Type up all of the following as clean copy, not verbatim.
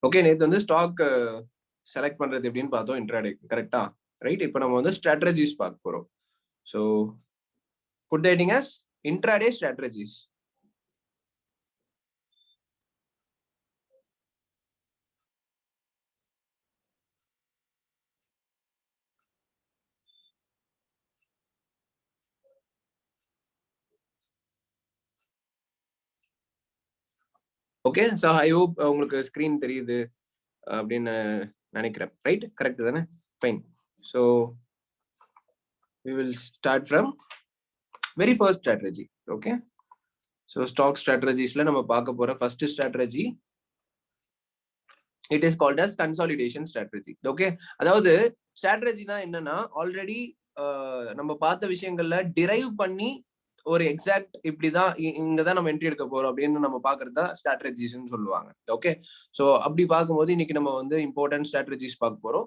Okay, நேற்று வந்து stock select பண்றது எப்படின்னு பார்த்தோம் இன்ட்ராடே, கரெக்டா? ரைட். இப்போ நம்ம வந்து ஸ்ட்ராட்டஜிஸ் பார்க்க போறோம். So put the heading as intraday strategies. Okay, so I hope உங்களுக்கு ஸ்க்ரீன் தெரியுது அப்படின்னு நினைக்கிறேன். ரைட், கரெக்ட் தானே? Fine. So we will start from very first strategy. Okay, so stock strategiesல நம்ம பார்க்க போற first strategy, it is called as consolidation strategy. Okay, அதாவது ஸ்ட்ராட்டஜினா என்னன்னா ஆல்ரெடி நம்ம பார்த்த விஷயங்கள்ல டிரைவ் பண்ணி ஒரு எக்ஸாக்ட் இப்படிதான் இங்கதான் நம்ம என்ட்ரி எடுக்க போறோம் அப்படின்னு நம்ம பாக்குறது தான் ஸ்ட்ராட்டஜிஸ்ன்னு சொல்லுவாங்க. ஓகே, ஸோ அப்படி பார்க்கும்போது இன்னைக்கு நம்ம வந்து இம்பார்ட்டன்ட் ஸ்ட்ராட்டஜிஸ் பார்க்க போறோம்.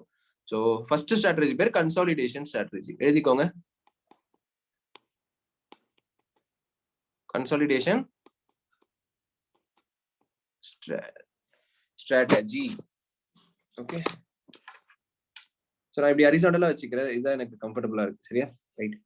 ஸோ ஃபர்ஸ்ட் ஸ்ட்ராட்டஜி பேர் கன்சாலிடேஷன் ஸ்ட்ராட்டஜி. எழுதிக்கோங்க, கன்சாலிடேஷன் ஸ்ட்ராட்டஜி. ஓகே, ஸோ நான் இப்படி ஹரிசாண்டலா வச்சுக்கிறேன், இதுதான் எனக்கு கம்ஃபர்டபுளா இருக்கு. சரியா? ரைட்.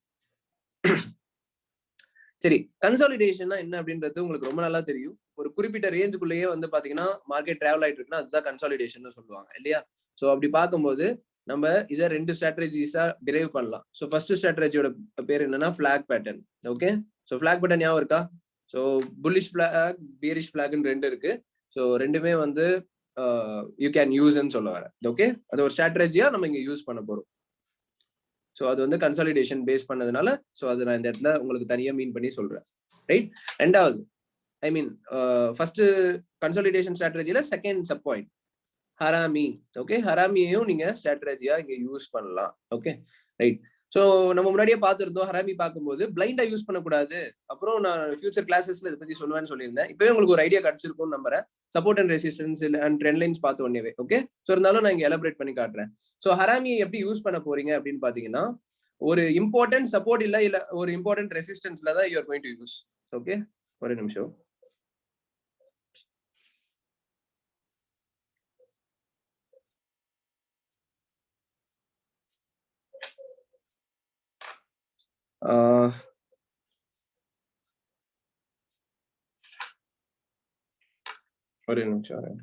சரி, கன்சாலிடேஷன்னா என்ன அப்படின்றது உங்களுக்கு ரொம்ப நல்லா தெரியும். ஒரு குறிப்பிட்ட ரேஞ்சுக்குள்ளேயே வந்து பாத்தீங்கன்னா மார்க்கெட் டிராவல் ஆயிட்டு இருக்குன்னா அதுதான் கன்சாலிடேஷன் சொல்லுவாங்க இல்லையா? ஸோ அப்படி பார்க்கும்போது நம்ம இதை 2 ஸ்ட்ராட்டஜிஸா டிரைவ் பண்ணலாம். ஸோ ஃபர்ஸ்ட் ஸ்ட்ராட்டஜியோட பேர் என்னன்னா flag pattern. Okay, so flag pattern ஞாபகம் இருக்கா? ஸோ புல்லிஷ் ஃபிளாக், பியரிஷ் ஃபிளாக்னு 2 இருக்கு. ஸோ ரெண்டுமே வந்து யூ கேன் யூஸ்ன்னு சொல்ல வரேன். ஓகே, அது ஒரு ஸ்ட்ராட்டஜியா நம்ம இங்க யூஸ் பண்ண போறோம். ஸோ அது வந்து கன்சாலிடேஷன் பேஸ் பண்ணதுனால ஸோ அது நான் இந்த இடத்துல உங்களுக்கு தனியா மீன் பண்ணி சொல்றேன். ரைட். ரெண்டாவது, ஐ மீன் ஃபர்ஸ்ட் கன்சாலிடேஷன் ஸ்ட்ராட்டஜில second sub point harami. Okay, ஹராமியையும் நீங்க ஸ்ட்ராட்டஜியா இங்க யூஸ் பண்ணலாம். Okay, right. ஸோ நம்ம முன்னாடியே பார்த்துருந்தோம், ஹராமி பார்க்கும்போது பிளைண்டா யூஸ் பண்ணக்கூடாது. அப்புறம் நான் ஃபியூச்சர் கிளாஸஸ்ல இதை பத்தி சொல்லுவேன்னு சொல்லியிருந்தேன். இப்பவே உங்களுக்கு ஒரு ஐடியா கிடைச்சிருக்கும்னு நம்புறேன். Support and resistance and trend lines பார்த்த உடனே. ஓகே, ஸோ இருந்தாலும் நான் இங்க எலபரேட் பண்ணி காட்டுறேன். ஸோ ஹராமியை எப்படி யூஸ் பண்ண போறீங்க அப்படின்னு பாத்தீங்கன்னா, ஒரு இம்பார்ட்டன்ட் சப்போர்ட் இல்ல ஒரு இம்பார்ட்டன்ட் ரெசிஸ்டன்ஸ்ல தான் you are going to use. Okay, ஒரு நிமிஷம். ஒரு நிமிஷம்.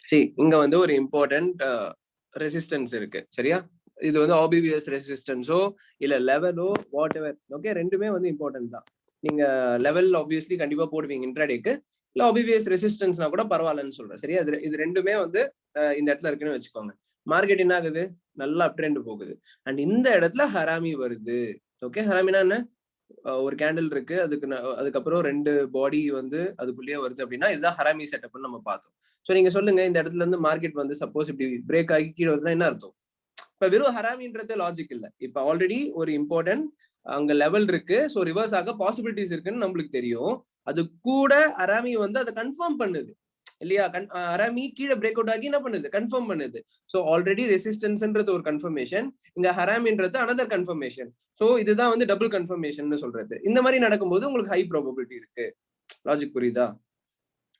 சரி, இங்க வந்து ஒரு இம்பார்ட்டன்ட் ரெசிஸ்டன்ஸ் இருக்கு. சரியா? இது வந்து ஆபிவிஎஸ் ரெசிஸ்டன்ஸோ இல்ல லெவலோ வாட் எவர். ஓகே, ரெண்டுமே வந்து இம்பார்ட்டன்ட் தான். நீங்க லெவல் ஆப்வியஸ்லி கண்டிப்பா போடுவீங்க இன்ட்ராடேக்கு, இல்ல ஆபிவிஎஸ் ரெசிஸ்டன்ஸ்னா கூட பரவாயில்லன்னு சொல்றேன். சரியா? இது ரெண்டுமே வந்து இந்த இடத்துல இருக்குன்னு வச்சுக்கோங்க. மார்க்கெட் என்ன ஆகுது? நல்லா அப் ட்ரெண்ட் போகுது. அண்ட் இந்த இடத்துல ஹராமி வருது. ஓகே, ஹராமினா என்ன? ஒரு கேண்டில் இருக்கு, அதுக்கப்புறம் 2 பாடி வந்து அதுக்குள்ளேயே வருது அப்படின்னா இதுதான் ஹராமி செட்டப்னு நம்ம பார்த்தோம். ஸோ நீங்க சொல்லுங்க, இந்த இடத்துல இருந்து மார்க்கெட் வந்து சப்போஸ் இப்படி பிரேக் ஆகி கீழே வருதுன்னா என்ன அர்த்தம்? இப்ப வெறும் ஹராமின்றது லாஜிக் இல்ல. இப்ப ஆல்ரெடி ஒரு இம்பார்ட்டன்ட் அங்க லெவல் இருக்கு, ஸோ ரிவர்ஸ் ஆக பாசிபிலிட்டிஸ் இருக்குன்னு நம்மளுக்கு தெரியும். அது கூட ஹராமி வந்து அதை கன்ஃபார்ம் பண்ணுது இல்லையா? ஹராமி கீழே பிரேக் அவுட் ஆகி என்ன பண்ணுது? கன்ஃபார்ம் பண்ணுது. ஸோ ஆல்ரெடி ரெசிஸ்டன்ஸ்ன்றது ஒரு கன்ஃபர்மேஷன், இங்க ஹராமின்றது அனதர் கன்ஃபர்மேஷன். ஸோ இதுதான் வந்து டபுள் கன்ஃபர்மேஷன் சொல்றது. இந்த மாதிரி நடக்கும்போது உங்களுக்கு ஹை ப்ராபபிலிட்டி இருக்கு. லாஜிக் புரியுதா?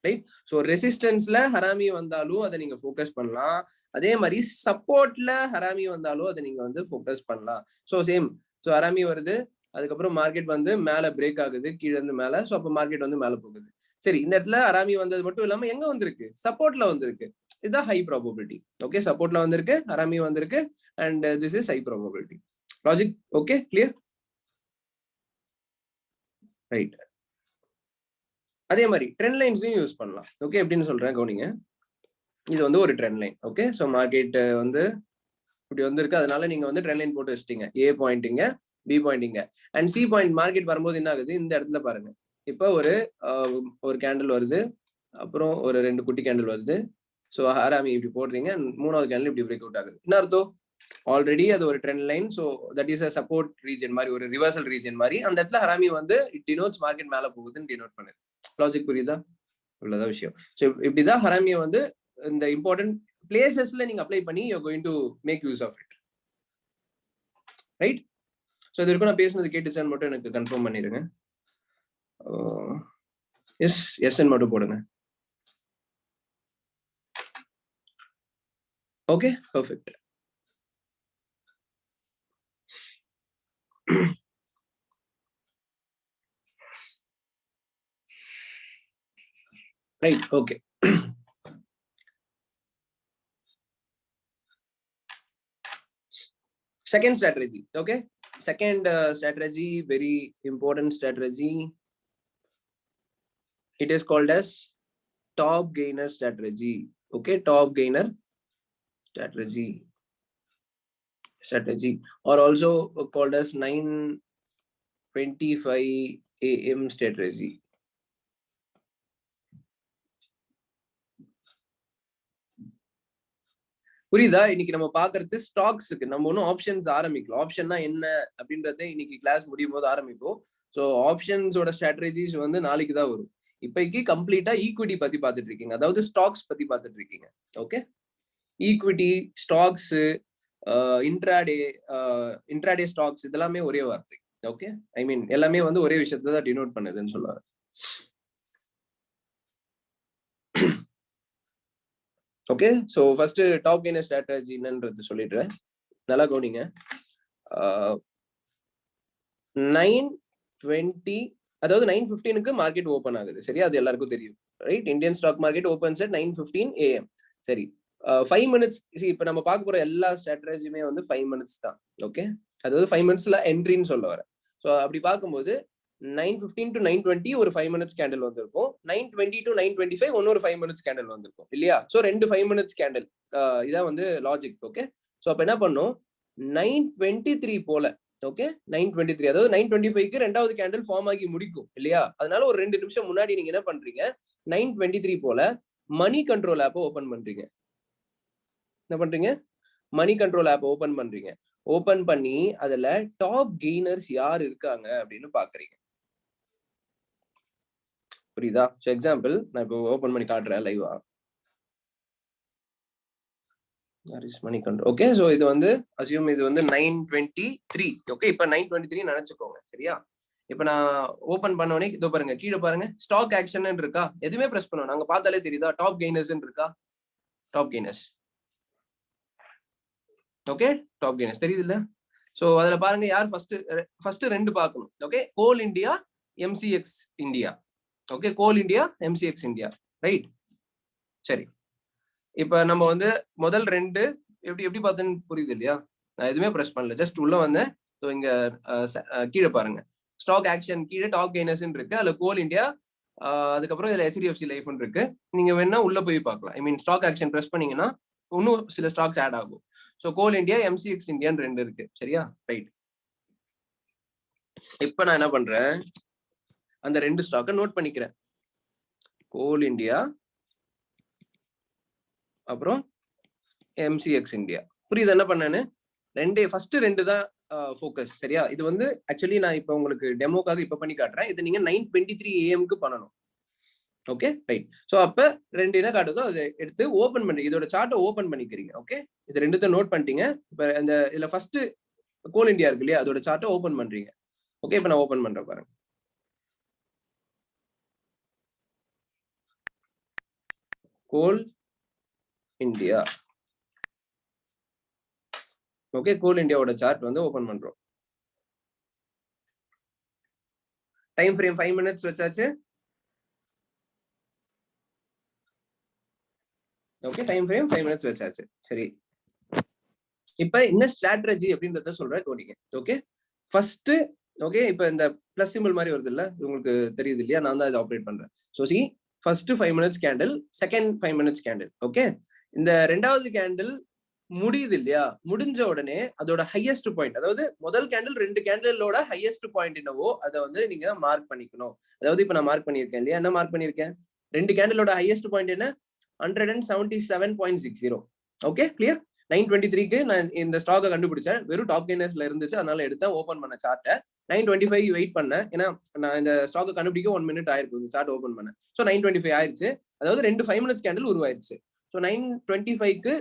ரைட். ஸோ ரெசிஸ்டன்ஸ்ல ஹராமி வந்தாலும் அதை நீங்க ஃபோக்கஸ் பண்ணலாம். அதே மாதிரி சப்போர்ட்ல ஹராமி வந்தாலும் அதை நீங்க வந்து ஃபோக்கஸ் பண்ணலாம். So same. ஸோ ஹராமி வருது, அதுக்கப்புறம் மார்க்கெட் வந்து மேல பிரேக் ஆகுது, கீழே இருந்து மேல. ஸோ அப்போ மார்க்கெட் வந்து மேல போகுது. சரி, இந்த இடத்துல ஹராமி வந்தது மட்டும் இல்லாம எங்க வந்திருக்கு? சப்போர்ட்ல வந்திருக்கு. இதுதான் ஹை ப்ராபபிலிட்டி. ஓகே, சப்போர்ட்ல வந்திருக்கு, ஹராமி வந்திருக்கு, and this is high probability. Logic okay, clear? Right. அதே மாதிரி ட்ரெண்ட் லைன்ஸ்லயும் யூஸ் பண்ணலாம். ஓகே, எப்படின்னு சொல்றேன் கவனிங்க. இது வந்து ஒரு trend line. Okay, so market வந்து இப்படி வந்திருக்கு, அதனால நீங்க வந்து ட்ரெண்ட் லைன் போட்டு வச்சிட்டீங்க. ஏ பாயிண்டிங்க, பி பாயிண்டிங்க, அண்ட் சி பாயிண்ட் மார்க்கெட் வரும்போது என்ன ஆகுது? இந்த இடத்துல பாருங்க, இப்போ ஒரு கேண்டில் வருது, அப்புறம் ஒரு 2 குட்டி கேண்டில் வருது. ஸோ ஹராமி இப்படி போடுறீங்க, 3வது கேண்டில் இப்படி பிரேக் அவுட் ஆகுது. என்ன அர்த்தம்? ஆல்ரெடி அது ஒரு trend line. So that is a support region மாதிரி, ஒரு ரிவர்சல் ரீஜன் மாதிரி. அந்த இடத்துல ஹராமி வந்து இட் டினோட்ஸ் மார்க்கெட் மேல போகுதுன்னு டினோட் பண்ணுது. லாஜிக் புரியுதா? இவ்வளவுதான் விஷயம். ஸோ இப்படிதான் ஹராமியை வந்து இந்த இம்பார்ட்டன்ட் பிளேசஸ்ல நீங்க அப்ளை பண்ணி you going to make use of it. Right. So இது வரைக்கும் நான் பேசுனது கேட்டுச்சான்னு மட்டும் எனக்கு கன்ஃபார்ம் பண்ணிடுங்க. எஸ் எஸ்ன்னு மட்டும் போடுங்க. Okay, perfect. Right, okay. Second strategy, okay. Second strategy, very important strategy. It is called as top gainer strategy. Okay, top gainer strategy, or also called as 9:25 AM strategy. புரியுதா? இன்னைக்கு நம்ம பாக்குறது ஸ்டாக்ஸ்க்கு. நம்ம ஒன்னும் ஆப்ஷன்ஸ் ஆரம்பிக்கல. ஆப்ஷன்னா என்ன அப்படின்றத இன்னைக்கு கிளாஸ் முடியும் போது ஆரம்பிப்போம். ஸோ ஆப்ஷன்ஸோட ஸ்ட்ராட்டஜிஸ் வந்து நாளைக்கு தான் வரும். இப்பைக்கு கம்ப்ளீட்டா ஈக்விட்டி பத்தி பார்த்துட்டு இருக்கீங்க. அதாவது ஸ்டாக்ஸ் பத்தி பார்த்துட்டு இருக்கீங்க. Okay, equity, stocks, intraday stocks இதெல்லாமே ஒரே வார்த்தை. ஓகே, ஐ மீன் எல்லாமே வந்து ஒரே விஷயத்தை தான் டினோட் பண்ணுதுன்னு சொல்லுவாங்க. Okay, so first top gainer strategy என்னன்றது சொல்லிடுறேன். நல்லா கவனிங்க. 9:20, அதாவது 9:15க்கு மார்க்கெட் ஓபன் ஆகுது. சரி, அது எல்லாருக்கும் தெரியும். Right, Indian stock market opens at 9:15 AM. சரி, 5 மினிட்ஸ். இப்ப நம்ம பார்க்க போற எல்லா ஸ்ட்ராட்டஜியுமே வந்து 5 மினிட்ஸ் தான். ஓகே, அதாவது 5 மினிட்ஸ்ல என்ட்ரின்னு சொல்ல வரேன். ஸோ அப்படி பார்க்கும்போது 9:15 to 9:20 ஒரு 5 மினிட்ஸ் கேண்டில் வந்திருக்கும். 9:20 to 9:25 இன்னொரு 5 மினிட்ஸ் கேண்டில் வந்திருக்கும் இல்லையா? So 2 5 minutes candle. இதான் வந்து லாஜிக். ஓகே, ஸோ அப்ப என்ன பண்ணும், 9:23 போல, ஓகே, 9:23 அதாவது 9:25க்கு ரெண்டாவது கேண்டில் ஃபார்ம் ஆகி முடிக்கும் இல்லையா? அதனால ஒரு 2 நிமிஷம் முன்னாடி நீங்க என்ன பண்றீங்க, 9:23 போல மணி கண்ட்ரோல் ஆப்பை ஓபன் பண்றீங்க. என்ன பண்றீங்க, மணி கண்ட்ரோல் ஆப் ஓபன் பண்றீங்க. ஓபன் பண்ணி அதுல டாப் கெய்னர்ஸ் யார் இருக்காங்க அப்படின்னு பாக்குறீங்க. புரியுதா? ஸோ எக்ஸாம்பிள் நான் இப்போ ஓபன் பண்ணி காட்டுறேன் லைவா. மணி கண்ட்ரோல். ஓகே, ஸோ இது வந்து அசியூம் இது வந்து 9:23. ஓகே, இப்போ 9:23 நினைச்சுக்கோங்க. சரியா? இப்ப நான் ஓபன் பண்ணோடனே இதோ பாருங்க, கீழே பாருங்க ஸ்டாக் ஆக்ஷன் இருக்கா, எதுவுமே பிரஸ் பண்ணுவோம், நாங்க பார்த்தாலே தெரியுதா? டாப் கெய்னர்ஸ் இருக்கா? Top gainers. Okay, top gainers தெரியுது இல்ல? சோ அதுல பாருங்க யார் ஃபர்ஸ்ட் ரெண்டு பார்க்கணும். ஓகே, கோல் இந்தியா, எம்சிஎக்ஸ் இந்தியா. ஓகே, கோல் இந்தியா, எம்சிஎக்ஸ் இந்தியா. ரைட், சரி. இப்ப நம்ம வந்து முதல் ரெண்டு எப்படி எப்படி பார்த்தேன்னு புரியுது இல்லையா? நான் எதுவுமே பிரஸ் பண்ணல, ஜஸ்ட் உள்ள வந்தேன். ஸோ இங்க கீழே பாருங்க, ஸ்டாக் ஆக்ஷன் கீழே டாப் கெய்னர்ஸ் இருக்கு, அதுல கோல் இந்தியா, அதுக்கப்புறம் இதுல ஹெச்டிஎஃப்சி லைஃப் இருக்கு. நீங்க வேணா உள்ள போய் பார்க்கலாம். ஐ மீன் ஸ்டாக் ஆக்ஷன் பிரஸ் பண்ணீங்கன்னா இன்னும் சில ஸ்டாக்ஸ் ஆட் ஆகும். ஸோ கோல் இந்தியா, எம்சிஎக்ஸ் இந்தியான்னு ரெண்டு இருக்கு. சரியா? ரைட். இப்ப நான் என்ன பண்றேன், அந்த ரெண்டு ஸ்டாக்கை நோட் பண்ணிக்கிறேன். கோல் இந்தியா அப்புறம் எம்சிஎக்ஸ் இந்தியா. புரியுது என்ன பண்ணேன்னு? ஃபர்ஸ்ட் ரெண்டு தான் ஃபோக்கஸ். சரியா? இது வந்து ஆக்சுவலி நான் இப்ப உங்களுக்கு டெமோக்காக இப்ப பண்ணி காட்டுறேன். இது நீங்க 9:23 AM பண்ணணும். Okay, right. ஸோ அப்ப ரெண்டு என்ன காட்டுதோ அதை எடுத்து ஓபன் பண்ணி இதோட சார்ட்டை ஓபன் பண்ணிக்கிறீங்க. ஓகே, இது ரெண்டுத்தை நோட் பண்ணிட்டீங்க. இப்ப இந்த இதுல ஃபர்ஸ்ட் கோல் இந்தியா இருக்கு இல்லையா, அதோட சார்ட்டை ஓபன் பண்றீங்க. ஓகே, இப்ப நான் ஓபன் பண்றேன் பாருங்க. கோல் இந்தியா. ஓகே, கோல் இந்தியாவோட சார்ட் வந்து ஓபன் பண்றோம். டைம் ஃப்ரேம் 5 மினிட்ஸ் வச்சாச்சு. ஓகே, டைம் ஃப்ரேம் 5 மினிட்ஸ் வச்சாச்சு. சரி, இப்ப என்ன ஸ்ட்ராட்டஜி அப்படின்றத சொல்றேன் கவனிங்க. ஓகே, ஃபர்ஸ்ட் ஓகே, இப்ப இந்த பிளஸ் சிம்பிள் மாதிரி வருது இல்ல, உங்களுக்கு தெரியுது இல்லையா? நான் தான் இதை ஆப்ரேட் பண்றேன். So C, first 5 minutes candle, second 5 minutes candle. Okay, இந்த ரெண்டாவது கேண்டில் முடியுது இல்லையா? முடிஞ்ச உடனே அதோட ஹையஸ்ட் பாயிண்ட், அதாவது முதல் கேண்டில் ரெண்டு கேண்டிலோட ஹையஸ்ட் பாயிண்ட் என்னவோ அதை வந்து நீங்க மார்க் பண்ணிக்கணும். அதாவது இப்ப நான் மார்க் பண்ணியிருக்கேன் இல்லையா? என்ன மார்க் பண்ணியிருக்கேன்? ரெண்டு கேண்டிலோட ஹையஸ்ட் பாயிண்ட் என்ன? 177.60. Okay, clear? 9:23க்கு நான் இந்த ஸ்டாக்கை கண்டுபிடிச்சேன், வெறும் டாப் கெய்னர்ஸ்ல இருந்துச்சு, அதனால எடுத்தேன், ஓபன் பண்ண சார்ட்டை. 9:25 வெயிட் பண்ணேன், ஏன்னா நான் இந்த ஸ்டாக்கை கண்டுபிடிக்க 1 மினிட் ஆயிருக்கும் இந்த சார்ட் ஓபன் பண்ணேன். ஸோ 9:25 ஆயிடுச்சு, அதாவது ரெண்டு 5 மினிட்ஸ் கேண்டில் உருவாயிருச்சு. ஸோ 9:25க்கு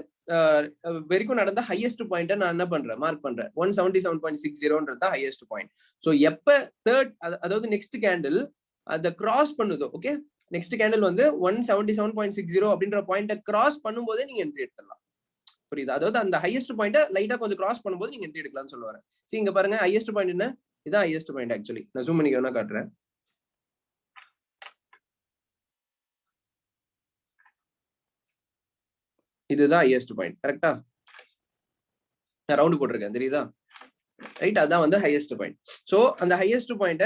வரைக்கும் நடந்த ஹையஸ்ட் பாயிண்ட்டை நான் என்ன பண்றேன், மார்க் பண்றேன். 177.60 தான் ஹையஸ்ட் பாயிண்ட். ஸோ எப்ப தேர்ட், அதாவது நெக்ஸ்ட் கேண்டில் அதை கிராஸ் பண்ணுதோ, ஓகே, நெக்ஸ்ட் கேண்டில் வந்து 177.60 அப்படின்ற பாயிண்ட்டை கிராஸ் பண்ணும்போதே நீங்க என்ட்ரி எடுத்துடலாம். புரியுதா? அதாவது அந்த ஹையஸ்ட் பாயிண்ட்டை லைட்டா கொஞ்சம் கிராஸ் பண்ணும்போது நீங்க என்ட்ரி எடுக்கலாம்னு சொல்ல வரேன். சரி இங்க பாருங்க, ஹையஸ்ட் பாயிண்ட் என்ன? இதான் ஹையஸ்ட் பாயிண்ட் ஆக்சுவலி. நான் ஜூம் பண்ணி வேணா காட்டுறேன். இதுதான் ஹையஸ்ட் பாயிண்ட். கரெக்டா? நான் ரவுண்ட் போட்டிருக்கேன் தெரியுதா? ரைட், அதான் வந்து ஹையஸ்ட் பாயிண்ட். ஸோ அந்த ஹையஸ்ட் பாயிண்ட்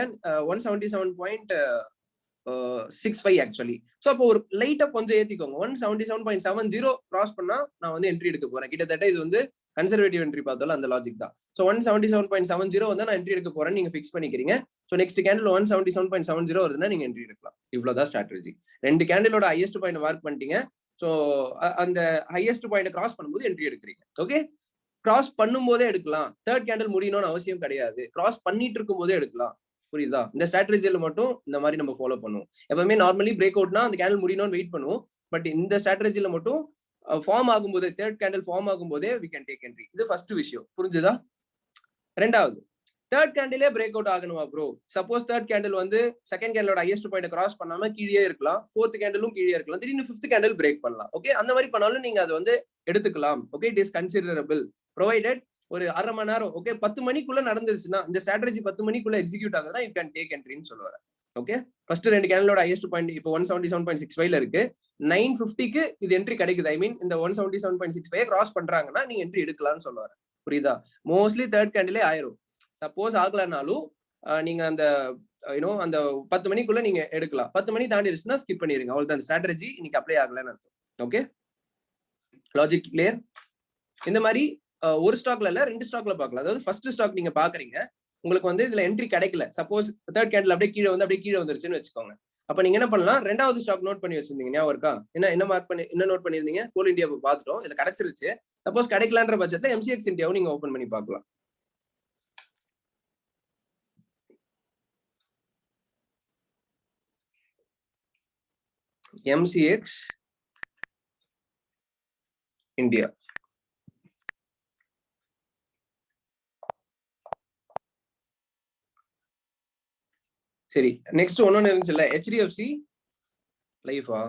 177.65 ஆக்சுவலி. ஸோ அப்போ ஒரு லைட்டா கொஞ்சம் ஏத்திக்கோங்க. 177.70 கிராஸ் பண்ணா நான் வந்து என்ட்ரி எடுக்க போறேன். கிட்டத்தட்ட இது வந்து கன்சர்வேட்டிவ் என்ட்ரி பார்த்தோம்ல அந்த லாஜிக் தான். ஸோ 177.70 வந்து நான் என்ட்ரி எடுக்க போறேன் நீங்க ஃபிக்ஸ் பண்ணிக்கிறீங்க. ஸோ நெக்ஸ்ட் கேண்டில் 177.70 வருதுன்னா நீங்க என்ட்ரி எடுக்கலாம். இவ்வளவுதான் ஸ்ட்ராட்டஜி. 2 கேண்டிலோட ஹையஸ்ட் பாயிண்ட் மார்க் பண்ணிட்டீங்க. ஸோ அந்த ஹையஸ்ட் பாயிண்ட் கிராஸ் பண்ணும்போது என்ட்ரி எடுக்கிறீங்க. ஓகே, கிராஸ் பண்ணும் போதே எடுக்கலாம். தேர்ட் கேண்டில் முடியணும்னு அவசியம் கிடையாது. கிராஸ் பண்ணிட்டு இருக்கும் போதே எடுக்கலாம். புரியுதா? இந்த ஸ்ட்ராட்டஜில மட்டும் இந்த மாதிரி நம்ம ஃபாலோ பண்ணுவோம். எப்பவுமே நார்மலி பிரேக் அவுட்னா அந்த கேண்டில் முடியணும்னு வெயிட் பண்ணுவோம். பட் இந்த ஸ்ட்ராட்டஜில மட்டும் ஃபார்ம் ஆகும்போது, தேர்ட் கேண்டில் ஃபார்ம் ஆகும்போதே we can take entry. இது ஃபர்ஸ்ட் விஷயம். புரிஞ்சுதா? ரெண்டாவது, தேர்ட் கேண்டிலே பிரேக் அவுட் ஆகணுமா ப்ரோ? சப்போஸ் தேர்ட் கேண்டில் வந்து செகண்ட் கேண்டிலோட ஹையஸ்ட் பாயிண்ட் கிராஸ் பண்ணாம கீழே இருக்கலாம். ஃபோர்த் கேண்டிலும் கீழே இருக்கலாம். திடீர்னு ஃபிஃப்த் கேண்டில் பிரேக் பண்ணலாம். ஓகே, அந்த மாதிரி பண்ணாலும் நீங்க அதை வந்து எடுத்துக்கலாம். Okay, it is considerable provided ஒரு 1/2 மணி நேரம். ஓகே, 10 மணிக்குள்ள நடந்துருச்சுன்னா இந்த ஸ்ட்ராட்டஜி 10 மணிக்குள்ள எக்ஸிக்யூட் ஆகுதுன்னா யூ கேன் டேக் என்ட்ரின்னு சொல்லுவாரு. ஓகே, ஃபர்ஸ்ட் 2 கேண்டிலோட ஹையஸ்ட் பாயிண்ட் இப்போ 177.65 இருக்கு. 950க்கு இது என்ட்ரி கிடைக்குது. ஐ மீன் இந்த 177.65 கிராஸ் பண்றாங்கன்னா நீங்க என்ட்ரி எடுக்கலாம்னு சொல்லுவாரு. புரியுதா? மோஸ்ட்லி தேர்ட் கேண்டிலே ஆயிரும். சப்போஸ் ஆகலனாலும் நீங்க அந்த அந்த 10 மணிக்குள்ள நீங்க எடுக்கலாம். 10 மணி தாண்டிடுச்சுன்னா ஸ்கிப் பண்ணிருங்க. அவ்வளவுதான், ஸ்ட்ராட்டஜி இன்னைக்கு அப்ளை ஆகலன்னு அர்த்தம். Okay, logic clear? இந்த மாதிரி ஒரு ஸ்டாக்ல இல்ல 2 ஸ்டாக்ல பார்க்கலாம். அதாவது ஃபர்ஸ்ட் ஸ்டாக் நீங்க பாக்குறீங்க, உங்களுக்கு வந்து இதுல என்ட்ரி கிடைக்கல. சப்போஸ் தேர்ட் கேண்டில் அப்படியே கீழே வந்துருச்சுன்னு வச்சுக்கோங்க. அப்ப நீங்க என்ன பண்ணலாம், 2வது ஸ்டாக் நோட் பண்ணி வச்சிருந்தீங்க, ஞாபகம் இருக்கா? என்ன மார்க் பண்ணி என்ன நோட் பண்ணிருந்தீங்க? கோல் இந்தியா பார்த்துட்டோம், இதுல கிடைச்சிருச்சு. சப்போஸ் கிடைக்கலன்ற பட்சத்துல எம்சிஎக்ஸ் இந்தியாவும் நீங்க ஓபன் பண்ணி பார்க்கலாம். MCX India. சரி, நெக்ஸ்ட் ஒன்னொன்னு இருந்துச்சுல்ல, ஹெச்டிஎஃப்சி லைஃபா?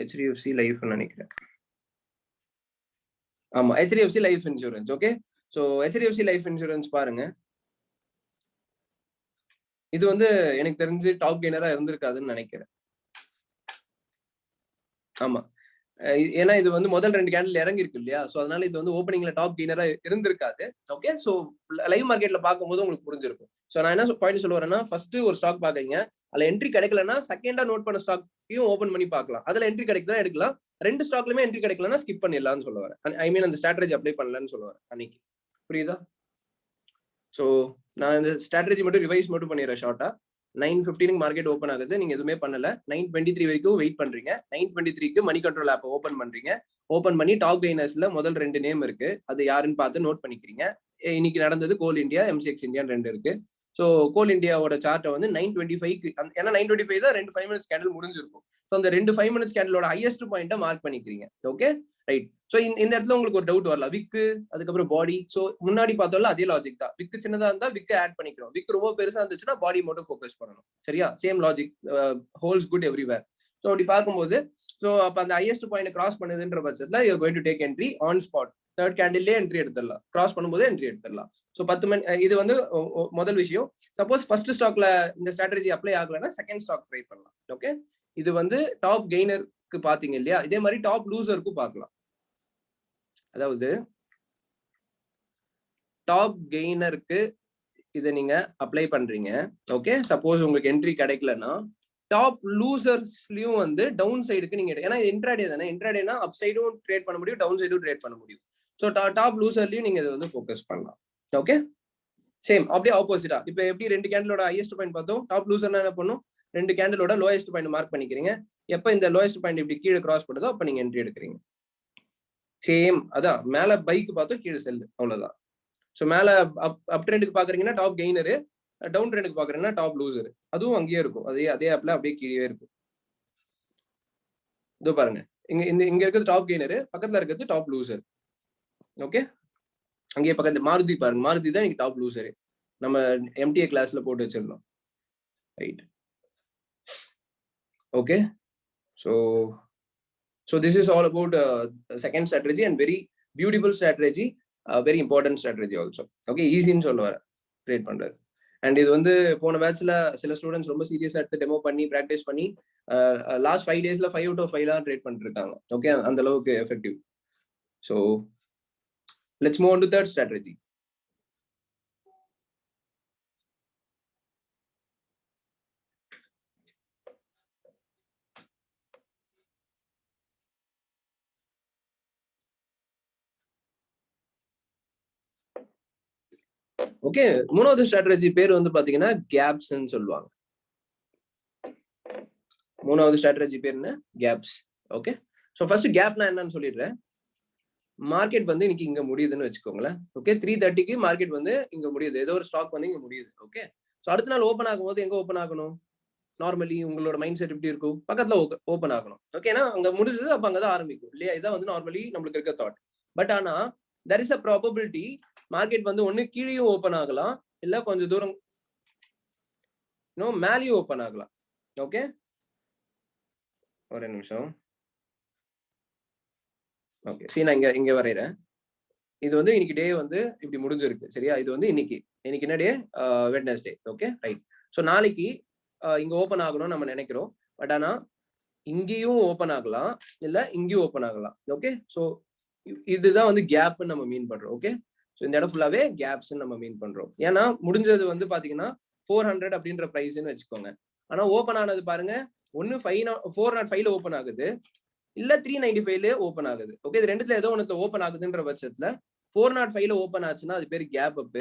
ஹெச்டிஎஃப்சி லைஃப் நினைக்கிறேன். ஆமா, HDFC life insurance. Okay, so HDFC life insurance பாருங்க. இது வந்து எனக்கு தெரிஞ்சு டாப் கெய்னரா இருந்திருக்காதுன்னு நினைக்கிறேன். ஆமா, ஏன்னா இது வந்து முதல் 2 கேண்டில் இறங்கி இருக்கு இல்லையா? சோ அதனால இது வந்து ஓப்பனிங்ல டாப் கெய்னரா இருந்திருக்காது. ஓகே, சோ லைவ் மார்க்கெட்ல பார்க்கும்போது உங்களுக்கு புரிஞ்சிருக்கும். சோ நான் என்ன பாயிண்ட் சொல்ல வரேன்னா, ஃபர்ஸ்ட் ஒரு ஸ்டாக் பாக்குறீங்க, அதுல என்ட்ரி கிடைக்கலன்னா செகண்டா நோட் பண்ண ஸ்டாக்கையும் ஓபன் பண்ணி பார்க்கலாம். அதுல என்ட்ரி கிடைக்குதா எடுக்கலாம். 2 ஸ்டாக்லயுமே என்ட்ரி கிடைக்கலன்னா ஸ்கிப் பண்ணிடலாம்னு சொல்ல வரேன். ஐ மீன் அந்த ஸ்ட்ராட்டஜி அப்ளை பண்ணலன்னு சொல்ல வரேன் அன்னைக்கு. புரியுதா? சோ நான் இந்த ஸ்ட்ராட்டஜி மட்டும் ரிவைஸ் மட்டும் பண்ணிடுறேன் ஷார்ட்டா. 9:15 மார்க்கெட் ஓப்பன் ஆகுது, நீங்க எதுவுமே பண்ணல. 9:23 வரைக்கும் வெயிட் பண்றீங்க. 9:23க்கு மணி கண்ட்ரோல் ஆப் ஓபன் பண்றீங்க. ஓபன் பண்ணி டாப் கெய்னர்ஸ்ல முதல் 2 நேம் இருக்கு, அது யாருன்னு பார்த்து நோட் பண்ணிக்கிறீங்க. இன்னைக்கு நடந்தது கோல் இந்தியா, எம்சிஎக்ஸ் இந்தியா 2 இருக்கு. சோ கோல் இந்தியாவோட சார்ட்டை வந்து 9:25க்கு, ஏன்னா 9:25 தான் 2 5 மினிட்ஸ் கேண்டில் முடிஞ்சிருக்கும். ஸோ அந்த 2 5 மினிட்ஸ் கேண்டிலோட ஹையஸ்ட் பாயிண்ட்டை மார்க் பண்ணிக்கிறீங்க. Okay, right. சோ இந்த இடத்துல உங்களுக்கு ஒரு டவுட் வரலாம், விக்கு அதுக்கப்புறம் பாடி. சோ முன்னாடி பார்த்தோம்ல அதே லாஜிக் தான். விக்கு சின்னதா இருந்தா விக்கு ஆட் பண்ணிக்கிறோம், விக்கு ரொம்ப பெருசா இருந்துச்சுன்னா பாடி மட்டும் ஃபோக்கஸ் பண்ணணும். சரியா? Same logic, holes good everywhere. So அப்படி பார்க்கும்போது, சோ அப்ப அந்த ஹையஸ்ட் பாயிண்ட் கிராஸ் பண்ணுதுன்ற பட்சத்துல you are going to take entry on spot. Third கேண்டில்லே என்ட்ரி எடுத்துடலாம், கிராஸ் பண்ணும்போது என்ட்ரி எடுத்துடலாம். சோ 10 மணி, இது வந்து முதல் விஷயம். சப்போஸ் ஃபர்ஸ்ட் ஸ்டாக்ல இந்த ஸ்ட்ராட்டஜி அப்ளை ஆகலைன்னா செகண்ட் ஸ்டாக் ட்ரை பண்ணலாம். ஓகே, இது வந்து டாப் கெய்னருக்கு பாத்தீங்க இல்லையா? இதே மாதிரி டாப் லூசருக்கும் பார்க்கலாம். அதாவது டாப் கெய்னருக்கு இதை நீங்க அப்ளை பண்றீங்க. ஓகே, சப்போஸ் உங்களுக்கு என்ட்ரி கிடைக்கலன்னா டாப் லூசர்ஸ்லயும் வந்து டவுன் சைடுக்கு நீங்க, ஏன்னா இன்ட்ராடே தானே, இன்ட்ராடேனா அப் சைடும் ட்ரேட் பண்ண முடியும், டவுன் சைடும் ட்ரேட் பண்ண முடியும். ஸோ டாப் லூசர்லயும் நீங்க இதை வந்து ஃபோக்கஸ் பண்ணலாம். ஓகே, சேம் அப்படியே ஆப்போசிட்டா. இப்போ எப்படி 2 கேண்டிலோட ஹையஸ்ட் பாயிண்ட் பார்த்தோம், டாப் லூசர்னா என்ன பண்ணும், 2 கேண்டிலோட லோயஸ்ட் பாயிண்ட் மார்க் பண்ணிக்கிறீங்க. எப்ப இந்த லோயஸ்ட் பாயிண்ட் இப்படி கீழே கிராஸ் பண்ணுதோ அப்ப நீங்க என்ட்ரி எடுக்கிறீங்க. சேம் அதான், மேல பைக் பார்த்தோம், கீழே செல்லு, அவ்வளவுதான். ஸோ மேல அப் ட்ரெண்டுக்கு பாக்குறீங்கன்னா டாப் கெய்னரு, டவுன் ட்ரெண்டுக்கு பாக்குறீங்கன்னா டாப் லூசர். அதுவும் அங்கேயே இருக்கும், அதே ஆப்ல அப்படியே கீழே இருக்கும். இதோ பாருங்க, இங்க இருக்கிறது டாப் கெய்னரு, பக்கத்துல இருக்கிறது டாப் லூசர். ஓகே, அங்கேயே பக்கத்துல மாருதி பாருங்க, மாருதி தான் இன்னைக்கு டாப் லூசரு. நம்ம எம்டிஏ கிளாஸ்ல போட்டு வச்சிருந்தோம். Right, okay. So So this is all about second strategy and very beautiful strategy, very important strategy also. Okay, easy ன்னு சொல்ல வர ட்ரேட் பண்றது. அண்ட் இது வந்து போன பேட்ச்ல சில ஸ்டூடெண்ட்ஸ் ரொம்ப சீரியஸா எடுத்து டெமோ பண்ணி ப்ராக்டிஸ் பண்ணி லாஸ்ட் 5 daysல 5 out of 5 தான் ட்ரேட் பண்ணிட்டு இருக்காங்க. ஓகே, அந்த அளவுக்கு effective. So let's move on to third strategy. Okay, மூணாவது ஸ்ட்ராட்டஜி பேர் வந்து பாத்தீங்கன்னா கேப்ஸ்ன்னு சொல்லுவாங்க. மூணாவது ஸ்ட்ராட்டஜி பேர் என்ன? கேப்ஸ். ஓகே, ஸோ ஃபர்ஸ்ட் கேப்னா என்னன்னு சொல்லிடுறேன். மார்க்கெட் வந்து இன்னைக்கு இங்க முடியுதுன்னு வச்சுக்கோங்களேன். ஓகே, 3:30க்கு மார்க்கெட் வந்து இங்க முடியுது, ஏதோ ஒரு ஸ்டாக் வந்து இங்க முடியுது. ஓகே, ஸோ அடுத்த நாள் ஓப்பன் ஆகும்போது எங்க ஓப்பன் ஆகணும்? நார்மலி உங்களோட மைண்ட் செட் எப்படி இருக்கும்? பக்கத்துல ஓப்பன் ஆகணும். ஓகேனா அங்க முடிஞ்சது, அப்ப அங்கதான் ஆரம்பிக்கும் இல்லையா? இதான் வந்து நார்மலி நம்மளுக்கு இருக்க தாட். பட் ஆனா there is a probability market வந்து ஒண்ணு கீழேயும் ஓப்பன் ஆகலாம், இல்ல கொஞ்சம் தூரம் மேலேயும் ஓப்பன் ஆகலாம். ஓகே, ஒரு நிமிஷம். ஓகே, சரி, நான் இங்க வரையறேன். இது வந்து இன்னைக்கு டே வந்து இப்படி முடிஞ்சிருக்கு. சரியா? இது வந்து இன்னைக்கு என்ன டே? வெட்னஸ்டே. Okay, right. ஸோ நாளைக்கு இங்க ஓப்பன் ஆகணும்னு நம்ம நினைக்கிறோம். பட் ஆனா இங்கேயும் ஓப்பன் ஆகலாம், இல்ல இங்கேயும் ஓப்பன் ஆகலாம். ஓகே, ஸோ இதுதான் வந்து கேப்னு நம்ம மீன் பண்றோம். ஓகே, ஸோ இந்த இடம் ஃபுல்லாவே கேப்ஸ் நம்ம மீன் பண்றோம். ஏன்னா முடிஞ்சது வந்து பாத்தீங்கன்னா 400 அப்படின்ற பிரைஸ்ன்னு வச்சுக்கோங்க. ஆனா ஓப்பன் ஆனது பாருங்க, ஒன்னு 405ல ஓப்பன் ஆகுது, இல்ல 395ல ஓப்பன் ஆகுது. ஓகே, இது ரெண்டுத்துல ஏதோ ஒண்ணுல ஓப்பன் ஆகுதுன்ற பட்சத்துல 405ல ஓப்பன் ஆச்சுன்னா அது பேர் கேப் அப்,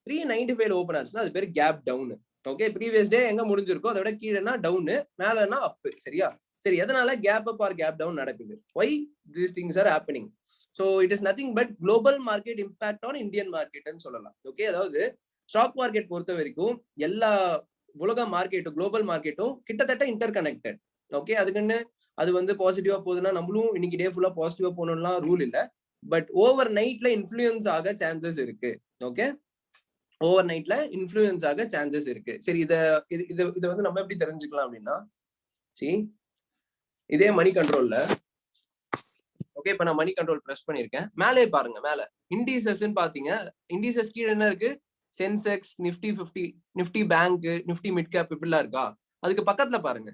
395ல ஓப்பன் ஆச்சுன்னா அது பேர் gap down. Okay, previous day எங்க முடிஞ்சிருக்கோ அதை விட கீழேனா டவுன், மேலனா அப். சரியா? சரி, எதனால gap up or gap down நடக்குது? why these things are happening? so it is nothing but global market impact on Indian market ன்னு சொல்லலாம். ஓகே, அதாவது ஸ்டாக் மார்க்கெட் பொறுத்த வரைக்கும் எல்லா உலக மார்க்கெட்டும் குளோபல் மார்க்கெட்டும் கிட்டத்தட்ட இன்டர் கனெக்டட். ஓகே, அதுக்குன்னு அது வந்து பாசிட்டிவா போகுதுன்னா நம்மளும் இன்னைக்கு டே ஃபுல்லா பாசிட்டிவா போகணும்லாம் ரூல் இல்ல. பட் ஓவர் நைட்ல இன்ஃப்ளூயன்ஸ் ஆக சான்சஸ் இருக்கு. ஓகே, ஓவர் நைட்ல இன்ஃப்ளூயன்ஸ் ஆக சான்சஸ் இருக்கு. சரி, இத வந்து நம்ம எப்படி தெரிஞ்சுக்கலாம் அப்படின்னா, சரி, இதே மணி கண்ட்ரோல்ல. ஓகே, இப்ப நான் மணி கண்ட்ரோல் பிரஸ் பண்ணிருக்கேன். மேலே பாருங்க, மேல இண்டிசஸ் பாத்தீங்க. இண்டிசஸ் கீழே என்ன இருக்கு? Sensex, Nifty 50, Nifty bank, Nifty mid cap இப்படிலாம் இருக்கா? அதுக்கு பக்கத்துல பாருங்க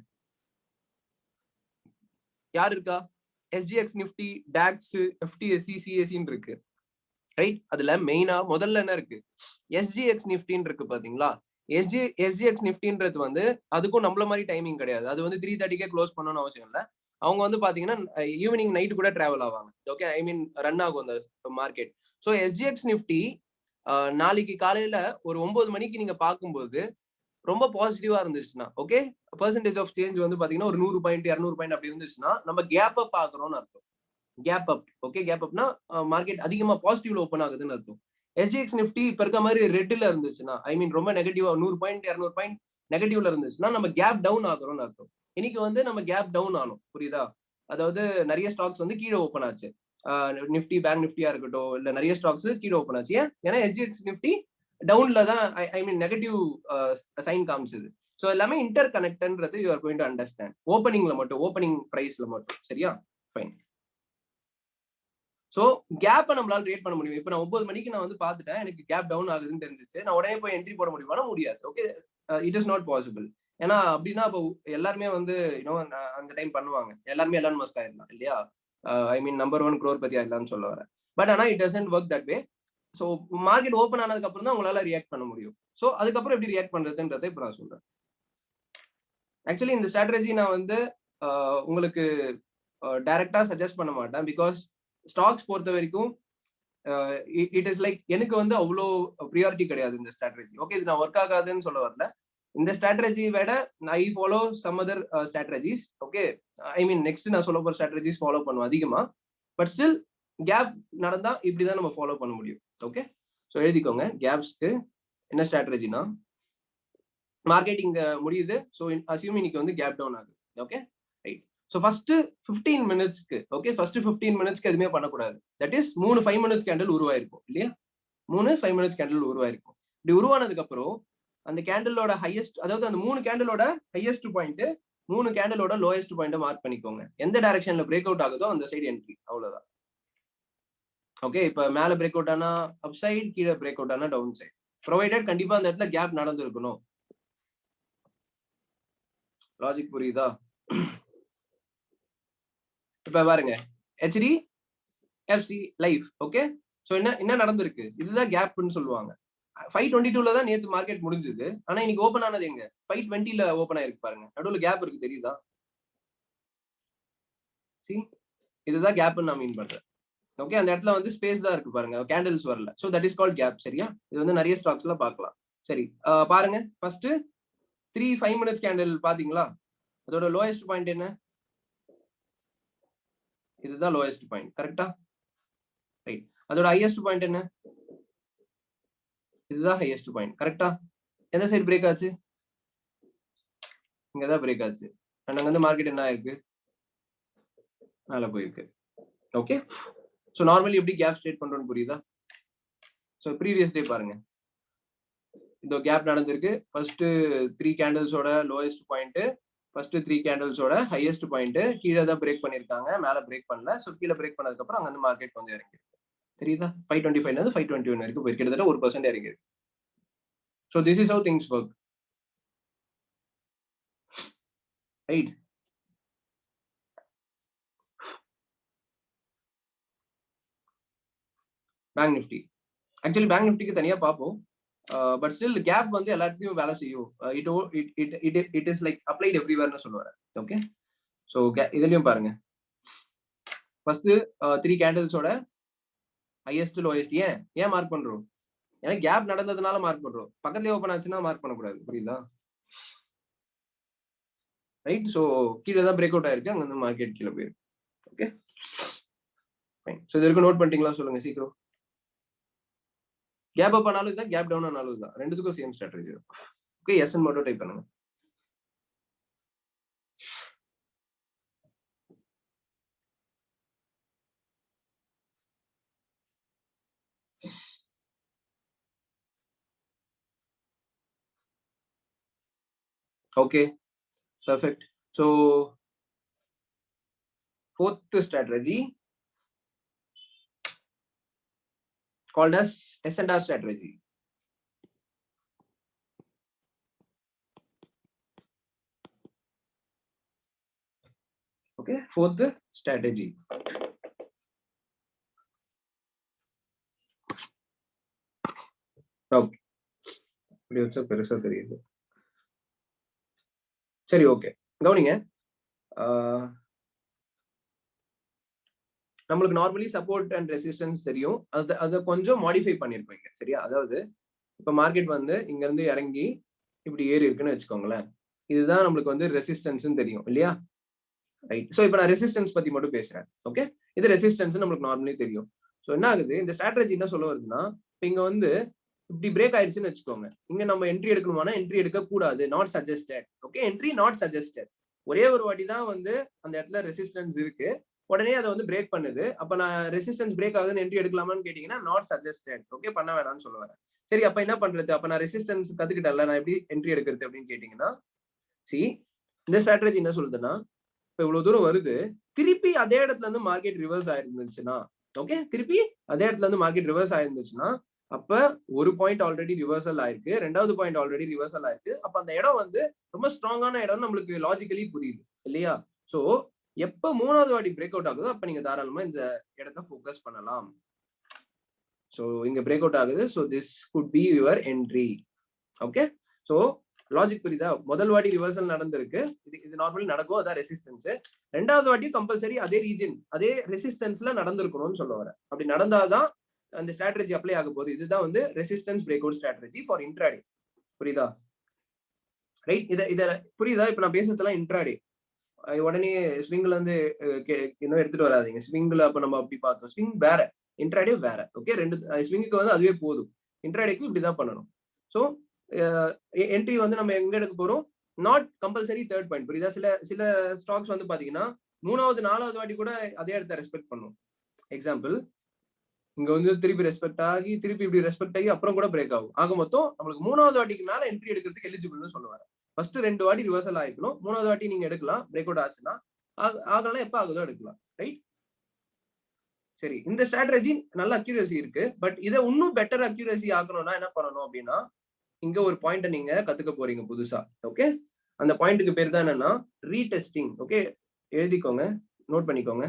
யார் இருக்கா? எஸ்ஜிஎக்ஸ் நிப்டி, டாக்ஸ், எஃப்டிஎஸ்சி, சிஎஸ்சின்னு இருக்கு. ரைட்? அதுல மெயினா முதல்ல என்ன இருக்கு? எஸ்ஜிஎக்ஸ் நிப்டின்னு இருக்கு பாத்தீங்களா? எஸ்ஜிஎக்ஸ் நிப்டின்றது வந்து அதுக்கும் நம்மள மாதிரி டைமிங் கிடையாது. அது வந்து 3:30க்கே க்ளோஸ் பண்ணணும்னு அவசியம் இல்லை. அவங்க வந்து பாத்தீங்கன்னா ஈவினிங் நைட் கூட டிராவல் ஆவாங்க. ஓகே, ஐ மீன் ரன் ஆகும் அந்த மார்க்கெட். ஸோ எஸ்ஜிஎக்ஸ் நிப்டி நாளைக்கு காலையில ஒரு 9 மணிக்கு நீங்க பார்க்கும்போது ரொம்ப பாசிட்டிவா இருந்துச்சுன்னா, ஓகே, பெர்சன்டேஜ் ஆஃப் சேஞ்ச் வந்து பாத்தீங்கன்னா ஒரு 100 பாயிண்ட் 200 பாயிண்ட் அப்படி இருந்துச்சுன்னா நம்ம கேப் அப் ஆகுறோம்னு அர்த்தம். Gap up. ஓகே, கேப் அப்னா மார்க்கெட் அதிகமா பாசிட்டிவ்ல ஓப்பன் ஆகுதுன்னு அர்த்தம். எஸ்ஜிஎக்ஸ் நிப்டி இப்ப இருக்க மாதிரி ரெட்ல இருந்துச்சுன்னா, ஐ மீன் ரொம்ப நெகட்டிவா 100 பாயிண்ட் 200 பாயிண்ட் நெகட்டிவ்ல இருந்துச்சுன்னா நம்ம கேப் டவுன் ஆகுறோம்னு அர்த்தம். இன்னைக்கு வந்து நம்ம கேப் டவுன் ஆனோம். புரியுதா? அதாவது நிறைய ஸ்டாக்ஸ் வந்து கீழே ஓப்பன் ஆச்சு. நிப்டி, பேங்க் நிப்டியா இருக்கட்டும், இல்ல நிறைய ஸ்டாக்ஸ் கீழே ஓப்பன் ஆச்சு. ஏன்னா எஸ்ஜிஎக்ஸ் நிப்டி டவுன்ல தான், ஐ மீன் நெகட்டிவ் சைன் காமிச்சது. ஸோ எல்லாமே இன்டர் கனெக்டன்றது you are going to understand. ஓப்பனிங்ல மட்டும், ஓப்பனிங் பிரைஸ்ல மட்டும். சரியா? ஃபைன். ஸோ கேப்பை நம்மளால கிரியேட் பண்ண முடியும். இப்போ நான் 9 மணிக்கு நான் வந்து பார்த்துட்டேன், எனக்கு கேப் டவுன் ஆகுதுன்னு தெரிஞ்சிச்சு, நான் உடனே போய் என்ட்ரி போட முடியுமா? முடியாது. Okay, it is not possible. ஏன்னா அப்படின்னா இப்போ எல்லாருமே வந்து அந்த டைம் பண்ணுவாங்க. எல்லாருமே எலான் மஸ்க் ஆயிடலாம் இல்லையா? ஐ மீன் நம்பர் 1 crorepati ஆயிடலாம்னு சொல்ல வரேன். பட் ஆனா it doesn't work that way. So market open ஆனதுக்கு அப்புறம் தான் உங்களால ரியாக்ட் பண்ண முடியும். ஸோ அதுக்கப்புறம் எப்படி ரியாக்ட் பண்றதுன்றதை இப்போ நான் சொல்றேன். ஆக்சுவலி இந்த ஸ்ட்ராட்டஜி நான் வந்து உங்களுக்கு டைரக்டா சஜஸ்ட் பண்ண மாட்டேன். பிகாஸ் ஸ்டாக்ஸ் பொறுத்த வரைக்கும் இட் இஸ் லைக் எனக்கு வந்து அவ்வளோ ப்ரியாரிட்டி கிடையாது இந்த ஸ்ட்ராட்டஜி. ஓகே, இது நான் ஒர்க் ஆகாதுன்னு சொல்ல வரல. இந்த ஸ்ட்ராட்டஜி விட I follow some other strategies. Okay, I mean next நான் சொல்ல போற ஸ்ட்ராட்டஜிஸ் ஃபாலோ பண்ணுவோம் அதிகமா. பட் ஸ்டில் கேப் நடந்தா இப்படிதான் நம்ம ஃபாலோ பண்ண முடியும். ஓகே, ஸோ எழுதிக்கோங்க. கேப்ஸ்க்கு என்ன ஸ்ட்ராட்டஜினா, மார்க்கெட் இங்க முடியுது. ஸோ அசியூம் இன்னைக்கு வந்து கேப் டவுன் ஆகுது. Okay, right. ஸோ ஃபர்ஸ்ட் 15 மினிட்ஸ்க்கு, ஓகே, ஃபர்ஸ்ட் 15 மினிட்ஸ்க்கு எதுவுமே பண்ணக்கூடாது. தட் இஸ் 3 5 மினிட்ஸ் கேண்டில் உருவாயிருக்கும் இல்லையா? 3 5 மினிட்ஸ் கேண்டில் உருவாயிருக்கும். இப்படி உருவானதுக்கு அப்புறம் அந்த கேண்டிலோட ஹையஸ்ட், அதாவது அந்த 3 கேண்டிலோட ஹையஸ்ட் பாயிண்ட் 3 கேண்டலோட லோயஸ்ட் பாயிண்ட் மார்க் பண்ணிக்கோங்க. எந்த டைரக்ஷன்ல பிரேக் அவுட் ஆகுதோ அந்த சைடு என்ட்ரி. அவ்வளவுதான். ஓகே, இப்ப மேல பிரேக் அவுட் ஆனா அப் சைடு, கீழே பிரேக் அவுட் ஆனா டவுன் சைடு. ப்ரொவைடட் கண்டிப்பா அந்த இடத்துல கேப் நடந்திருக்கணும். லாஜிக் புரியுதா? இப்ப பாருங்க, HDFC லைஃப். ஓகே, சோ என்ன நடந்திருக்கு? இதுதான் கேப்னு சொல்லுவாங்க. 522ல தான் நேத்து மார்க்கெட் முடிஞ்சது. ஆனா இன்னைக்கு ஓபன் ஆனது எங்க? 520ல ஓபன் ஆயிருக்கு பாருங்க. நடுவுல கேப் இருக்கு, தெரியுதா? See, இதுதான் கேப்னு நான் மீன் பண்றேன். ஓகே, அந்த இடத்துல வந்து ஸ்பேஸ் தான் இருக்கு பாருங்க, கேண்டில்ஸ் வரல. So that is called gap. சரியா? இது வந்து நிறைய ஸ்டாக்ஸ்ல பார்க்கலாம். சரி, பாருங்க ஃபர்ஸ்ட் 3 5 மினிட்ஸ் கேண்டில் பாத்தீங்களா? அதோட லோயஸ்ட் பாயிண்ட் என்ன? இதுதான் லோயஸ்ட் பாயிண்ட். கரெக்டா? ரைட். அதோட ஹையஸ்ட் பாயிண்ட் என்ன? இதுதான் ஹையஸ்ட் பாயிண்ட். கரெக்டா? எந்த சைடு பிரேக் ஆச்சு? இங்கதான் பிரேக் ஆச்சு. அங்க வந்து மார்க்கெட் என்ன ஆயிருக்கு? மேல போயிருக்கு. ஓகே, சோ நார்மலி எப்படி கேப் ஸ்ட்ரேட் பண்றோம்னு புரியுதா? சோ ப்ரீவியஸ் டே பாருங்க, இந்த கேப் நடந்திருக்கு. ஃபர்ஸ்ட் 3 கேண்டில்ஸோட லோயஸ்ட் பாயிண்ட், ஃபர்ஸ்ட் 3 கேண்டில்ஸோட ஹையஸ்ட் பாயிண்ட். கீழே தான் பிரேக் பண்ணிருக்காங்க, மேல பிரேக் பண்ணல. சோ கீழே பிரேக் பண்ணதுக்கு அப்புறம் அங்க இருந்து மார்க்கெட் கொஞ்சம் இறங்கி, தெரியுதா? 525ல இருந்து 521 வரைக்கும் போயிருக்கு, கிட்டத்தட்ட 1% இறங்கி இருக்கு. So this is how things work. Right. Bank Nifty, actually bank நிஃப்டிக்கு தனியா பார்ப்போம். பட் ஸ்டில் கேப் வந்து எல்லாத்தையும் வேலை செய்யும். இட் இஸ் லைக் அப்ளைட் எவ்ரிவேர்னு சொல்லுவாரு. ஓகே, சோ இதுலயும் பாருங்க, ஃபர்ஸ்ட் 3 கேண்டில்ஸோட ஹையஸ்ட் லோயஸ்ட். ஏன் மார்க் பண்றோம்? ஏன்னா கேப் நடந்ததுனால மார்க் பண்றோம். பக்கத்துலயே ஓபன் ஆச்சுன்னா மார்க் பண்ணக்கூடாது. புரியுதா? ரைட். சோ கீழே தான் பிரேக் அவுட் ஆயிருக்கு, அங்க இருந்து மார்க்கெட் கீழே போயிருக்கு. Okay, fine. சோ இது வரைக்கும் நோட் பண்ணிட்டீங்களா? சொல்லுங்க சீக்கிரம். கேப் அப் ஆனாலும் தான், கேப் டவுன் ஆனாலும் தான், ரெண்டுத்துக்கும் சேம் ஸ்ட்ராட்டஜி இருக்கும். ஓகே, எஸ் மட்டும் டைப் பண்ணுங்க. Okay, perfect. So fourth strategy called as S&R strategy. Okay, fourth strategy. Okay, இப்படி வச்சா பெருசா தெரியுது. சரி, ஓகே, கவனிங்க. நம்மளுக்கு நார்மலி சப்போர்ட் அண்ட் ரெசிஸ்டன்ஸ் தெரியும். அதை கொஞ்சம் மாடிஃபை பண்ணிருப்பீங்க. சரியா? அதாவது இப்ப மார்க்கெட் வந்து இங்க இருந்து இறங்கி இப்படி ஏறி இருக்குன்னு வச்சுக்கோங்களேன். இதுதான் நம்மளுக்கு வந்து ரெசிஸ்டன்ஸ் தெரியும் இல்லையா? ரைட். சோ இப்ப நான் ரெசிஸ்டன்ஸ் பத்தி மட்டும் பேசுறேன். ஓகே, இது ரெசிஸ்டன்ஸ் நம்மளுக்கு நார்மலி தெரியும். சோ என்ன ஆகுது, இந்த ஸ்ட்ராட்டஜி என்ன சொல்ல வருதுன்னா, இங்க வந்து இப்படி பிரேக் ஆயிடுச்சுன்னு வச்சுக்கோங்க. இங்க நம்ம என்ட்ரி எடுக்கணுமானா என்ட்ரி எடுக்க கூடாது. Not suggested. Okay, entry not suggested. ஒரே ஒரு வாட்டி தான் வந்து அந்த இடத்துல ரெசிஸ்டன்ஸ் இருக்கு, உடனே அதை வந்து பிரேக் பண்ணுது. அப்ப நான் ரெசிஸ்டன்ஸ் பிரேக் ஆகுதுன்னு என்ட்ரி எடுக்கலாமான்னு கேட்டீங்கன்னா நாட் சஜஸ்டட். ஓகே, பண்ண வேணாம்னு சொல்லுவாங்க. சரி, அப்ப என்ன பண்றது? அப்ப நான் ரெசிஸ்டன்ஸ் கத்துக்கிட்டேன்ல, நான் எப்படி என்ட்ரி எடுக்கிறது அப்படின்னு கேட்டீங்கன்னா, சி இந்த ஸ்ட்ராட்டஜி என்ன சொல்லுதுன்னா, இப்ப இவ்வளவு தூரம் வருது, திருப்பி அதே இடத்துல இருந்து மார்க்கெட் ரிவர்ஸ் ஆயிருந்துச்சுன்னா, ஓகே, திருப்பி அதே இடத்துல இருந்து மார்க்கெட் ரிவர்ஸ் ஆயிருந்துச்சுன்னா, அப்ப ஒரு பாயிண்ட் ஆல்ரெடி ரிவர்சல் ஆயிருக்கு, ரெண்டாவது பாயிண்ட் ஆல்ரெடி ரிவர்சல் ஆயிருக்கு. அப்ப அந்த இடம் வந்து ரொம்ப ஸ்ட்ராங்கான இடம் நம்மளுக்கு லாஜிக்கலி புரியுது இல்லையா? சோ எப்ப மூணாவது வாட்டி பிரேக் அவுட் ஆகுதோ அப்ப நீங்க தாராளமா இந்த இடத்த ஃபோக்கஸ் பண்ணலாம். சோ இங்க பிரேக் அவுட் ஆகுது, so this could be your entry. Okay, so logic புரியுதா? முதல் வாட்டி ரிவர்சல் நடந்திருக்கு, இது நார்மலி நடக்கும், அதான் ரெசிஸ்டன்ஸ். ரெண்டாவது வாட்டி கம்பல்சரி அதே ரீஜன், அதே ரெசிஸ்டன்ஸ்ல நடந்திருக்கணும்னு சொல்ல வரேன். அப்படி நடந்தாதான் அந்த ஸ்ட்ராட்டஜி அப்ளை ஆக போகுது. இதுதான் வந்து resistance break out strategy for intraday. புரியுதா? ரைட். இத புரியுதா? இப்ப நான் பேசுறதெல்லாம் இன்ட்ராடே. உடனே ஸ்விங்ல இருந்து இன்னும் எடுத்துட்டு வராதீங்க. ஸ்விங்ல அப்ப நம்ம அப்படி பார்த்தோம். ஸ்விங் வேற, இன்ட்ராடே வேற. ஓகே, ரெண்டு ஸ்விங்குக்கு வந்து அதுவே போதும். இன்ட்ராடேக்கு இப்படிதான் பண்ணணும். சோ என்ட்ரி வந்து நம்ம எங்க எடுக்க போறோம்? Not compulsory third point. புரியுதா? சில ஸ்டாக்ஸ் வந்து பாத்தீங்கன்னா மூணாவது நாலாவது வாட்டி கூட அதே இடத்த ரெஸ்பெக்ட் பண்ணும். எக்ஸாம்பிள், இங்க வந்து திருப்பி ரெஸ்பெக்ட் ஆகி திருப்பி இப்படி ரெஸ்பெக்ட் ஆகி அப்புறம் கூட பிரேக் ஆகும். ஆக மொத்தம் நம்மளுக்கு மூணாவது வாட்டிக்கு மேல என்ட்ரி எடுக்கிறதுக்கு எலிஜிபிள்னு சொல்லுவாங்க. ஃபர்ஸ்ட் 2 வாட்டி ரிவர்சல் ஆயிருக்கணும், 3வது வாட்டி நீங்க எடுக்கலாம் பிரேக் அவுட் ஆச்சுன்னா. ஆகலாம் எப்ப ஆகுதோ எடுக்கலாம், ரைட்? சரி, இந்த ஸ்ட்ராட்டஜி நல்ல அக்யூரசி இருக்கு. பட் இதை இன்னும் பெட்டர் அக்யூரசி ஆகணும்னா என்ன பண்ணணும் அப்படின்னா, இங்க ஒரு பாயிண்ட நீங்க கத்துக்க போறீங்க புதுசா. ஓகே, அந்த பாயிண்ட்டுக்கு பேர் தான் என்னன்னா ரீடெஸ்டிங். ஓகே, எழுதிக்கோங்க, நோட் பண்ணிக்கோங்க.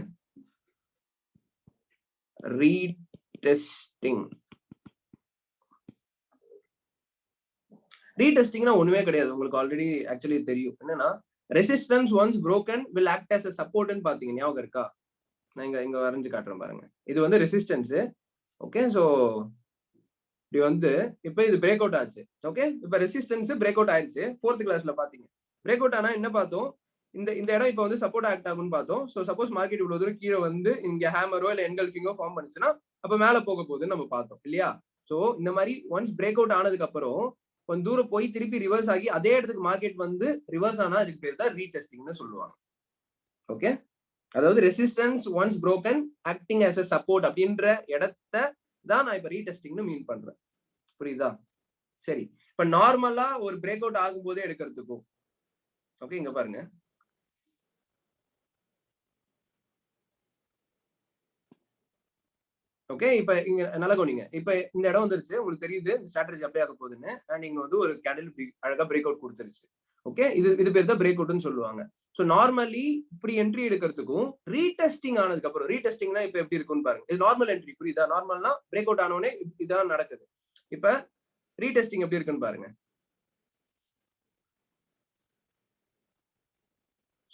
ரீடெஸ்டிங். ரீடெஸ்டிங்னா ஒண்ணுமே கிடையாது, உங்களுக்கு ஆல்ரெடி ஆக்சுவலி தெரியும். என்னன்னா resistance once broken will act as a support ன்னு பாத்தீங்க, ஞாபகம் இருக்கா? நான் இங்க வரைஞ்சு காட்டுறேன் பாருங்க. இது வந்து ரெசிஸ்டன்ஸ். ஓகே, சோ இப்படி வந்து இப்ப இது பிரேக் அவுட் ஆச்சு. ஓகே, இப்ப ரெசிஸ்டன்ஸ் பிரேக் அவுட் ஆயிடுச்சு. 4th கிளாஸ்ல பாத்தீங்க. பிரேக் அவுட் ஆனா என்ன பார்த்தோம்? இந்த இடம் இப்ப வந்து சப்போர்ட் ஆக்ட் ஆகும்னு பார்த்தோம். சோ சப்போஸ் மார்க்கெட் இவ்வளவு தூரம் கீழே வந்து இங்க ஹேமரோ இல்ல என்கல்ஃபிங்கோ ஃபார்ம் பண்ணுச்சுன்னா அப்ப மேல போக போகுதுன்னு நம்ம பார்த்தோம் இல்லையா? சோ இந்த மாதிரி ஒன்ஸ் பிரேக் அவுட் ஆனதுக்கு அப்புறம் கொஞ்சம் தூரம் போய் திருப்பி ரிவர்ஸ் ஆகி அதே இடத்துக்கு மார்க்கெட் வந்து ரிவர்ஸ் ஆனா அதுக்கு பேர் தான் ரீடெஸ்டிங்னு சொல்லுவாங்க. ஓகே, அதாவது resistance once broken acting as a support அப்படின்ற இடத்தை தான் நான் இப்ப ரீடெஸ்டிங்னு மீன் பண்றேன். புரியுதா? சரி, இப்ப நார்மலா ஒரு பிரேக் அவுட் ஆகும் போதே எடுக்கிறதுக்கும், ஓகே இங்க பாருங்க. ஓகே, இப்ப இங்க நல்லா கவனிங்க. இப்ப இந்த இடம் வந்துருச்சு, உங்களுக்கு தெரியுது இந்த ஸ்ட்ராட்டஜி அப்படியே ஆக போகுதுன்னு. அண்ட் இங்க வந்து ஒரு கேண்டில் அழகா பிரேக் அவுட் கொடுத்துருச்சு. ஓகே, இது பேர் தான் பிரேக் அவுட்னு சொல்லுவாங்க. சோ நார்மலி இப்படி என்ட்ரி எடுக்கிறதுக்கும் ரீடெஸ்டிங் ஆனதுக்கு அப்புறம், ரீடெஸ்டிங்னா இப்ப எப்படி இருக்கும்னு பாருங்க. இது நார்மல் என்ட்ரி, புரியுதா? நார்மல்னா பிரேக் அவுட் ஆனோடனே இதான் நடக்குது. இப்ப ரீடெஸ்டிங் எப்படி இருக்குன்னு பாருங்க.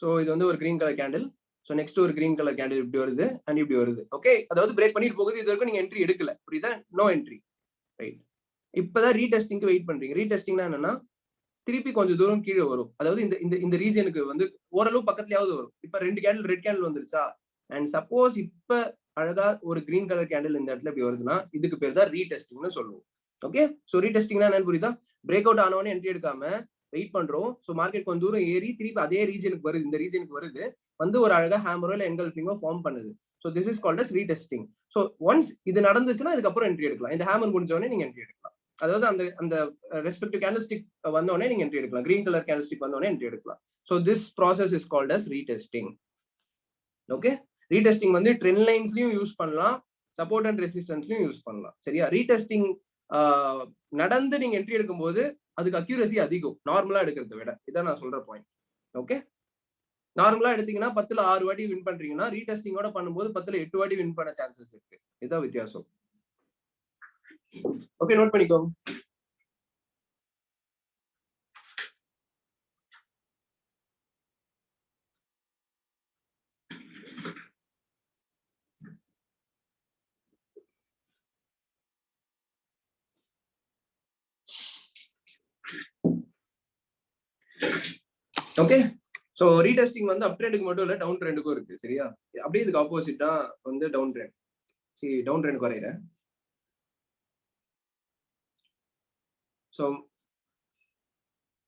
சோ இது வந்து ஒரு green colour candle. So next ஒரு கிரீன் கலர் கேண்டில் இப்படி வருது அண்ட் இப்படி வருது. ஓகே, அதாவது பிரேக் பண்ணிட்டு போகுது. இது வரைக்கும் நீங்க என்ட்ரி எடுக்கல, புரியுதா? No entry, right? இப்பதான் ரீடெஸ்டிங்க்கு வெயிட் பண்றீங்க. ரீடெஸ்டிங்னா என்னன்னா திருப்பி கொஞ்சம் தூரம் கீழே வரும். அதாவது இந்த இந்த இந்த ரீஜனுக்கு வந்து ஓரளவு பக்கத்துலயாவது வரும். இப்ப 2 கேண்டில் ரெட் கேண்டில் வந்துருச்சா? அண்ட் சப்போஸ் இப்ப அழகா ஒரு கிரீன் கலர் கேண்டில் இந்த இடத்துல இப்படி வருதுன்னா இதுக்கு பேர் தான் ரீடெஸ்டிங்னு சொல்லுவோம். ஓகே, சோ ரீடெஸ்டிங்னா என்னன்னு புரியுதா? பிரேக் அவுட் ஆனவனே என்ட்ரி எடுக்காம வெயிட் பண்றோம். சோ மார்க்கெட் கொஞ்சம் தூரம் ஏறி திருப்பி அதே ரீஜனுக்கு வருது, இந்த ரீஜனுக்கு வருது, வந்து ஒரு அழகா ஹேமரோ இல்ல என்கல்ஃபிங்கோ ஃபார்ம் பண்ணுது. So this is called as retesting. So once இது நடந்துச்சுன்னா இதுக்கப்புறம் என்ட்ரி எடுக்கலாம். இந்த ஹேமர் முடிஞ்ச உடனே நீங்க என்ட்ரி எடுக்கலாம். அதாவது அந்த அந்த ரெஸ்பெக்டிவ் கேண்டில்ஸ்டிக் வந்த உடனே நீங்க என்ட்ரி எடுக்கலாம். கிரீன் கலர் கேண்டில்ஸ்டிக் வந்த உடனே என்ட்ரி எடுக்கலாம். So this process is called as retesting. Okay, retesting வந்து ட்ரெண்ட் லைன்ஸ்லயும் யூஸ் பண்ணலாம், சப்போர்ட் அண்ட் ரெசிஸ்டன்ஸ்லயும் யூஸ் பண்ணலாம். சரியா? ரீடெஸ்டிங் நடந்து நீங்க என்ட்ரி எடுக்கும்போது அதுக்கு அக்யூரசி அதிகம் நார்மலா எடுக்கிறத விட. இதான் நான் சொல்ற பாயிண்ட். ஓகே, நார்மலா எடுத்தீங்கன்னா 10ல 6 வாட்டி வின் பண்றீங்கன்னா ரீடெஸ்டிங்கோட பண்ணும்போது 10ல 8 வாட்டி வின் பண்ண சான்சஸ் இருக்கு. இதான் வித்தியாசம். ஓகே, நோட் பண்ணிக்கோங்க. ஓகே, சோ ரீடெஸ்டிங் வந்து அப் ட்ரெண்டுக்கு மட்டும் இல்ல, டவுன் ட்ரெண்டுக்கும் இருக்கு. சரியா? அப்படியே இதுக்கு ஆப்போசிட்டா வந்து டவுன் ட்ரெண்ட். சரி, டவுன் ட்ரெண்ட் வரையறேன். சோ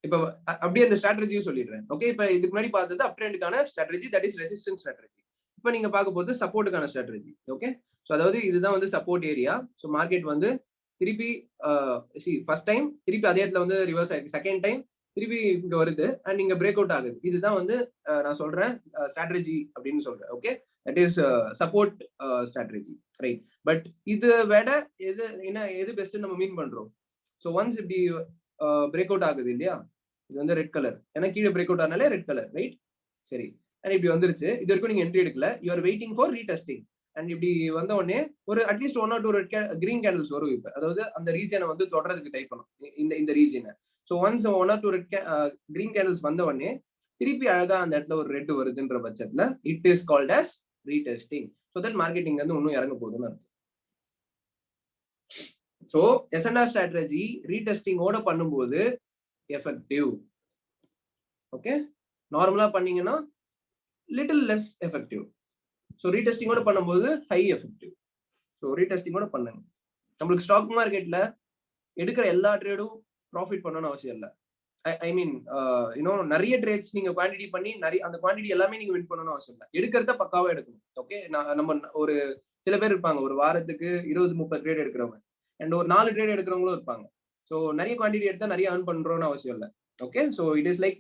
இப்ப அப்படியே அந்த ஸ்ட்ராட்டஜியும் சொல்லிடுறேன். ஓகே, இப்ப இதுக்கு முன்னாடி பார்த்தது அப் ட்ரெண்டுக்கான strategy, that is resistance strategy. இப்ப நீங்க பார்க்க போது சப்போர்ட்டுக்கான ஸ்ட்ராட்டஜி. ஓகே, சோ அதாவது இதுதான் வந்து சப்போர்ட் ஏரியா. சோ மார்க்கெட் வந்து திருப்பி ஃபர்ஸ்ட் டைம் திருப்பி அதே இடத்துல வந்து ரிவர்ஸ் ஆயிருக்கு. செகண்ட் டைம் திருப்பி இங்க வருது அண்ட் இங்க பிரேக் அவுட் ஆகுது. இதுதான் வந்து நான் சொல்றேன் ஸ்ட்ராட்டஜி அப்படின்னு சொல்றேன். Okay, that is support strategy, right? But இது விட எது பெஸ்ட் நம்ம மீன் பண்றோம்? சோ ஒன்ஸ் இப்படி பிரேக் அவுட் ஆகுது இல்லையா? இது வந்து ரெட் கலர், ஏன்னா கீழே பிரேக் அவுட் ஆனாலே ரெட் கலர், ரைட்? சரி, அண்ட் இப்படி வந்துருச்சு. இது வரைக்கும் நீங்க என்ட்ரி எடுக்கல, you are waiting for retesting. And இப்படி வந்த உடனே ஒரு at least 1 or 2 red green candles வரும். இப்ப அதாவது அந்த ரீஜனை வந்து தொடறதுக்கு டைப் பண்ணும், இந்த ரீஜனை. So once 1 or 2 red green candles வந்த உடனே திருப்பி அழகா அந்த இடத்துல ஒரு ரெட் வருதுன்ற பட்சத்துல it is called as retesting. So that marketing வந்து இன்னும் இறங்க போகுதுன்னு அர்த்தம். ஸோ எஸ்என்ஆர் ஸ்ட்ராட்டஜி ரீடெஸ்டிங்கோட பண்ணும்போது எஃபெக்டிவ். ஓகே, நார்மலா பண்ணீங்கன்னா லிட்டில் லெஸ் எஃபெக்டிவ். ஸோ ரீடெஸ்டிங்கோட பண்ணும்போது ஹை எஃபெக்டிவ். ஸோ ரீடெஸ்டிங்கோட பண்ணுங்க. நம்மளுக்கு ஸ்டாக் மார்க்கெட்ல எடுக்கிற எல்லா ட்ரேடும் ப்ராஃபிட் பண்ணணும்னு அவசியம் இல்லை. ஐ மீன் இன்னும் நிறைய ட்ரேட்ஸ் நீங்க குவான்டிட்டி பண்ணி நிறைய அந்த குவான்டிட்டி எல்லாமே நீங்க வின் பண்ணணும்னு அவசியம் இல்லை. எடுக்கிறத பக்காவா எடுக்கணும். ஓகே, நம்ம ஒரு சில பேர் இருப்பாங்க ஒரு வாரத்துக்கு 20-30 ட்ரேட் எடுக்கிறவங்க, அண்ட் ஒரு 4 ட்ரேட் எடுக்கிறவங்களும் இருப்பாங்க. ஸோ நிறைய குவான்டிட்டி எடுத்தா நிறைய ஏர்ன் பண்றோம்னு அவசியம் இல்லை. Okay, so it is like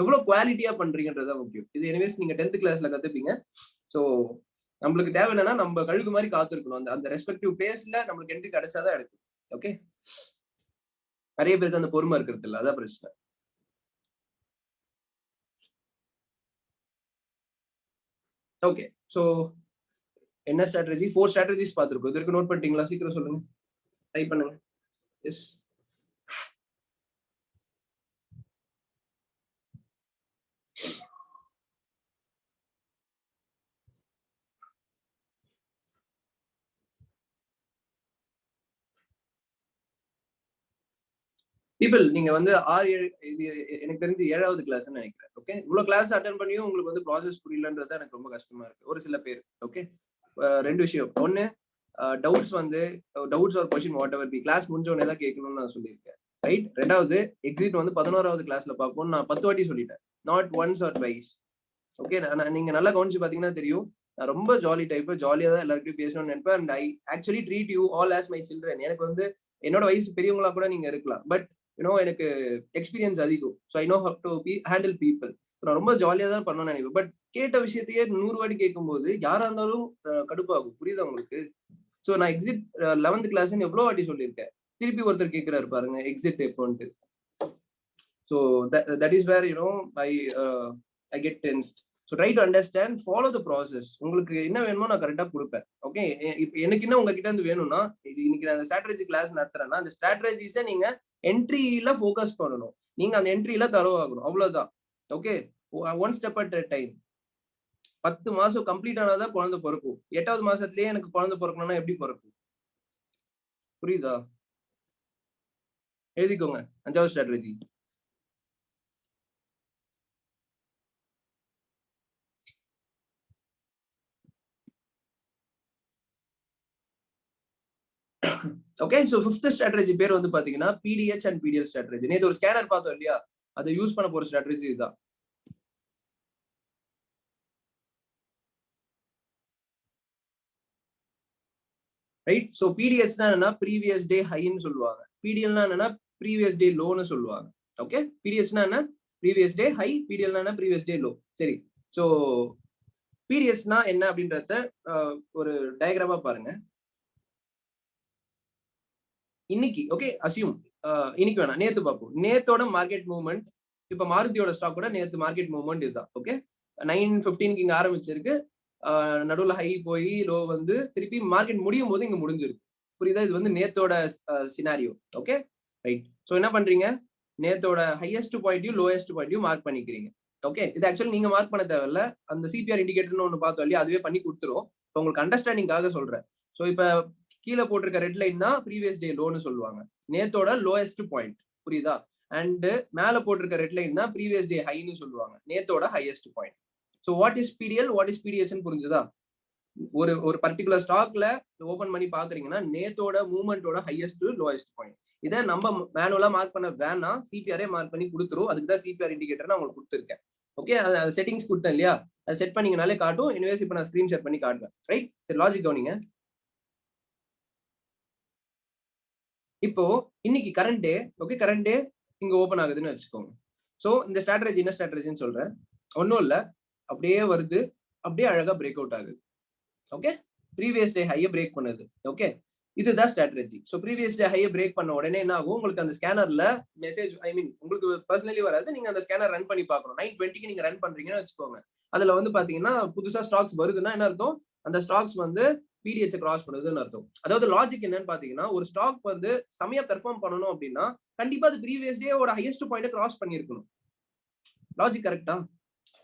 எவ்வளவு குவாலிட்டியா பண்றீங்கன்றதா முக்கியம். இது எனிவேஸ் நீங்க 10th கிளாஸ்ல கத்துப்பீங்க. ஸோ நம்மளுக்கு தேவை என்னன்னா நம்ம கழுகு மாதிரி காத்திருக்கணும். அந்த அந்த ரெஸ்பெக்டிவ் பிளேஸ்ல நம்மளுக்கு என்ட்ரி கிடைச்சாதான் எடுக்கும். ஓகே, நிறைய பேருக்கு அந்த பொறுமை இருக்கிறது இல்ல, அதான் பிரச்சனை. ஓகே, ஸோ என்ன ஸ்ட்ராட்டஜி? 4 ஸ்ட்ராட்டஜிஸ் பார்த்திருக்கோம். இதற்கு நோட் பண்ணிட்டீங்களா? சீக்கிரம் சொல்லுங்க, டைப் பண்ணுங்க. எஸ். பீப்பிள், நீங்க வந்து 6, 7 இது எனக்கு தெரிஞ்சு 7வது கிளாஸ்ன்னு நினைக்கிறேன். ஓகே, இவ்வளவு கிளாஸ் அட்டன் பண்ணியும் உங்களுக்கு வந்து ப்ராசஸ் புரியலன்றது எனக்கு ரொம்ப கஷ்டமா இருக்கு. ஒரு சில பேர். ஓகே, 2 விஷயம். ஒன்னு, டவுட்ஸ் வந்து doubts or question whatever be class முடிஞ்ச உடனே தான் கேட்கணும்னு நான் சொல்லியிருக்கேன். ரைட். 2வது, எக்ஸிட் வந்து 11வது கிளாஸ்ல பார்ப்போம்னு நான் 10 வாட்டி சொல்லிட்டேன். Not once R twice. Okay, நீங்க நல்லா கவனிச்சு பாத்தீங்கன்னா தெரியும். நான் ரொம்ப ஜாலி டைப், ஜாலியா தான் எல்லாருக்கும் பேசணும்னு நினைப்பேன். And I actually treat you all as my children. எனக்கு வந்து என்னோட வயசு பெரியவங்களா கூட நீங்க இருக்கலாம். பட் எனக்கு எக்ஸ்பீரியன்ஸ் அதிகம். So I know how to handle people. நான் ரொம்ப ஜாலியா தான் பண்ணணும்னு நினைப்பேன். பட் கேட்ட விஷயத்தையே 100 வாட்டி கேட்கும்போது யாரா இருந்தாலும் கடுப்பாகும். புரியுதா உங்களுக்கு? ஸோ நான் எக்ஸிட் 11th கிளாஸ்ன்னு எவ்வளவு வாட்டி சொல்லியிருக்கேன். திருப்பி ஒருத்தர் கேட்கிறாரு பாருங்க, எக்ஸிட் எப்போன்ட்டு. So that is where I get tensed. So try to understand, follow the process. உங்களுக்கு என்ன வேணுமோ நான் கரெக்டாக கொடுப்பேன். ஓகே, இப்போ எனக்கு என்ன உங்ககிட்ட இருந்து வேணும்னா, இன்னைக்கு நான் ஸ்ட்ராட்டஜி கிளாஸ் நடத்துறேன்னா அந்த ஸ்ட்ராட்டஜிஸை நீங்க என்ட்ரியில ஃபோக்கஸ் பண்ணணும். நீங்க அந்த என்ட்ரியில தரவாகணும், அவ்வளவுதான். Okay, one step at time. 10 மாசம் கம்ப்ளீட் ஆனாதான் குழந்தை பிறக்கும். 8வது மாசத்துலயே எனக்கு குழந்தை பிறக்கணும்னா எப்படி பிறக்கும்? புரியுதா? எழுதிக்கோங்க 5வது strategy. Okay, so 5th strategy பேர் வந்து பாத்தீங்கன்னா பிடிஹெச் அண்ட் பிடிஎல் ஸ்ட்ராட்டஜி. நேத்து ஒரு ஸ்கேனர் பார்த்தோம் இல்லையா? அதை யூஸ் பண்ண போற ஸ்ட்ராட்டஜி இதுதான். ரைட். சோ பிடிஹெச்னா என்னன்னா ப்ரீவியஸ் டே ஹைன்னு சொல்லுவாங்க. பிடிஎல்னா என்னன்னா ப்ரீவியஸ் டே லோன்னு சொல்லுவாங்க. ஓகே, பிடிஹெச்னா என்ன? Previous day high. பிடிஎல்னா என்ன? Previous day low. சரி. சோ பிடிஎஸ்னா என்ன அப்படின்றத ஒரு டயக்ராமா பாருங்க. இன்னைக்கு ஓகே அசியூம், இன்னைக்கு வேணாம், நேத்து பார்ப்போம். நேத்தோட மார்க்கெட் மூவ்மெண்ட், இப்ப மாருதியோட ஸ்டாக்கோட நேத்து மார்க்கெட் மூவ்மெண்ட் இதுதான். ஓகே, 9:15 இங்க ஆரம்பிச்சிருக்கு. நடுவுல ஹை போய் லோ வந்து திருப்பி மார்க்கெட் முடியும் போது இங்க முடிஞ்சிருக்கு. புரியுதா? இது வந்து நேத்தோட சினாரியோ. Okay, right. சோ என்ன பண்றீங்க? நேத்தோட ஹையஸ்ட் பாயிண்ட்டையும் லோயஸ்ட் பாயிண்ட்டையும் மார்க் பண்ணிக்கிறீங்க. ஓகே, இது ஆக்சுவலி நீங்க மார்க் பண்ண தேவையில்ல. அந்த சிபிஆர் இண்டிகேட்டர்னு ஒன்று பார்த்தோம் இல்லையா, அதுவே பண்ணி கொடுத்துரும். இப்போ உங்களுக்கு அண்டர்ஸ்டாண்டிங்காக சொல்றேன். ஸோ இப்போ கீழே போட்டிருக்க ரெட் லைன் தான் ப்ரீவியஸ் டே லோன்னு சொல்லுவாங்க. நேத்தோட லோயஸ்ட் பாயிண்ட். புரியுதா? அண்ட் மேல போட்டிருக்க ரெட் லைன் தான் ப்ரீவியஸ் டே ஹைன்னு சொல்லுவாங்க. நேத்தோட highest point. So what is PDL, what is PDS புரிஞ்சுதா? ஒரு ஒரு பர்டிகுலர் ஸ்டாக்ல ஓபன் பண்ணி பாக்குறீங்கன்னா நேத்தோட மூவ்மெண்டோட ஹையஸ்ட் லோயஸ்ட் பாயிண்ட். இதை நம்ம மேனுவலா மார்க் பண்ண வேணா, சிபிஆரே மார்க் பண்ணி கொடுத்துரும். அதுக்கு தான் சிபிஆர் இண்டிகேட்டர் நான் உங்களுக்கு கொடுத்துருக்கேன். ஓகே, அது செட்டிங்ஸ் கொடுத்தேன் இல்லையா, அதை செட் பண்ணீங்கனாலே காட்டும். எனிவேஸ் இப்போ நான் ஸ்கிரீன் ஷேர் பண்ணி காட்டுவேன். ரைட். சரி, லாஜிக் கவனிங்க. இப்போ இன்னைக்கு கரண்ட் டே. ஓகே, கரண்ட் டே இங்க ஓபன் ஆகுதுன்னு வச்சுக்கோங்க. சோ இந்த ஸ்ட்ராட்டஜி என்ன ஸ்ட்ராட்டஜின்னு சொல்றேன். ஒன்னும் இல்ல, அப்படியே வருது, அப்படியே அழகா பிரேக் அவுட் ஆகுது. ஓகே, ப்ரீவியஸ் டே ஹையை பிரேக் பண்ணுது. ஓகே, இதுதான் ஸ்ட்ராட்டஜி. ஸோ ப்ரீவியஸ் டே ஹையை பிரேக் பண்ண உடனே என்ன ஆகும்? உங்களுக்கு அந்த ஸ்கேனர்ல மெசேஜ், ஐ மீன் உங்களுக்கு பர்சனலி வராது. நீங்க அந்த ஸ்கேனர் ரன் பண்ணி பார்க்கணும். 9:20 நீங்க ரன் பண்றீங்கன்னு வச்சுக்கோங்க. அதுல வந்து பாத்தீங்கன்னா புதுசா ஸ்டாக்ஸ் வருதுன்னா என்ன அர்த்தம்? அந்த ஸ்டாக்ஸ் வந்து பிடிஎச் கிராஸ் பண்ணுதுன்னு அர்த்தம். அதாவது லாஜிக் என்னன்னு பாத்தீங்கன்னா, ஒரு ஸ்டாக் வந்து செமையா பெர்ஃபார்ம் பண்ணணும் அப்படின்னா கண்டிப்பா அது ப்ரீவியஸ் டேவோட ஹையஸ்ட் பாயிண்ட் கிராஸ் பண்ணிருக்கணும். லாஜிக் கரெக்டா?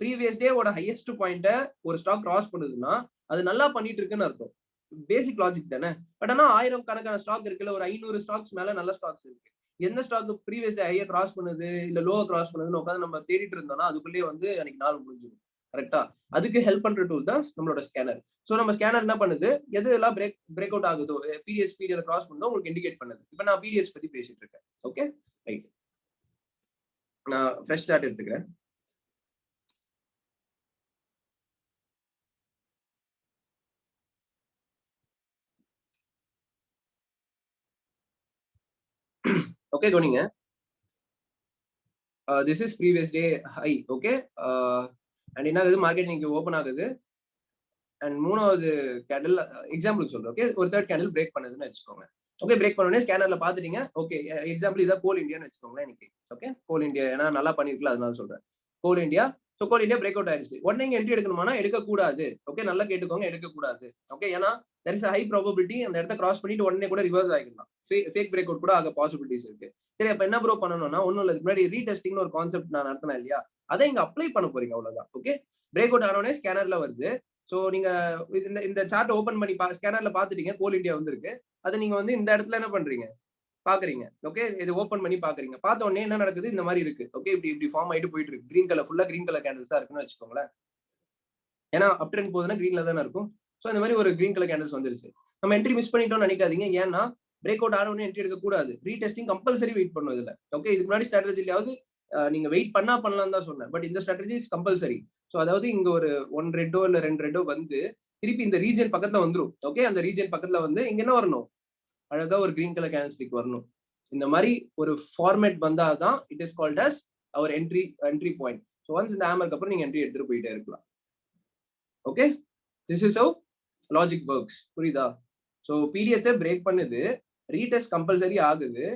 ப்ரீவியஸ் டேவோட ஹையஸ்ட் பாயிண்ட ஒரு ஸ்டாக் கிராஸ் பண்ணுதுன்னா அது நல்லா பண்ணிட்டு இருக்குன்னு அர்த்தம். பேசிக் லாஜிக் தானே. பட் ஆனா 1000 கணக்கான ஸ்டாக் இருக்குல்ல, ஒரு 500 ஸ்டாக்ஸ் மேல நல்ல ஸ்டாக்ஸ் இருக்கு. எந்த ஸ்டாக் ப்ரீவியஸ் ஹையை கிராஸ் பண்ணுது இல்ல லோவை கிராஸ் பண்ணுதுன்னு உட்காந்து நம்ம தேடிட்டு இருந்தோம்னா அதுக்குள்ளேயே வந்து அன்னைக்கு நாள் முடிஞ்சிடும். கரெக்டா? அதுக்கு ஹெல்ப் பண்ற டூல் தான் நம்மளோட ஸ்கேனர். சோ நம்ம ஸ்கேனர் என்ன பண்ணுது? எது எல்லாம் பிரேக் அவுட் ஆகுதோ, பிடிஎஸ் பீரியட் கிராஸ் பண்ணுதோ உங்களுக்கு இண்டிகேட் பண்ணுது. இப்போ நான் பிடிஎஸ் பத்தி பேசிட்டு இருக்கேன். Okay, right. நான் ஃப்ரெஷ் சார்ட் எடுத்துக்கிறேன். ஓகே, கவனிங்க. This is previous day high. Okay, and என்ன ஆகுது, மார்க்கெட் இன்னைக்கு ஓப்பன் ஆகுது. அண்ட் மூணாவது கேண்டில் எக்ஸாம்பிளுக்கு சொல்றேன். ஓகே, ஒரு தேர்ட் கேண்டில் பிரேக் பண்ணுதுன்னு வச்சுக்கோங்க. ஓகே, பிரேக் பண்ணோடனே ஸ்கேனர்ல பாத்துட்டீங்க. ஓகே, எக்ஸாம்பிள் இதான் கோல் இந்தியான்னு வச்சுக்கோங்களேன் இன்னைக்கு. ஓகே, கோல் இந்தியா ஏன்னா நல்லா பண்ணிருக்கல அதனால சொல்றேன். கோல் இந்தியா, ஸோ கோல் இந்தியா பிரேக் அவுட் ஆயிருச்சு. உடனே நீங்க என்ட்ரி எடுக்கணுமானா எடுக்கக்கூடாது. ஓகே, நல்லா கேட்டுக்கோங்க, எடுக்கக்கூடாது. ஓகே, ஏன்னா தெர் இஸ் ஹை ப்ராபபிலிட்டி அந்த இடத்த கிராஸ் பண்ணிட்டு உடனே கூட ரிவர்ஸ் ஆகிடலாம். ஃபேக் பிரேக் அவுட் கூட ஆக பாசிபிலிட்டிஸ் இருக்கு. சரி, அப்ப என்ன ப்ரோ பண்ணணும்னா ஒன்னும் இல்லை, முன்னாடி ரீடெஸ்டிங்னு ஒரு கான்செப்ட் நான் நடத்தினேன் இல்லையா, அதை இங்க அப்ளை பண்ண போறீங்க, அவ்வளவுதான். ஓகே, பிரேக் அவுட் ஆனோடனே ஸ்கேனர்ல வருது. ஸோ நீங்க இந்த சார்ட் ஓபன் பண்ணி ஸ்கேனர்ல பாத்துட்டீங்க, கோல் இந்தியா வந்திருக்கு. அதை நீங்க வந்து இந்த இடத்துல என்ன பண்றீங்க, பாக்குறீங்க. ஓகே, இது ஓபன் பண்ணி பாக்குறீங்க. பார்த்த உடனே என்ன நடக்குது, இந்த மாதிரி இருக்கு. ஓகே, இப்படி ஃபார்ம் ஆயிட்டு போயிட்டு இருக்கு. கிரீன் கலர், ஃபுல்லா கிரீன் கலர் கேண்டில்ஸா இருக்குன்னு வச்சுக்கோங்களேன். ஏன்னா அப் ட்ரெண்ட் போகுதுன்னா கிரீன்ல தானே இருக்கும். ஸோ இந்த மாதிரி ஒரு கிரீன் கலர் கேண்டில்ஸ் வந்துருச்சு. நம்ம என்ட்ரி மிஸ் பண்ணிட்டோம்னு நினைக்காதீங்க. ஏன்னா பிரேக் அவுட் ஆன உடனே என்ட்ரி எடுக்க கூடாது. ரீடெஸ்டிங் கம்பல்சரி வெயிட் பண்ணும் இதுல. ஓகே, இதுக்கு முன்னாடி ஸ்ட்ராட்டஜிலாவது நீங்க வெயிட் பண்ணலாம் தான் சொன்னேன். பட் இந்த ஸ்ட்ராட்டஜி இஸ் கம்பல்சரி. ஸோ அதாவது இங்க ஒரு 1 ரெட்டோ இல்ல 2 ரெட்டோ வந்து திருப்பி இந்த ரீஜன் பக்கத்துல வந்துரும். ஓகே, அந்த ரீஜன் பக்கத்துல வந்து இங்க என்ன வரணும், அழகா ஒரு கிரீன் கலர் கேண்டில்ஸ்டிக் வரணும். இந்த மாதிரி ஒரு ஃபார்மேட் வந்தாதான் it is called as our entry point. So once இந்த ஹேமருக்கு அப்புறம் நீங்க என்ட்ரி எடுத்துட்டு போயிட்டே இருக்கலாம். Okay, this is how logic works. புரியுதா? ஸோ பிடிஎஸ் பிரேக் பண்ணுது, ரீடெஸ்ட் கம்பல்சரி ஆகுது,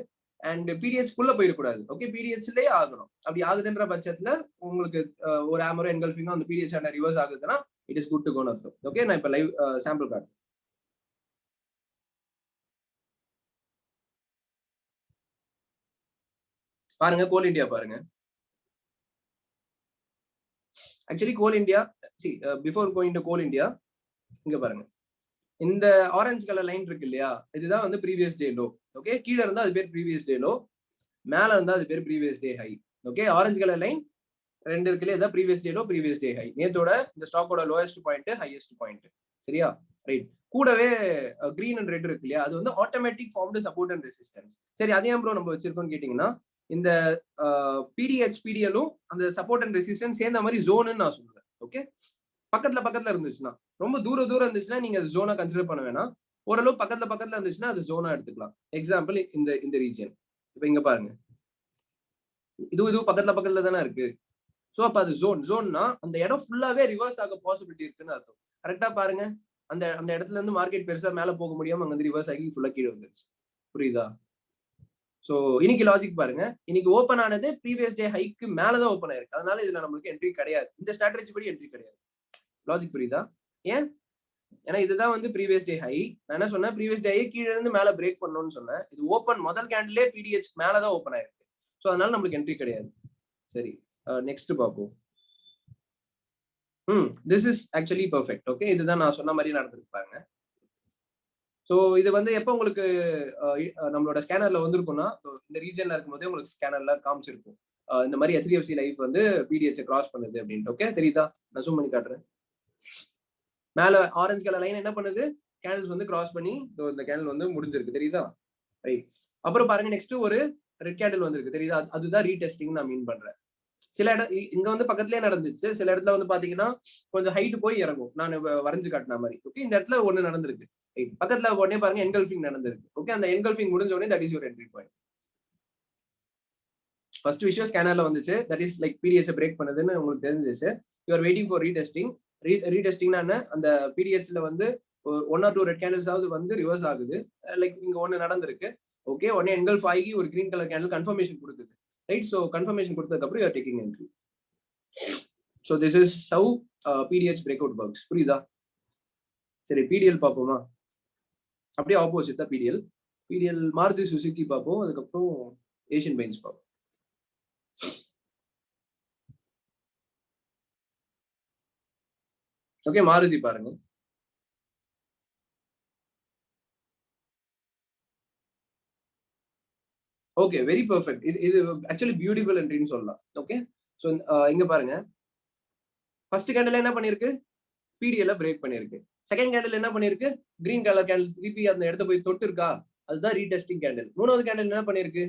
அண்ட் பிடிஎஸ் குள்ள போயிடக்கூடாது. ஓகே, பிடிஎஸ்லயே ஆகணும். அப்படி ஆகுதுன்ற பட்சத்துல உங்களுக்கு ஒரு ஹேமரோ என்கல்ஃபிங்கோ அந்த பிடிஎஸ் ரிவர்ஸ் ஆகுதுன்னா இட் இஸ் குட் டு கோன்னு அர்த்தம். ஓகே, நான் இப்ப லைவ் சாம்பிள் காட்டுறேன். பாருங்க, கோல் இந்தியா பாருங்க. Actually goal India, before going to goal India, இங்க பாருங்க, இந்த ஆரஞ்சு கலர் லைன் இருக்கு இல்லையா, இதுதான் வந்து ப்ரீவியஸ் டே லோ. ஓகே, கீழே இருந்தா அது பேர் ப்ரீவியஸ் டே லோ, மேல இருந்தா அது பேர் previous day high. Okay, orange colour line ரெண்டு இருக்குல்ல, இதான் previous day low, previous day high. நேத்தோட இந்த ஸ்டாக்கோட லோயஸ்ட் பாயிண்ட், ஹையஸ்ட் பாயிண்ட். சரியா? ரைட். கூடவே கிரீன் அண்ட் ரெட் இருக்கு இல்லையா, அது வந்து automatic formed support and resistance. சரி, அதே ப்ரோ நம்ம வச்சிருக்கோம்னு கேட்டீங்கன்னா, இந்த பிடிஹெச் பிடிஎலும் அந்த சப்போர்ட் அண்ட் ரெசிஸ்டன்ஸ் சேர்ந்த மாதிரி ஜோன்னு நான் சொல்லுவேன். ஓகே, பக்கத்துல இருந்துச்சுன்னா, ரொம்ப தூரம் இருந்துச்சுன்னா நீங்க அது ஜோனா கன்சிடர் பண்ண வேணாம். ஓரளவு பக்கத்துல இருந்துச்சுன்னா அது ஜோனா எடுத்துக்கலாம். எக்ஸாம்பிள் இந்த ரீஜன். இப்ப இங்க பாருங்க, இது பக்கத்துல தானே இருக்கு. சோ அப்ப அது ஜோன்னா அந்த இடம் ஃபுல்லாவே ரிவர்ஸ் ஆக பாசிபிலிட்டி இருக்குன்னு அர்த்தம். கரெக்டா பாருங்க, அந்த இடத்துல இருந்து மார்க்கெட் பெருசா மேல போக முடியாம அங்க வந்து ரிவர்ஸ் ஆகி ஃபுல்லா கீழே வந்துருச்சு. புரியுதா? சோ இன்னைக்கு லாஜிக் பாருங்க, இன்னைக்கு ஓபன் ஆனது ப்ரீவியஸ் டே ஹைக்கு மேலதான் ஓபன் ஆயிருக்கு. அதனால இதுல நம்மளுக்கு என்ட்ரி கிடையாது. இந்த ஸ்ட்ராட்டஜி படி என்ட்ரி கிடையாது. லாஜிக் புரியுதா? ஏன்? ஏன்னா இதுதான் வந்து ப்ரீவியஸ் டே ஹை. நான் என்ன சொன்னேன், ப்ரீவியஸ் டே கீழே இருந்து மேல பிரேக் பண்ணணும்னு சொன்னேன். இது ஓபன் முதல் கேண்டிலே பிடிஹெச் மேலதான் ஓபன் ஆயிருக்கு. சோ அதனால நம்மளுக்கு என்ட்ரி கிடையாது. சரி, நெக்ஸ்ட் பாப்போம். This is actually perfect. Okay, இதுதான் நான் சொன்ன மாதிரி நடந்திருப்பாங்க. ஸோ இது வந்து எப்போ உங்களுக்கு நம்மளோட ஸ்கேனர்ல வந்திருக்கும்னா, இந்த ரீஜன்ல இருக்கும்போதே உங்களுக்கு ஸ்கேனர்ல காமிச்சிருக்கும். இந்த மாதிரி HDFC லைஃப் வந்து பிடிஹெச் கிராஸ் பண்ணுது அப்படின்ட்டு. ஓகே, தெரியுதா? நான் ஜூம் பண்ணி காட்டுறேன். மேல ஆரஞ்சு கலர் லைன் என்ன பண்ணுது, கேண்டில்ஸ் வந்து கிராஸ் பண்ணி இந்த கேண்டில் வந்து முடிஞ்சிருக்கு. தெரியுதா? ரைட். அப்புறம் பாருங்க, நெக்ஸ்ட் ஒரு ரெட் கேண்டில் வந்திருக்கு. தெரியுதா? அதுதான் ரீடெஸ்டிங் நான் மீன் பண்றேன். சில இடம் இங்க வந்து பக்கத்துலயே நடந்துச்சு. சில இடத்துல வந்து பாத்தீங்கன்னா கொஞ்சம் ஹைட் போய் இறங்கும். நான் வரைஞ்சு காட்டின மாதிரி. ஓகே, இந்த இடத்துல ஒண்ணு நடந்திருக்கு. பக்கத்துல உடனே பாருங்க என்கல்ஃபிங் நடந்திருக்கு. ஓகே, அந்த என்கல்ஃபிங் முடிஞ்ச உடனே that is your entry point. First விஷயம் ஸ்கேனர்ல வந்துச்சு, that is like PDS break பண்ணுதுன்னு உங்களுக்கு தெரிஞ்சிச்சு. You are waiting for retesting. ரீடெஸ்டிங்னா என்ன, அந்த பிடிஎஸ்ல வந்து 1 or 2 ரெட் கேண்டில்ஸாவது வந்து ரிவர்ஸ் ஆகுது. லைக் இங்க ஒண்ணு நடந்திருக்கு. ஓகே, உடனே என்கல்ஃப் ஆகி ஒரு கிரீன் கலர் கேண்டில் கன்ஃபர்மேஷன் கொடுக்குது. ரைட். ஸோ கன்ஃபர்மேஷன் கொடுத்ததுக்கு அப்புறம் you are taking entry. So this is have BTh break out works. புரியுதா? சரி, பிடிஎல் பார்ப்போமா? அப்படியே ஆப்போசிட் தான் பிடிஎல். மாருதி சுசுகி பார்ப்போம், அதுக்கப்புறம் ஏஷியன் பெயிண்ட்ஸ் பார்ப்போம். ஓகே, மாருதி பாருங்க. Okay, very perfect. இது ஆக்சுவலி பியூட்டிஃபுல் என்ட்ரின்னு சொல்லலாம். ஓகே, ஸோ இங்க பாருங்க, ஃபர்ஸ்ட் கேண்டில் என்ன பண்ணிருக்கு, பிடிஎல் பிரேக் பண்ணிருக்கு. செகண்ட் கேண்டில் என்ன பண்ணிருக்கு, கிரீன் கலர் கேண்டில் திருப்பி அந்த இடத்த போய் தொட்டு இருக்கா, அதுதான் ரீடெஸ்டிங் கேண்டில். மூணாவது கேண்டில் என்ன பண்ணிருக்கு,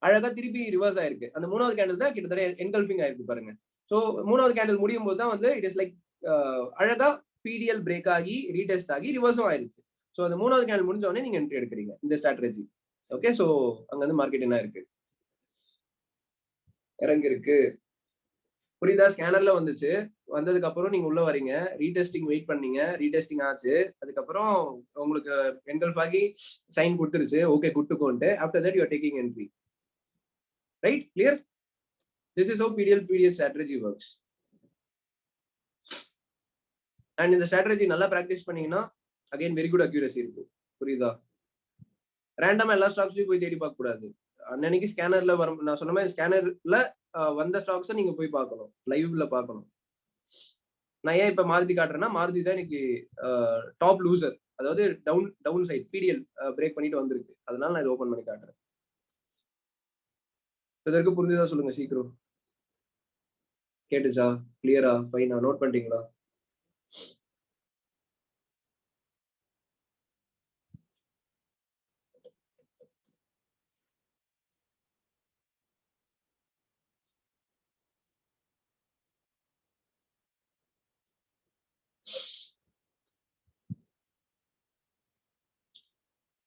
அழகா திருப்பி ரிவர்ஸ் ஆயிருக்கு. அந்த மூணாவது கேண்டில் தான் கிட்டத்தட்ட என்கல்ஃபிங் ஆயிருக்கு பாருங்க. ஸோ மூணாவது கேண்டில் முடியும் போது தான் வந்து இட் இஸ் லைக் அழகா பிடிஎல் பிரேக் ஆகி ரீடெஸ்ட் ஆகி ரிவர்ஸும் ஆயிருச்சு. ஸோ அந்த மூணாவது கேண்டில் முடிஞ்ச உடனே நீங்க என்ட்ரி எடுக்கிறீங்க இந்த ஸ்ட்ராட்டஜி. ஓகே, ஸோ அங்க வந்து மார்க்கெட் என்ன இருக்கு. இறங்கிருக்கு. புரியுதா? ஸ்கேனர்ல வந்துச்சு. வந்ததுக்கு அப்புறம் நீங்க உள்ள வரீங்க, ரீடெஸ்டிங் வெயிட் பண்ணீங்க, ரீடெஸ்டிங் ஆச்சு. அதுக்கப்புறம் உங்களுக்கு என்கல்ஃப் ஆகி சைன் கொடுத்துருச்சு, ஓகே குட் டு கோன்ட்டு. After that you are taking entry. Right? Clear? This is how PDL/PDS strategy works. And இந்த ஸ்ட்ராட்டஜி நல்லா பிராக்டிஸ் பண்ணீங்கன்னா அகைன் வெரி குட் அக்யூரசி இருக்கும். புரியுதா? ரேண்டமா எல்லா ஸ்டாக்ஸ்லயும் போய் தேடி பார்க்க கூடாது. அன்னைக்கு ஸ்கேனர்ல வரும், நான் சொன்ன மாதிரி ஸ்கேனர்ல வந்த ஸ்டாக்ஸை நீங்க போய் பார்க்கணும், லைவ்ல பார்க்கணும். நான் ஏன் இப்ப மாருதி காட்டுறேன்னா, மாருதி தான் இன்னைக்கு டாப் லூசர், அதாவது டவுன் சைட் PDL பிரேக் பண்ணிட்டு வந்திருக்கு. அதனால நான் இதை ஓபன் பண்ணி காட்டுறேன். இதற்கு புரிஞ்சுதா சொல்லுங்க சீக்கிரம். கேட்டுச்சா? கிளியரா? ஃபைனா? நோட் பண்ணிட்டீங்களா?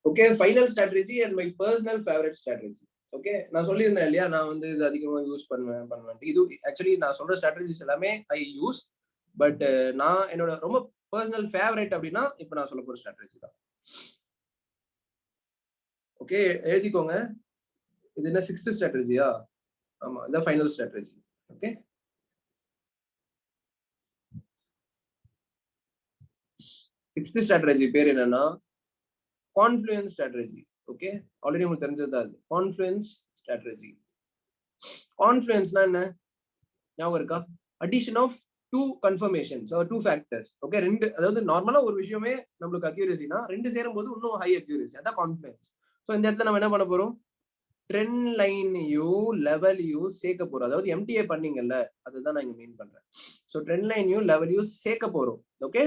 Okay, final strategy and my personal favourite strategy. Okay, நான் சொல்லியிருந்தேன் இல்லையா, நான் வந்து இது அதிகமாக யூஸ் பண்ணுவேன். இது ஆக்சுவலி நான் சொல்ற ஸ்ட்ராட்டஜிஸ் எல்லாமே ஐ யூஸ். பட் நான் என்னோட ரொம்ப பர்சனல் ஃபேவரட் அப்படின்னா இப்ப நான் சொல்ல போற ஸ்ட்ராட்டஜி தான். ஓகே, எழுதிக்கோங்க. இது என்ன 6th ஸ்ட்ராட்டஜியா? ஆமா, இதான் final strategy. Okay, 6th strategy பேர் என்னன்னா கான்ஃப்ளூயன்ஸ் ஸ்ட்ராட்டஜி. ஓகே, ஆல்ரெடி உங்களுக்கு தெரிஞ்சது அது கான்ஃப்ளூயன்ஸ் ஸ்ட்ராட்டஜி. கான்ஃப்ளூயன்ஸ்னா என்ன ஞாபகம் இருக்கா? Addition of 2 confirmations or 2 factors. Okay, ரெண்டு, அதாவது நார்மலா ஒரு விஷயமே நம்மளுக்கு அக்யூரசினா ரெண்டு சேரும் போது இன்னும் ஹை அக்யூரசி, அதான் கான்ஃபிடன்ஸ். ஸோ இந்த இடத்துல நம்ம என்ன பண்ண போறோம்? ட்ரெண்ட் லைனையும் லெவலையும் சேர்க்க போறோம். அதாவது MTA பண்ணீங்கல்ல, அதுதான் நான் இங்க மீன் பண்றேன். ஸோ ட்ரெண்ட் லைனையும் லெவலையும் சேர்க்க போறோம். Okay,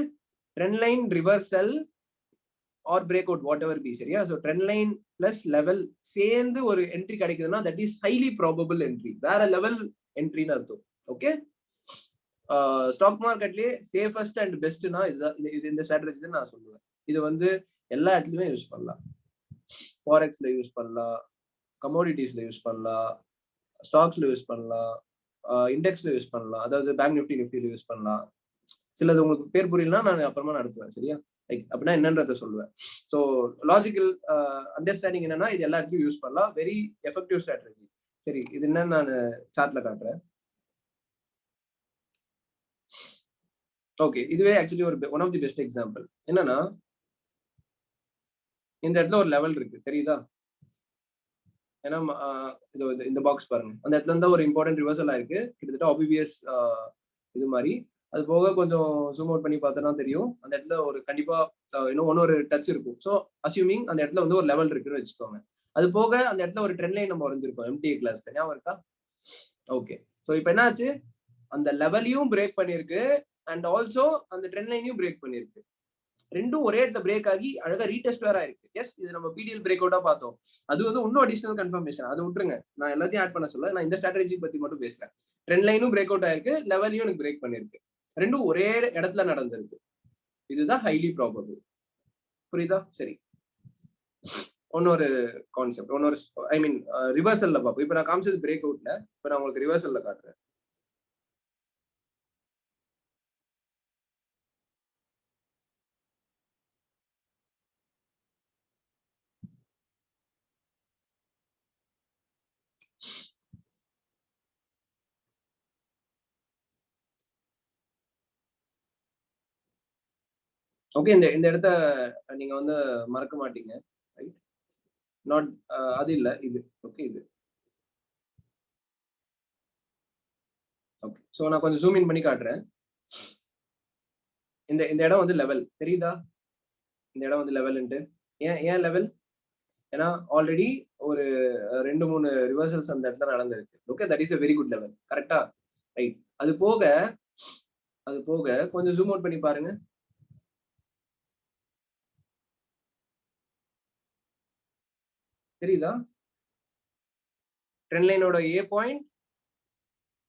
trend line reversal or break out whatever be, சரியா? So trend line plus level சேர்ந்து ஒரு என்ட்ரி கிடைக்குதுன்னா that is highly probable entry, வேற லெவல் என்ட்ரின்னு அர்த்தம். ஓகே, ஸ்டாக் மார்க்கெட்லயே சேஃபஸ்ட் அண்ட் பெஸ்ட்னா இதுதான். இந்த ஸ்ட்ராட்டஜி தான் நான் சொல்லுவேன். இது வந்து எல்லா இடத்துலயுமே யூஸ் பண்ணலாம். ஃபாரெக்ஸ்ல யூஸ் பண்ணலாம், கமோடிட்டிஸ்ல யூஸ் பண்ணலாம், ஸ்டாக்ஸ்ல யூஸ் பண்ணலாம், இண்டெக்ஸ்ல யூஸ் பண்ணலாம், அதாவது பேங்க் நிஃப்டில யூஸ் பண்ணலாம். சிலது உங்களுக்கு பேர் புரியலன்னா நான் அப்புறமா நடத்துவேன், சரியா? லைக் அப்படின்னா என்னன்றத சொல்லுவேன். ஸோ லாஜிக்கல் அண்டர்ஸ்டாண்டிங் என்னன்னா இது எல்லா இடத்துலயும் யூஸ் பண்ணலாம். Very effective strategy. சரி, இது என்னன்னு நான் சார்ட்ல காட்டுறேன். ஓகே, இதுவே ஆக்சுவலி ஒரு one of the best example. என்னன்னா இந்த இடத்துல ஒரு லெவல் இருக்கு, தெரியுதா? ஏன்னா இந்த பாக்ஸ் பாருங்க, அந்த இடத்துல இருந்தா ஒரு இம்பார்ட்டன்ட் ரிவர்சல் ஆயிருக்கு, கிட்டத்தட்ட OBVS இது மாதிரி. அது போக கொஞ்சம் ஜூம் அவுட் பண்ணி பார்த்தோம்னா தெரியும், அந்த இடத்துல ஒரு கண்டிப்பா இன்னும் ஒரு டச் இருக்கும். ஸோ அசியூமிங் அந்த இடத்துல வந்து ஒரு லெவல் இருக்குன்னு வச்சுக்கோங்க. அது போக அந்த இடத்துல ஒரு ட்ரெண்ட் லைன் நம்ம வரைஞ்சிருக்கோம் MTA கிளாஸ்ல, ஞாபகம் இருக்கா? ஓகே, ஸோ இப்போ என்ன ஆச்சு? அந்த லெவலையும் பிரேக் பண்ணிருக்கு அண்ட் ஆல்சோ அந்த ட்ரெண்ட் லைனையும் பிரேக் பண்ணிருக்கு. ரெண்டும் ஒரே இடத்துல பிரேக் ஆகி அழகா ரீடெஸ்ட் வேற ஆயிருக்கு. எஸ், இது நம்ம PDL பிரேக் அவுட்டா பார்த்தோம். அது வந்து இன்னும் அடிஷனல் கன்ஃபர்மேஷன். அது விட்டுருங்க, நான் எல்லாத்தையும் ஆட் பண்ண சொல்ல, நான் இந்த ஸ்ட்ராட்டஜி பத்தி மட்டும் பேசுறேன். ட்ரெண்ட் லைனும் பிரேக் அவுட் ஆயிருக்கு, லெவலையும் எனக்கு பிரேக் பண்ணிருக்கு. ரெண்டும் ஒரே இடத்துல நடந்திருக்கு. இதுதான் ஹைலி ப்ராபபிள். புரியுதா? சரி, இன்னொரு கான்செப்ட், ஐ மீன் ரிவர்சல்ல பார்ப்போம். இப்போ நான் காமிச்சது பிரேக் அவுட்ல, இப்போ நான் உங்களுக்கு ரிவர்சல்ல காட்டுறேன். ஓகே, இந்த இடத்த நீங்க வந்து மறக்க மாட்டீங்க, ரைட்? நாட் அது இல்ல, இது. ஓகே, இது. ஓகே, ஸோ நான் கொஞ்சம் ஜூம் இன் பண்ணி காட்டுறேன். இந்த இடம் வந்து லெவல், தெரியுதா? இந்த இடம் வந்து லெவல்ன்ட்டு. ஏன் லெவல்? ஏன்னா ஆல்ரெடி ஒரு 2-3 ரிவர்சல்ஸ் அந்த இடத்துல நடந்திருக்கு. Okay, that is a very good level. கரெக்டா? ரைட். அது போக கொஞ்சம் ஜூம் அவுட் பண்ணி பாருங்க. தெரியுதா? ட்ரெண்ட் லைனோட A பாயிண்ட்,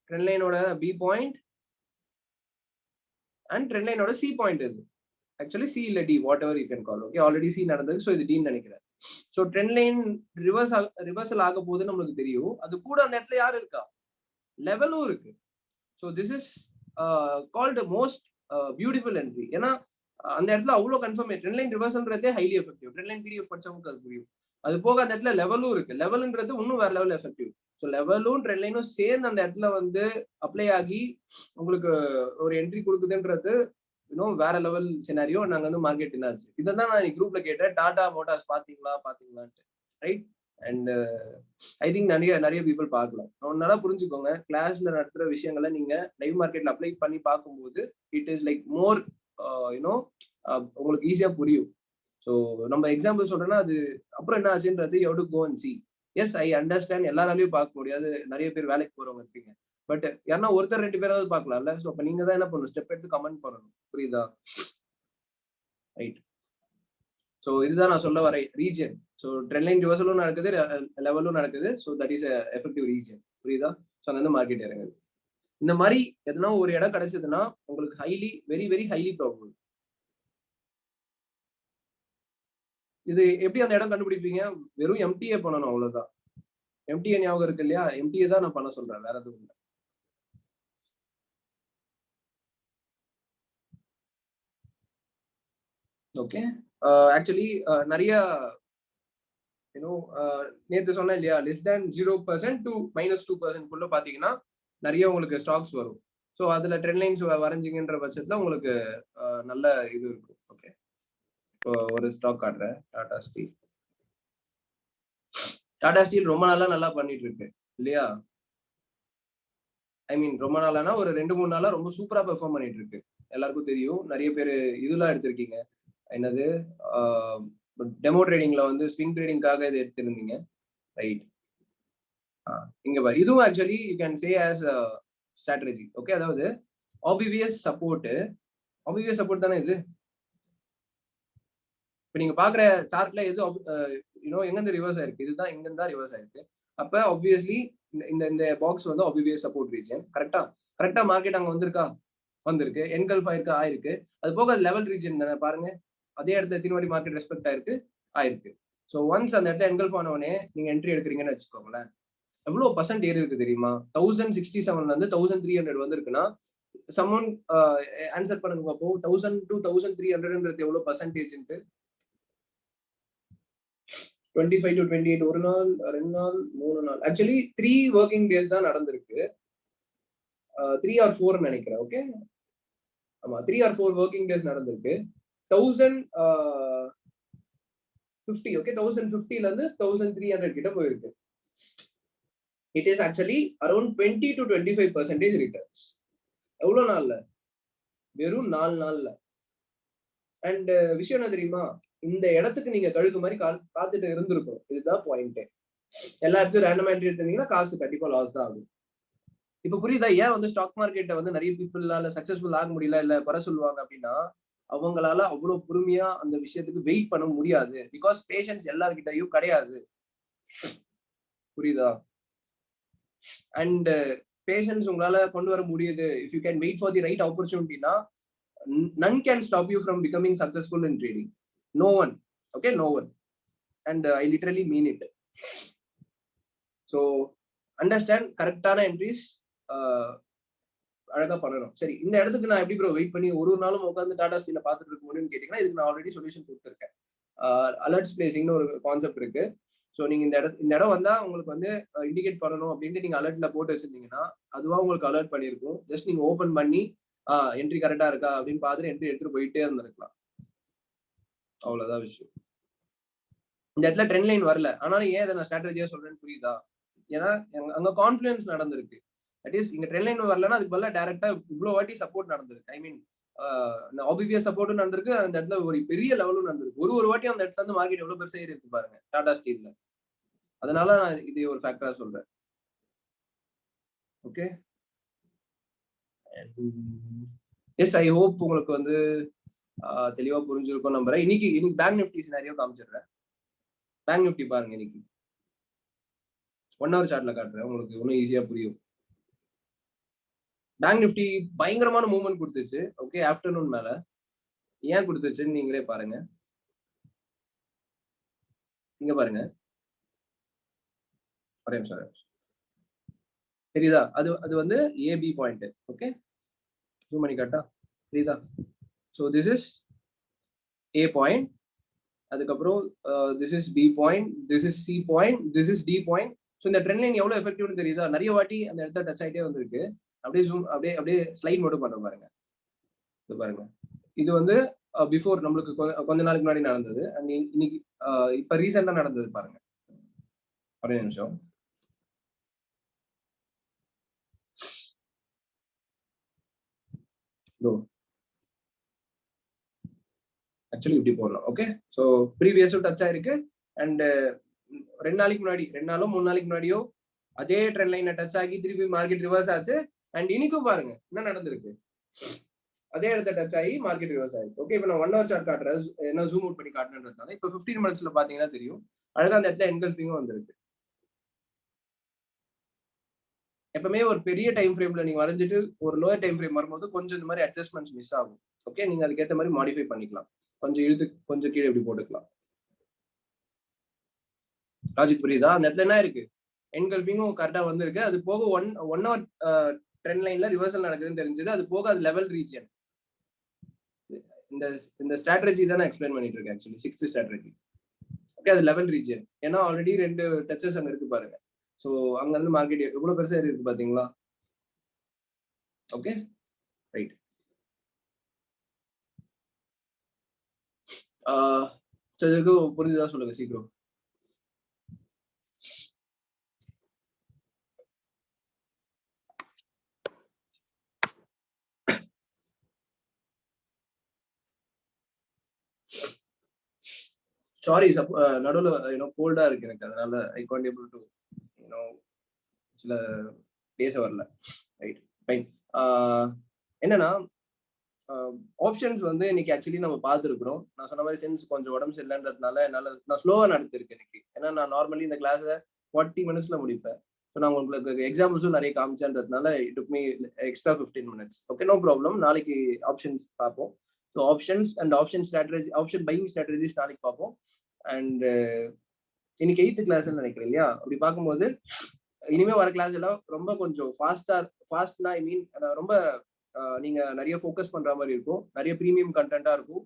ட்ரெண்ட் லைனோட B பாயிண்ட் அண்ட் ட்ரெண்ட் லைனோட C பாயிண்ட் இது. ஆக்சுவலி C இல்ல D, whatever you can call. Okay, already C நடந்தது, ஸோ இது D நினைக்கிறேன். ஸோ ட்ரெண்ட் லைன் ரிவர்சல் ஆக போகுதுன்னு நம்மளுக்கு தெரியும். அது கூட அந்த இடத்துல யார் இருக்கா? லெவலும் இருக்கு. So this is called most beautiful entry. ஏன்னா அந்த இடத்துல அவ்வளோ கன்ஃபார்ம் ட்ரெண்ட் லைன் ரிவர்சல்ன்றதே highly effective. Trend line PDF படிச்சவங்களுக்கு அது புரியும். அது போக அந்த இடத்துல லெவலும் இருக்கு. லெவல்ன்றது இன்னும் வேற லெவல் எஃபெக்டிவ். ஸோ லெவலும் ட்ரெண்ட் லைனும் சேர்ந்து அந்த இடத்துல வந்து அப்ளை ஆகி உங்களுக்கு ஒரு என்ட்ரி கொடுக்குதுன்றது இன்னும் வேற லெவல் சினாரியோ. நாங்க வந்து மார்க்கெட் என்னாச்சு இதை தான் நான் குரூப்ல கேட்டேன். டாடா மோட்டார்ஸ் பாத்தீங்களான்ட்டு, ரைட்? அண்ட் ஐ திங்க் நிறைய பீப்புள் பார்க்கலாம். நல்லா புரிஞ்சுக்கோங்க, கிளாஸ்ல நடத்துற விஷயங்களை நீங்க லைவ் மார்க்கெட்ல அப்ளை பண்ணி பார்க்கும்போது it is like more you know உங்களுக்கு ஈஸியா புரியும். ஸோ நம்ம எக்ஸாம்பிள் சொல்றேன்னா அது அப்புறம் என்ன ஆச்சுன்றது you have to go and see. Yes, I understand, எல்லாராலையும் பார்க்க முடியாது, நிறைய பேர் வேலைக்கு போறவங்க இருப்பீங்க. பட் யாருன்னா ஒருத்தர் 2 பேராவது பார்க்கலாம்ல. ஸோ அப்ப நீங்க தான் என்ன பண்ணணும், ஸ்டெப் எடுத்து கமெண்ட் பண்ணணும். புரியுதா? ரைட். ஸோ இதுதான் நான் சொல்ல வர ரீஜன். ஸோ ட்ரெண்ட் லைன் ரிவர்சலும் நடக்குது, லெவலும் நடக்குது. So that is effective region. புரியுதா? ஸோ அங்க வந்து மார்க்கெட் இறங்குது. இந்த மாதிரி எதனா ஒரு இடம் கிடைச்சதுன்னா உங்களுக்கு highly very very highly probable. இது எப்படி அந்த இடம் கண்டுபிடிப்பீங்க? வெறும் எம்டிஏ பண்ணணும், அவ்வளவுதான். எம்டிஏ ஞாபகம் இருக்கு இல்லையா? எம்டிஏ தான் நான் பண்ண சொல்றேன், வேற எதுவும் இல்லை. ஓகே. ஆக்சுவலி நிறைய நேற்று சொன்னேன் இல்லையா, லெஸ் தேன் 0% to -2% பாத்தீங்கன்னா நிறைய உங்களுக்கு ஸ்டாக்ஸ் வரும். ஸோ அதுல ட்ரெண்ட் லைன்ஸ் வரைஞ்சிங்கன்ற பட்சத்துல உங்களுக்கு நல்ல இது இருக்கும். ஓகே, இப்போ ஒரு ஸ்டாக் காட்டுறேன், டாடா ஸ்டீல். டாடா ஸ்டீல் ரொம்ப நாளா நல்லா பண்ணிட்டு இருக்கு இல்லையா? ஐ மீன் ரொம்ப நாளானா ஒரு 2-3 நாளா ரொம்ப சூப்பரா பெர்ஃபார்ம் பண்ணிட்டு இருக்கு. எல்லாருக்கும் தெரியும். நிறைய பேர் இதெல்லாம் எடுத்திருக்கீங்க. என்னது, டெமோ ட்ரேடிங்ல வந்து ஸ்விங் ட்ரேடிங்காக இது எடுத்திருந்தீங்க, ரைட்? இங்க பாரு, இதுவும் actually you can say as strategy. Okay, அதாவது ஆபிவிஎஸ் சப்போர்ட் தானே இது. இப்ப நீங்க பாக்குற சார்ட்ல எது எங்க இருந்து ரிவர்ஸ் ஆயிருக்கு? இதுதான் இங்க இருந்தா ரிவர்ஸ் ஆயிருக்கு. அப்ப ஆப்வியஸ்லி இந்த இந்த பாக்ஸ் வந்து ஆபிவிஎஸ் சப்போர்ட் ரீஜன். கரெக்டா மார்க்கெட் அங்க வந்திருக்கு, என்கல்ஃப் ஆயிருக்கு. அது போக லெவல் ரீஜன் தானே பாருங்க. அதே இடத்துல திருவாடி மார்க்கெட் ரெஸ்பெக்ட் ஆயிருக்கு. ஸோ ஒன்ஸ் அந்த இடத்துல என்கல்ஃப் ஆனவனே நீங்க என்ட்ரி எடுக்கிறீங்கன்னு வச்சுக்கோங்களேன், எவ்வளவு பர்சன்ட் ஏறி இருக்கு தெரியுமா? 1067 இருந்து 1300 வந்திருக்குன்னா சம்மன் ஆன்சர் பண்ணுங்க பார்ப்போம். 1000 to 1300 எவ்வளவு பர்சன்டேஜ்? 25 to 28, ஒரு நாள், 2 நாள், 3 நாள், ஆக்சுவலி 3 ஒர்க்கிங் டேஸ் தான் நடந்திருக்கு. 3 or 4 நினைக்கிறேன். ஓகே, ஆமா 3 or 4 ஒர்க்கிங் டேஸ் நடந்திருக்கு. 1050, ஓகே, 1050ல இருந்து 1300 கிட்ட போயிருக்கு. It is actually around 20 to 25% returns. எவ்வளவு நாள்ல? வெறும் 4 நாள்ல. அண்ட் விஷயம் என்ன தெரியுமா, இந்த இடத்துக்கு நீங்க கழுகு மாதிரி காத்துட்டு இருந்திருக்கும். இதுதான் பாயிண்ட். எல்லா இடத்துலயும் ரேண்டம் என்ட்ரி எடுத்தீங்கன்னா காசு கண்டிப்பா லாஸ் தான் ஆகும். இப்ப புரியுதா ஏன் வந்து ஸ்டாக் மார்க்கெட்டை வந்து நிறைய பீப்புளால சக்சஸ்ஃபுல் ஆக முடியல, இல்ல குறை சொல்லுவாங்க அப்படின்னா? அவங்களால அவ்வளவு பொறுமையா அந்த விஷயத்துக்கு வெயிட் பண்ண முடியாது. பிகாஸ் பேஷன்ஸ் எல்லார்கிட்டயும் கிடையாது. புரியுதா? அண்ட் பேஷன்ஸ் உங்களால கொண்டு வர முடியுது. If you can wait for the right ஆப்பர்ச்சுனிட்டினா none can stop you from becoming successful in trading. No one. Okay, no one. And I literally mean it. So understand, கரெக்டான entries அழகா பண்ணணும். சரி, இந்த இடத்துக்கு நான் எப்படி ப்ரோ வெயிட் பண்ணி ஒரு நாளும் உட்காந்து டாடா ஸ்டீல பார்த்துட்டு இருக்க முடியும்னு கேட்டீங்கன்னா, இதுக்கு நான் ஆல்ரெடி சொல்யூஷன் கொடுத்துருக்கேன். அலர்ட்ஸ் பிளேசிங்னு ஒரு கான்செப்ட் இருக்கு. ஸோ நீங்க இந்த இடம் வந்தா உங்களுக்கு வந்து இண்டிகேட் பண்ணணும் அப்படின்ட்டு நீங்க அலர்ட்ல போட்டு வச்சிருந்தீங்கன்னா அதுவா உங்களுக்கு அலர்ட் பண்ணிருக்கும். ஜஸ்ட் நீங்க ஓபன் பண்ணி என்ட்ரி கரெக்டா இருக்கா அப்படின்னு பார்த்துட்டு என்ட்ரி எடுத்துட்டு போயிட்டே இருந்திருக்கலாம். அவ்வளவுதான் விஷயம். இந்த இடத்துல ட்ரெண்ட் லைன் வரல, ஆனாலும் ஏன் இதை நான் ஸ்ட்ராட்டஜியா சொல்றேன்னு புரியுதா? ஏன்னா அங்க கான்ஃபிடன்ஸ் நடந்திருக்கு. தட் இஸ் இங்க ட்ரெண்ட் லைன் வரலன்னா அதுக்கு பதிலா டைரக்டா இவ்வளவு வாட்டி சப்போர்ட் நடந்திருக்கு. ஐ மீன் ஆபிவிஎஸ் சப்போர்ட்டும் நடந்திருக்கு, அந்த இடத்துல ஒரு பெரிய லெவலும் நடந்திருக்கு. ஒரு வாட்டி அந்த இடத்துல இருந்து மார்க்கெட் எவ்வளவு பெருசா ஏறி இருக்கு பாருங்க டாடா ஸ்டீல்ல. அதனால நான் இது ஒரு ஃபேக்டரா சொல்றேன். ஓகே, எஸ், ஐ ஹோப் உங்களுக்கு வந்து தெளிவா புரிஞ்சிருக்கும் நம்புறேன். இன்னைக்கு பேங்க் நிஃப்டி சினாரியோ காமிச்சிடுறேன். பேங்க் நிஃப்டி பாருங்க, இன்னைக்கு 1 hour சார்ட்ல காட்டுறேன், உங்களுக்கு இன்னும் ஈஸியா புரியும். பேங்க் நிஃப்டி பயங்கரமான மூவ்மெண்ட் கொடுத்துச்சு. ஓகே, ஆஃப்டர்நூன் மேல ஏன் கொடுத்துச்சுன்னு நீங்களே பாருங்க. இங்க பாருங்க, ஒரே நிமிஷம். தெரியுதா? அது அது வந்து ஏபி பாயிண்ட். ஓகே, ஜூம் பண்ணி காட்டா தெரியுதா? So this is A point, அதுக்கப்புறம் this is B point, this is C point, this is D point. So இந்த ட்ரெண்ட் லைன் எவ்வளவு எஃபெக்டிவ்னு தெரியுதா? நிறைய வாட்டி அந்த இடத்த டச் ஆகிட்டே வந்திருக்கு. அப்படியே ஜூம் அப்படியே அப்படியே ஸ்லைட் மட்டும் பண்ற பாருங்க. இது பாருங்க, இது வந்து பிஃபோர் நம்மளுக்கு கொஞ்ச நாளைக்கு முன்னாடி நடந்தது. அண்ட் இன்னைக்கு இப்ப ரீசெண்டா நடந்தது பாருங்க. ஒரே நிமிஷம். ஆக்சுவலி இப்படி போடலாம். ஓகே, ஸோ ப்ரீவியஸும் டச் ஆயிருக்கு. அண்ட் 2 நாளைக்கு முன்னாடி, 2 நாளோ 3 நாளைக்கு முன்னாடியோ அதே ட்ரெண்ட் லைனை டச் ஆகி திருப்பி மார்க்கெட் ரிவர்ஸ் ஆச்சு. அண்ட் இன்னைக்கும் பாருங்க என்ன நடந்திருக்கு. அதே இடத்த டச் ஆகி மார்க்கெட் ரிவர்ஸ் ஆயிருக்கு. ஓகே, இப்போ நான் 1 hour சார்ட் காட்டுறேன், என்ன ஜூம் அவுட் பண்ணி காட்டுறதுனால. இப்போ 15 மினிட்ஸ்ல பாத்தீங்கன்னா தெரியும், அழகா அந்த இடத்துல என்கல்ஃபிங்கும் வந்திருக்கு. எப்பவுமே ஒரு பெரிய டைம் ஃப்ரேம்ல நீங்க வரைஞ்சிட்டு ஒரு லோயர் டைம் ஃப்ரேம் வரும்போது கொஞ்சம் இந்த மாதிரி அட்ஜஸ்ட்மெண்ட்ஸ் மிஸ் ஆகும். ஓகே, நீங்க அதுக்கேற்ற மாதிரி மாடிஃபை பண்ணிக்கலாம். கொஞ்சம் இழுத்து கொஞ்சம் கீழே இப்படி போட்டுக்கலாம். லாஜிக் புரியுதா? அந்த இடத்துல என்ன இருக்கு, என்கல்பிங்கும் கரெக்டா வந்திருக்கு. அது போக ஒன் ஹவர் ட்ரெண்ட் லைன்ல ரிவர்சல் நடக்குதுன்னு தெரிஞ்சது. அது போக அது லெவல் ரீஜன். இந்த ஸ்ட்ராட்டஜி தான் நான் எக்ஸ்பிளைன் பண்ணிட்டு இருக்கேன். Actually 6th strategy. ஓகே, அது லெவல் ரீஜன். ஏன்னா ஆல்ரெடி 2 டச்சஸ் அங்க இருக்கு பாருங்க. ஸோ அங்க இருந்து மார்க்கெட் எவ்வளவு பெருசா இருக்கு பாத்தீங்களா? Okay, right. புரிஞ்சுதா சொல்லுங்க சீக்கிரம். சாரி, நடுவில் கோல்டா இருக்கு எனக்கு, அதனால ஐ கான்ட் ஏபிள் டு சில பேச வரல. Right, fine. என்னன்னா ஆப்ஷன்ஸ் வந்து இன்னைக்கு ஆக்சுவலி நம்ம பார்த்துருக்குறோம். நான் சொன்ன மாதிரி சென்ஸ் கொஞ்சம் உடம்பு சரியில்லைன்றதுனால நான் ஸ்லோவா நடத்திருக்கேன் இன்னைக்கு. ஏன்னா நான் நார்மலி இந்த கிளாஸை 40 மினிட்ஸ்ல முடிப்பேன். ஸோ நான் உங்களுக்கு எக்ஸாம்பிள்ஸும் நிறைய காமிச்சேன்றதுனால it took me extra 15 minutes. Okay, no problem. நாளைக்கு ஆப்ஷன்ஸ் பார்ப்போம். So options and option strategy, option buying strategies நாளைக்கு பார்ப்போம். அண்ட் இன்னைக்கு 8th கிளாஸ்ன்னு நினைக்கிறேன் இல்லையா? அப்படி பார்க்கும்போது இனிமே வர கிளாஸ் எல்லாம் ரொம்ப கொஞ்சம் ஃபாஸ்ட்னா ஐ மீன் ரொம்ப நீங்க நிறைய ஃபோக்கஸ் பண்ற மாதிரி இருக்கும். நிறைய ப்ரீமியம் கண்டென்ட்டா இருக்கும்.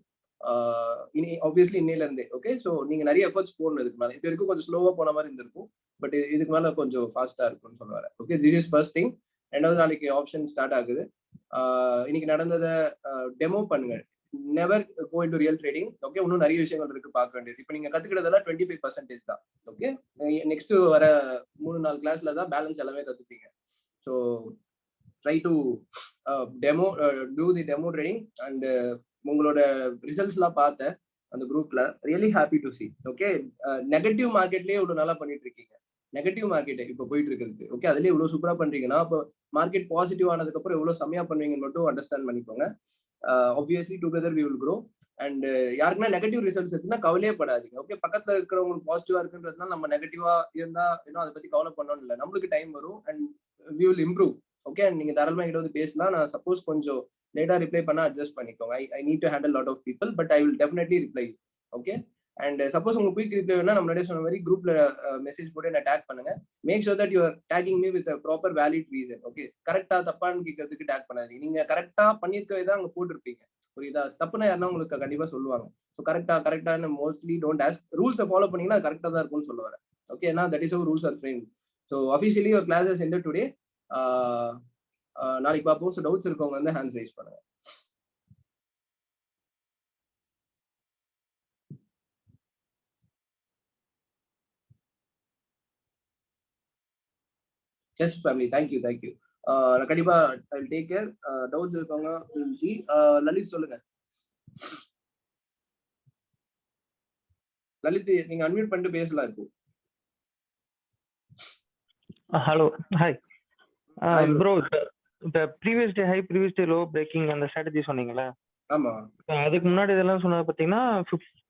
ஆப்வியஸ்லி இன்னையில இருந்தே. ஓகே, ஸோ நீங்க நிறைய எஃபர்ட்ஸ் போடணும் இதுக்கு மேல. இப்போ வரைக்கும் கொஞ்சம் ஸ்லோவா போன மாதிரி இருந்திருக்கும். பட் இதுக்கு மேல கொஞ்சம் ஃபாஸ்டா இருக்கும்னு சொல்ல வரேன். Okay, this is first thing. 2வது, நாளைக்கு ஆப்ஷன் ஸ்டார்ட் ஆகுது. இன்னைக்கு நடந்ததை டெமோ பண்ணுங்க. Never go into real trading. Okay, இன்னும் நிறைய விஷயங்கள் இருக்கு பார்க்க வேண்டியது. இப்போ நீங்க கத்துக்கிட்டதெல்லாம் 25% தான். ஓகே, நெக்ஸ்ட் வர 3-4 கிளாஸ்ல தான் பேலன்ஸ் எல்லாமே கத்துப்பீங்க. So try to demo do the demo trading. And உங்களோட ரிசல்ட்ஸ்லாம் பார்த்தேன் அந்த குரூப்ல. Really happy to see. Okay, negative மார்க்கெட்லயே இவ்வளவு நல்லா பண்ணிட்டு இருக்கீங்க. நெகட்டிவ் மார்க்கெட் இப்போ போயிட்டு இருக்கிறது. ஓகே, அதுலயே இவ்வளவு சூப்பரா பண்றீங்கன்னா அப்போ மார்க்கெட் பாசிட்டிவ் ஆனதுக்கு அப்புறம் எவ்வளவு செம்மையா பண்ணுவீங்கன்னு மட்டும் அண்டர்ஸ்டாண்ட் பண்ணிக்கோங்க. Obviously together we will grow. And யாருக்குன்னா நெகட்டிவ் ரிசல்ட்ஸ் இருக்குன்னா கவலையே படாதீங்க. ஓகே, பக்கத்துல இருக்கிறவங்களுக்கு பாசிட்டிவா இருக்குன்றதுனால நம்ம நெகட்டிவா இருந்தா இன்னும் அதை பத்தி கவலை பண்ணணும் இல்லை. நம்மளுக்கு டைம் வரும் and we will improve. Okay, நீங்க தாராளமா கிட்ட வந்து பேசலாம். நான் சப்போஸ் கொஞ்சம் லேட்டா ரிப்ளை பண்ணா அட்ஜஸ்ட் பண்ணிக்கோங்க. I need to handle lot of people, but I will definitely reply. Okay, and suppose உங்களுக்கு குயிக் ரிப்ளை வேணா நம்ம சொன்ன மாதிரி குரூப்ல மெசேஜ் போட்டு என்ன டேக் பண்ணுங்க. Make sure that you are taking me with proper valid reason. Okay, கரெக்டா தப்பான்னு கேட்கறதுக்கு டேக் பண்ணாதீங்க. நீங்க கரெக்டா பண்ணிருக்கவே தான் அங்க போட்டிருப்பீங்க. புரியுதா? தப்புனா யாருன்னா உங்களுக்கு கண்டிப்பா சொல்லுவாங்க. ஸோ கரெக்டான மோஸ்ட்லி டோன்ட் ஆஸ்க். ரூல்ஸை ஃபாலோ பண்ணீங்கன்னா கரெக்டா தான் இருக்கும்னு சொல்ல வரேன். ஓகே, ஏன்னா that is our rules are frame. So officially your classes ended today. நாளைக்கு பார்ப்போம். ஸோ டவுட்ஸ் இருக்கவங்க வந்து ஹேண்ட்ஸ் ரைஸ் பண்ணுங்க. Yes family, thank you. நான் கண்டிப்பா I will take care. Doubts இருக்கவங்க லலித் சொல்லுங்க. லலித், நீங்க அன்மியூட் பண்ணிட்டு பேசலாம் இப்போ. Hello, hi bro. இந்த previous day high, previous day low breaking அந்த ஸ்ட்ராட்டஜி சொன்னீங்களா? ஆமா. அதுக்கு முன்னாடி இதெல்லாம் சொன்னது பார்த்தீங்கன்னா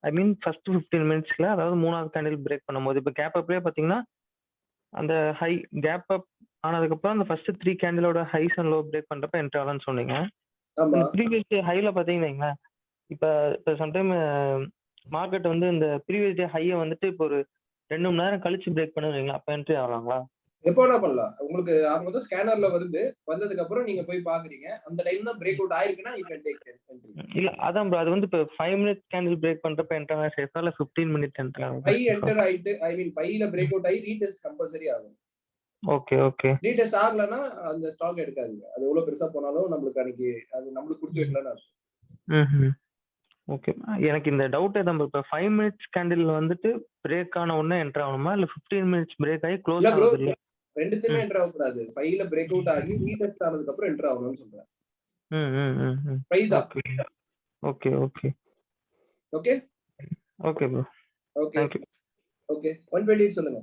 ஐ மீன் ஃபர்ஸ்ட் 15 மினிட்ஸ்ல, அதாவது 3வது கேண்டில் பிரேக் பண்ணும்போது இப்போ கேப் அப்லேயே பார்த்தீங்கன்னா அந்த ஹை கேப் அப் ஆனதுக்கப்புறம் அந்த ஃபர்ஸ்ட் 3 கேண்டிலோட ஹைஸ் அண்ட் லோ பிரேக் பண்ணுறப்ப என்ட்ரி ஆகலாம்னு சொன்னீங்க. ப்ரீவியஸ் டே ஹைல பார்த்தீங்கன்னா இப்போ சம்டைம் மார்க்கெட் வந்து இந்த ப்ரீவியஸ் டே ஹையை வந்துட்டு இப்போ ஒரு 2 மணி நேரம் கழிச்சு பிரேக் பண்ணுவீங்களா, அப்போ என்ட்ரி ஆகலாங்களா? எப்போ வேணா பண்ணலாம். உங்களுக்கு ஆக ஸ்கேனர்ல வந்ததுக்கு அப்புறம் நீங்க போய் பாக்குறீங்க. அந்த டைம்ல பிரேக் அவுட் ஆயிருக்குன்னா யூ கேன் டேக் என்ட்ரி. இல்ல அதான் ப்ரோ, அது வந்து இப்போ 5 மினிட்ஸ் கேண்டில் பிரேக் பண்றப்ப என்டர் ஆனா சேஃபா இல்ல 15 மினிட்ஸ் என்டர் ஆகும்? 5 என்டர் ஆயிட்டு ஐ மீன் 5ல பிரேக் அவுட் ஆகி ரீடெஸ்ட் கம்பல்சரி ஆகும். Okay okay. ரீடெஸ்ட் ஆகலன்னா அந்த ஸ்டாக் எடுக்காதீங்க. அது எவ்வளவு பெருசா போனாலும் நம்மளுக்கு அன்னைக்கு அது நம்மளுக்கு கொடுத்து வைக்கலன்னு ம்ஹ்ம். ஓகே. எனக்கு இந்த டவுட் நம்ம இப்போ 5 மினிட்ஸ் கேண்டில் வந்துட்டு பிரேக் ஆன உடனே என்டர் ஆகணுமா இல்ல 15 மினிட்ஸ் பிரேக் ஆகி க்ளோஸ் இல்ல ப்ரோ, ஆகுது இல்ல? ரெண்டுத்துமே என்டர் ஆகக்கூடாது. 5ல பிரேக் அவுட் ஆகி ரீடெஸ்ட் ஆனதுக்கு அப்புறம் என்டர் ஆகணும்னு சொல்றேன். ம் ம் ம் ம். 5 தான். Okay okay okay okay okay bro. Okay thank you. Okay 128 சொல்லுங்க.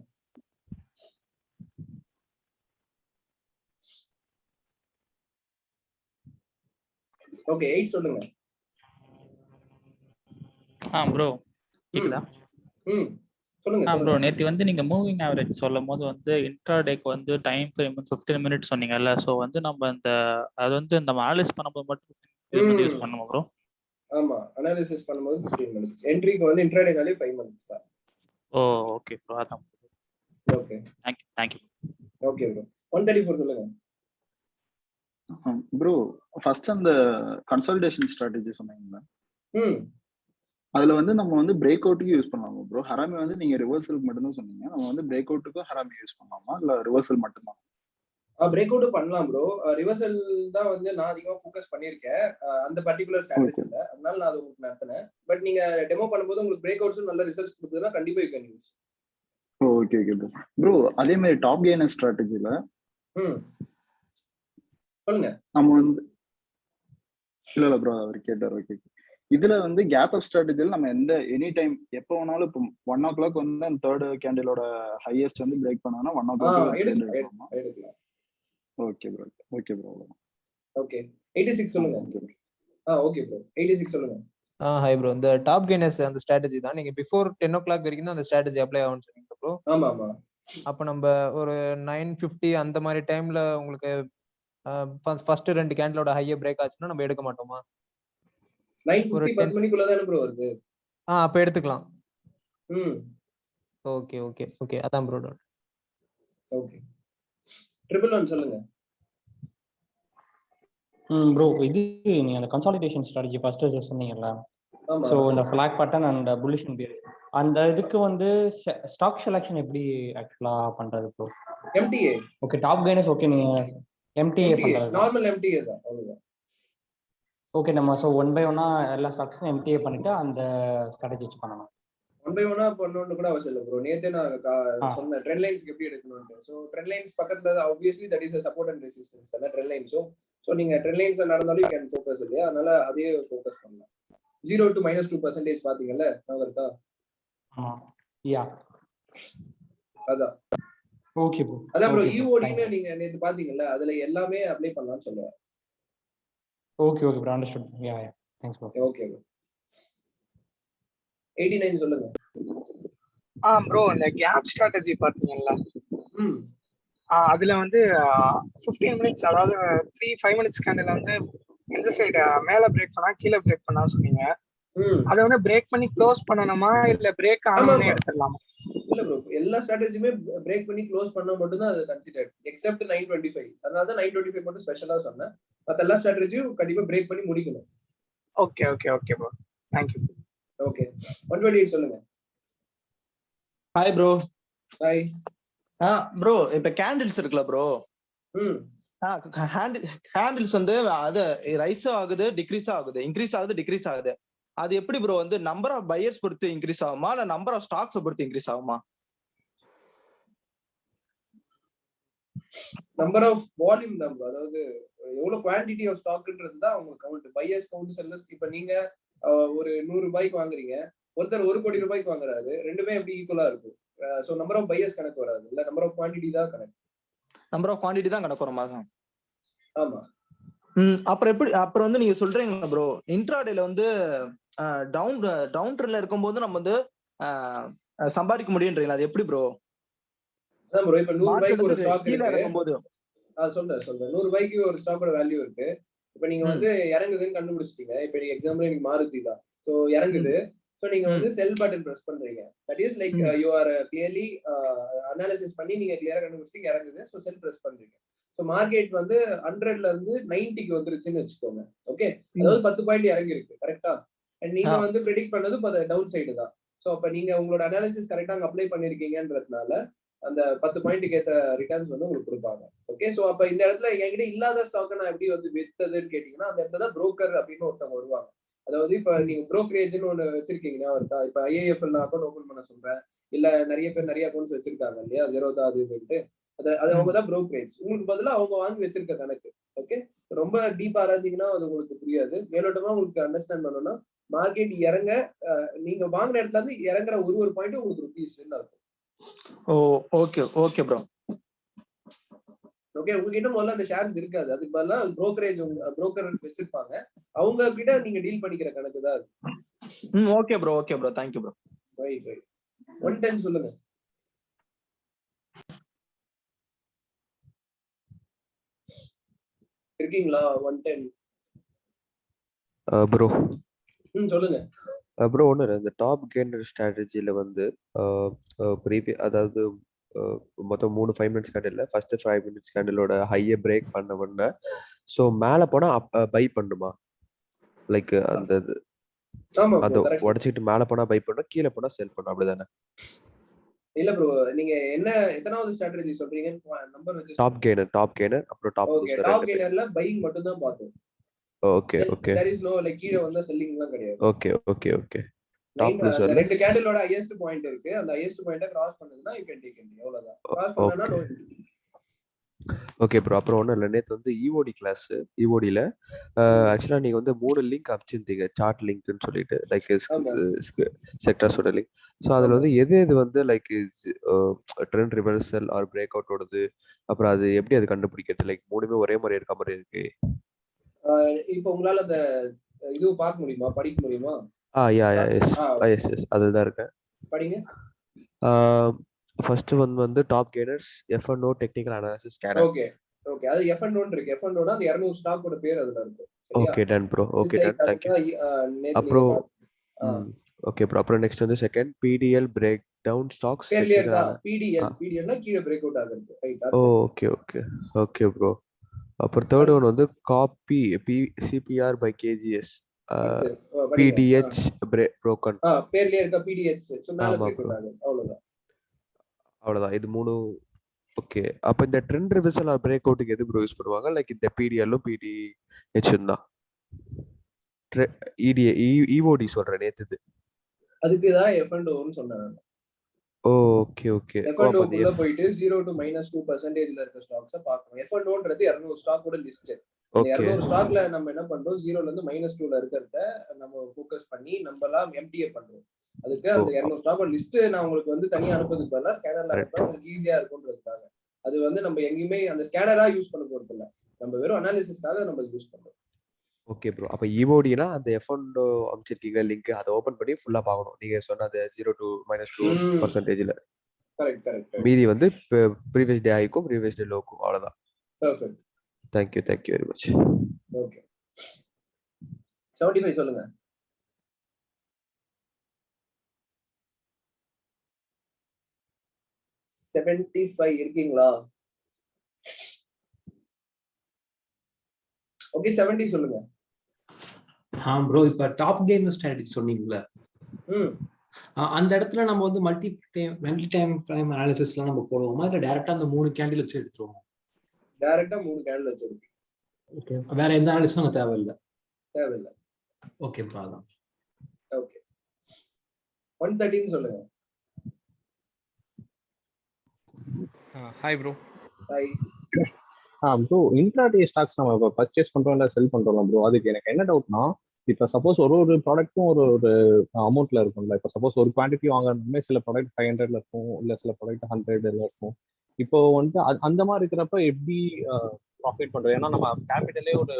ஓகே 8 சொல்லுங்க. ப்ரோ கேக்குதா? சொல்லுங்க. ப்ரோ நேத்து வந்து நீங்க மூவிங் ஆவரேஜ் சொல்லும் போது வந்து இன்ட்ராடேக்கு வந்து டைம் ஃப்ரேம் 15 மினிட்ஸ் சொன்னீங்கல்ல. ஸோ வந்து நம்ம அது வந்து நம்ம அனலைஸ் பண்ணும்போது மட்டும் 15 மினிட்ஸ் யூஸ் பண்ணுவோம் ப்ரோ. ஆமா, அனாலிசிஸ் பண்ணும்போது 15 மினிட்ஸ். என்ட்ரிக்கு வந்து இன்ட்ராடேனாலே 5 மினிட்ஸ் தான். ஓகே ப்ரோ, அதான். Okay thank you. Okay bro 134 சொல்லுங்க. ப்ரோ ஃபர்ஸ்ட் அந்த கன்சாலிடேஷன் ஸ்ட்ராட்டஜி சொன்னீங்களா? அதுல வந்து நம்ம வந்து பிரேக் அவுட்டுக்கு யூஸ் பண்ணலாமா ப்ரோ? ஹராமி வந்து நீங்க ரிவர்சலுக்கு மட்டும் தான் சொன்னீங்க. நம்ம வந்து பிரேக் அவுட்டுக்கும் ஹராமி யூஸ் பண்ணலாமா இல்ல ரிவர்சல் மட்டும்தான்? பிரேக் அவுட் பண்ணலாம் ப்ரோ. ரிவர்சல் தான் வந்து நான் அதிகமா ஃபோக்கஸ் பண்ணியிருக்கேன் அந்த பர்டிகுலர் ஸ்ட்ராட்டஜில. அதனால நான் அதை உங்களுக்கு நடத்தினேன். பட் நீங்க டெமோ பண்ணும்போது உங்களுக்கு பிரேக் அவுட்ஸும் நல்ல ரிசல்ட்ஸ் கொடுத்ததுன்னா கண்டிப்பா you can use. Okay okay bro. Bro அதே மாதிரி டாப் கெய்னர் ஸ்ட்ராட்டஜில சொல்லுங்க. நம்ம வந்து இல்ல ப்ரோ அவர் கேட்டார். ஓகே. இதுல வந்து கேப் அப் ஸ்ட்ராட்டஜில நம்ம எனி டைம் எப்போ வேணாலும் இப்போ 1 o'clock வந்து அந்த தேர்ட் கேண்டிலோட ஹையஸ்ட் வந்து பிரேக் பண்ணானா 1 o'clock எடுக்கலாம். Okay bro. Okay bro. Okay 86 சொல்லுங்க. ஓகே ப்ரோ 86 சொல்லுங்க. Hi bro. இந்த டாப் கெய்னர்ஸ் அந்த ஸ்ட்ராட்டஜி தான் நீங்க பிஃபோர் 10 o'clock வரைக்கும் தான் அந்த ஸ்ட்ராட்டஜி அப்ளை ஆகும்னு சொன்னீங்க ப்ரோ. ஆமா ஆமா. அப்ப நம்ம ஒரு 9:50 அந்த மாதிரி டைம்ல உங்களுக்கு ஃபர்ஸ்ட் 2 கேண்டிலோட ஹையை பிரேக் ஆச்சுன்னா நம்ம எடுக்க மாட்டோமா? 9:50 10 மணிக்குள்ள தான ப்ரோ வருது. அப்ப எடுத்துக்கலாம். ஓகே ஓகே ஓகே அதான் ப்ரோ. ஓகே 111 சொல்லுங்க. ப்ரோ இது நீங்க அந்த கன்சாலிடேஷன் ஸ்ட்ராட்டஜி ஃபர்ஸ்ட் சொன்னீங்கல்ல. சோ இந்த flag button and bullish and bearish அந்த இதுக்கு வந்து ஸ்டாக் செலக்ஷன் எப்படி ஆக்சுவலா பண்றது bro? MTA. Okay top gainers okay நீங்க எம்டிஏ பண்றது. நார்மல் எம்டிஏ தான் அவ்வளவுதான். ஓகே நம்ம சோ 1 by 1 எல்லா ஸ்டாக்ஸும் எம்டிஏ பண்ணிட்டு அந்த ஸ்ட்ராட்டஜி யூஸ் பண்ணணும். 1 by 1 பண்ணனும்னு கூட அவசியம் இல்ல ப்ரோ. நேத்தே நான் சொன்ன ட்ரெண்ட் லைன்ஸ்க்கு எப்படி எடுக்கணும்னு. சோ ட்ரெண்ட் லைன்ஸ் பக்கத்துல obviously that is a support and resistance அந்த ட்ரெண்ட் லைன். சோ நீங்க ட்ரெண்ட் லைன்ஸ்ல நடந்தாலும் you can focus இல்லையா? அதனால அதே ஃபோக்கஸ் பண்ணலாம். 0 to -2% பாத்தீங்கல்ல நவகர்தா? யா அதான். Okay bro. அதான் ப்ரோ EOD ன்னு நீங்க நேத்து பாத்தீங்கல்ல அதுல எல்லாமே அப்ளை பண்ணலாம்னு சொல்றேன். Okay bro understood. Yeah thanks bro. Okay bro 89 சொல்லுங்க. ப்ரோ இந்த கேப் ஸ்ட்ராட்டஜி பாத்தீங்கல்ல. அதுல வந்து 15 மினிட்ஸ் அதாவது 5 மினிட்ஸ் கேண்டில் வந்து இந்த சைடு மேல பிரேக் பண்ணா கீழே பிரேக் பண்ணா சொன்னீங்க. அத வந்து பிரேக் பண்ணி க்ளோஸ் பண்ணணுமா இல்ல பிரேக் ஆனோனே எடுத்துடலாமா? இல்ல ப்ரோ எல்லா ஸ்ட்ராட்டஜியுமே பிரேக் பண்ணி க்ளோஸ் பண்ணா மட்டும் தான் அது கன்சிடர்ட் எக்ஸெப்ட் 925. அதனால தான் 925 மட்டும் ஸ்பெஷலா சொன்னேன். மத்த எல்லா ஸ்ட்ராட்டஜியும் கண்டிப்பா பிரேக் பண்ணி முடிக்கணும். Okay okay okay bro. Thank you. Okay 128 சொல்லுங்க. Hi bro. ஹாய். ப்ரோ இப்ப கேண்டில்ஸ் இருக்குல ப்ரோ. ஹேண்டில்ஸ் வந்து அது ரைஸ் ஆகுது டிக்ரீஸ் ஆகுது இன்க்ரீஸ் ஆகுது டிக்ரீஸ் ஆகுது. அது எப்படி ப்ரோ வந்து நம்பர் ஆஃப் பையர்ஸ் பொறுத்து இன்க்ரீஸ் ஆகுமா இல்ல நம்பர் ஆஃப் ஸ்டாக்ஸ் பொறுத்து இன்க்ரீஸ் ஆகுமா? நம்பர் ஆஃப் வால்யூம் தான். அதாவது எவ்வளவு குவாண்டிட்டி ஆஃப் ஸ்டாக்ன்றது தான் உங்களுக்கு கவுண்ட். Buyers count sellers. இப்ப நீங்க ஒரு 100 ரூபாய்க்கு வாங்குறீங்க, ஒருத்தர் 1 கோடி ரூபாய்க்கு வாங்குறாரு, ரெண்டுமே எப்படி ஈக்குவலா இருக்கும்? சோ நம்பர் ஆஃப் பையர்ஸ் கணக்கு வராது இல்ல, நம்பர் ஆஃப் குவாண்டிட்டி தான் கணக்கு. நம்பர் ஆஃப் குவாண்டிட்டி தான் கணக்கு வரும் மாதம். ஆமா. அப்புறம் வந்து நீங்க சொல்றீங்க ப்ரோ இன்ட்ராடேல வந்து டவுன் ட்ரெண்ட்ல இருக்கும்போது நம்ம வந்து சம்பாதிக்க முடியும்ன்றீங்களா? அது எப்படி ப்ரோ? அதான் ப்ரோ இப்ப 100 ரூபாய்க்கு ஒரு ஸ்டாக் கீழ இருக்கு. இருக்கும்போது சொல்றேன் 100 ரூபாய்க்கு ஒரு ஸ்டாக்கோட வேல்யூ இருக்கு. இப்ப நீங்க வந்து இறங்குதுன்னு கண்டுபிடிச்சிட்டீங்க. இப்ப எக்ஸாம்பிள் எனக்கு மாருதி தான். சோ இறங்குது. ஸோ நீங்க வந்து செல் பட்டன் பிரஸ் பண்றீங்க. That is like you are clearly analysis பண்ணி நீங்க கிளியரா கண்டுபிடிச்சு இறங்குது. ஸோ செல் பிரஸ் பண்றீங்க. ஸோ மார்க்கெட் வந்து 100ல இருந்து 90க்கு வந்துருச்சுன்னு வச்சுக்கோங்க. ஓகே, அதாவது 10 பாயிண்ட் இறங்கி இருக்கு. கரெக்டா? அண்ட் நீங்க வந்து ப்ரெடிக்ட் பண்ணது டவுன் சைடு தான். ஸோ அப்ப நீங்க உங்களோட அனாலிசிஸ் கரெக்டா அங்க அப்ளை பண்ணிருக்கீங்கன்றதுனால அந்த 10 பாயிண்ட்க்கு ஏற்ற ரிட்டர்ன்ஸ் வந்து உங்களுக்கு கொடுப்பாங்க. ஓகே, ஸோ அப்ப இந்த இடத்துல என்கிட்ட இல்லாத ஸ்டாக்கை நான் எப்படி வந்து வித்ததுன்னு கேட்டீங்கன்னா, அந்த இடத்துல தான் புரோக்கர் அப்படின்னு ஒருத்தவங்க வருவாங்க. அதாவது இப்ப நீங்க புரோக்கரேஜ்னு ஒண்ணு வச்சிருக்கீங்கன்னா இருக்கா, இப்ப ஐஏஎஃப்எல் அக்கௌண்ட் ஓபன் பண்ண சொல்றேன், இல்ல நிறைய பேர் நிறைய அக்கௌண்ட்ஸ் வச்சிருக்காங்க இல்லையா, ஜெரோதா அதுன்ட்டு, அது அவங்க தான் புரோக்கரேஜ். உங்களுக்கு பதிலா அவங்க வாங்கி வச்சிருக்க கணக்கு. ஓகே, ரொம்ப டீப்பா ஆராய்ந்தீங்கன்னா அது உங்களுக்கு புரியாது. மேலோட்டமா உங்களுக்கு அண்டர்ஸ்டாண்ட் பண்ணணும்னா, மார்க்கெட் இறங்க நீங்க வாங்குற இடத்துல இருந்து இறங்குற ஒரு பாயிண்ட் உங்களுக்கு ருபீஸ்ன்னு இருக்கும். ஓ, ஓகே ஓகே ப்ரோ. ஓகே, உங்ககிட்ட முதல்ல அந்த ஷேர்ஸ் இருக்காது. அதுக்கு பதிலா புரோக்கர் வச்சிருப்பாங்க. அவங்க கிட்ட நீங்க டீல் பண்ணிக்கிற கணக்கு தான் அது. Okay bro, okay bro, thank you bro. Right right. 110 சொல்லுங்க. இருக்கீங்களா? 110 ப்ரோ. சொல்லுங்க ப்ரோ. ஒன்று இந்த டாப் கெய்னர் ஸ்ட்ராட்டஜியில் வந்து அதாவது மொத்தம் 3 5 மினிட்ஸ் கேண்டில் ஃபர்ஸ்ட் 5 மினிட்ஸ் கேண்டிலோட ஹையை பிரேக் பண்ண உடனே ஸோ மேலே போனால் பை பண்ணுமா? லைக் அந்த அதை உடச்சிட்டு மேலே போனால் பை பண்ணணும், கீழே போனால் செல் பண்ணணும், அப்படிதானே? இல்ல ப்ரோ, நீங்க என்ன எத்தனாவது ஸ்ட்ராட்டஜி சொல்றீங்க? நம்பர் வச்சு டாப் கெய்னர் அப்புறம் டாப் லூசர். டாப் கெய்னர்ல பையிங் மட்டும் தான் பார்த்தோம். Okay okay. There is no like கீழ வந்தா செல்லிங்லாம் கிடையாது. Okay okay okay. டாப் லூசர்ல ரெண்டு கேண்டிலோட ஹையஸ்ட் பாயிண்ட் இருக்கு. அந்த ஹையஸ்ட் பாயிண்ட கிராஸ் பண்ணதுனா யூ கேன் டேக் என்ட்ரி. அவ்வளவுதான். கிராஸ் பண்ணனா நோ என்ட்ரி. Okay bro. அப்புறம் ஒன்றும் இல்லை, நேற்று வந்து இஓடி கிளாஸ், இஓடியில் ஆக்சுவலாக நீங்கள் வந்து 3 லிங்க் அனுப்பிச்சிருந்தீங்க, சார்ட் லிங்க்னு சொல்லிட்டு, லைக் செக்டர்ஸோட லிங்க். ஸோ அதில் வந்து எது வந்து like trend reversal or break அவுட்டோடது, அப்புறம் அது எப்படி அது கண்டுபிடிக்கிறது? லைக் 3மே ஒரே மாதிரி இருக்க மாதிரி இருக்கு. இப்போ உங்களால அந்த இது பார்க்க முடியுமா, படிக்க முடியுமா? எஸ் அதுதான் இருக்கேன். படிங்க. ஃபர்ஸ்ட் ஒன் வந்து top gainers F&O technical analysis scanner. Okay okay, அது F&O இருக்கு. F&O அந்த 200 ஸ்டாக்கோட பேர் அதுல இருக்கு. Okay done bro. Okay done, thank you. அப்புறம் ஓகே ப்ரோ. அப்புறம் நெக்ஸ்ட் வந்து second PDL break down stocks. PDL னா கீழ பிரேக் அவுட் ஆகுது. Right. Okay okay okay bro. அப்புறம் தேர்ட் ஒன் வந்து copy CPR by KGS PDH broken. பேர்லயே இருக்க PDH. சோ மேல பிரேக் அவுட் ஆகுது. அவ்வளவுதான். இது 3. ஓகே, அப்ப இந்த ட்ரெண்ட் ரிவர்சல் ஆர் பிரேக் அவுட்டுக்கு எது ப்ரோ யூஸ் பண்ணுவாங்க? லைக் இந்த PDL PDH தான். EOD சொல்றேன் நேத்து. அதுக்கு தான் F&O ன்னு சொன்னாங்க. Okay okay. F&O குள்ள போயிட்டு 0 to -2% இருக்க ஸ்டாக்ஸ பார்க்கணும். F&Oன்றது 200 ஸ்டாக்கோட லிஸ்ட். இந்த 200 ஸ்டாக்ல நம்ம என்ன பண்றோம், 0ல இருந்து -2ல இருக்கிறத நம்ம ஃபோக்கஸ் பண்ணி நம்மலாம் MTA பண்றோம். அதுக்கு அந்த 200 ஸ்டாக்கோட லிஸ்ட் நான் உங்களுக்கு வந்து தனியா அனுப்புறதுக்கு பதிலா ஸ்கேனர்ல அனுப்புறேன், உங்களுக்கு ஈஸியா இருக்கும்ன்றதுக்காக. அது வந்து நம்ம எங்கயுமே அந்த ஸ்கேனரா யூஸ் பண்ண போறது இல்ல, நம்ம வெறும் அனாலிசிஸ்க்காக நம்ம யூஸ் பண்றோம். Okay bro. அப்ப EODனா அந்த F&O அனுப்பிச்சிருக்கீங்க லிங்க், அதை ஓபன் பண்ணி ஃபுல்லா பார்க்கணும். நீங்க சொன்ன அந்த 0 to -2%ல. கரெக்ட். மீதி வந்து ப்ரீவியஸ் டே ஹைக்கும் ப்ரீவியஸ் டே லோக்கும். அவ்வளவுதான். Perfect. Thank you very much. Okay, 75 சொல்லுங்க. இருக்கீங்களா? ஓகே, 70 சொல்லுங்க. ப்ரோ, இப்ப டாப் கெய்னர் ஸ்ட்ராட்டஜி சொன்னீங்கல்ல, அந்த இடத்துல நம்ம வந்து மல்டி டைம் ஃப்ரேம் அனாலிசிஸ்லாம் நம்ம போடுவோமா, இல்ல டைரக்டா அந்த 3 கேண்டில் வச்சு எடுத்துருவோம்? டைரக்டா 3 கேண்டில் வச்சிருக்கு. ஓகே, வேற எந்த அனாலிசிஸும் தேவையில்லை. ஓகே ப்ரோ, அதான். ஓகே, 113 சொல்லுங்க. Hi bro. Hi. Bro, intraday stocks நம்ம இப்போ பர்ச்சேஸ் பண்றோம் இல்லை செல் பண்றோம் ப்ரோ, அதுக்கு எனக்கு என்ன டவுட்னா, இப்போ சப்போஸ் ஒரு ப்ராடக்ட்டும் ஒரு அமௌண்ட்ல இருக்கும்ல. இப்போ சப்போஸ் ஒரு குவான்டிட்டி வாங்கணுமே, சில ப்ராடக்ட் 500ல இருக்கும், இல்லை சில ப்ராடக்ட் 100ல இருக்கும். இப்போ வந்து அந்த மாதிரி இருக்கிறப்ப எப்படி ப்ராஃபிட் பண்றது? ஏன்னா நம்ம கேபிட்டலே ஒரு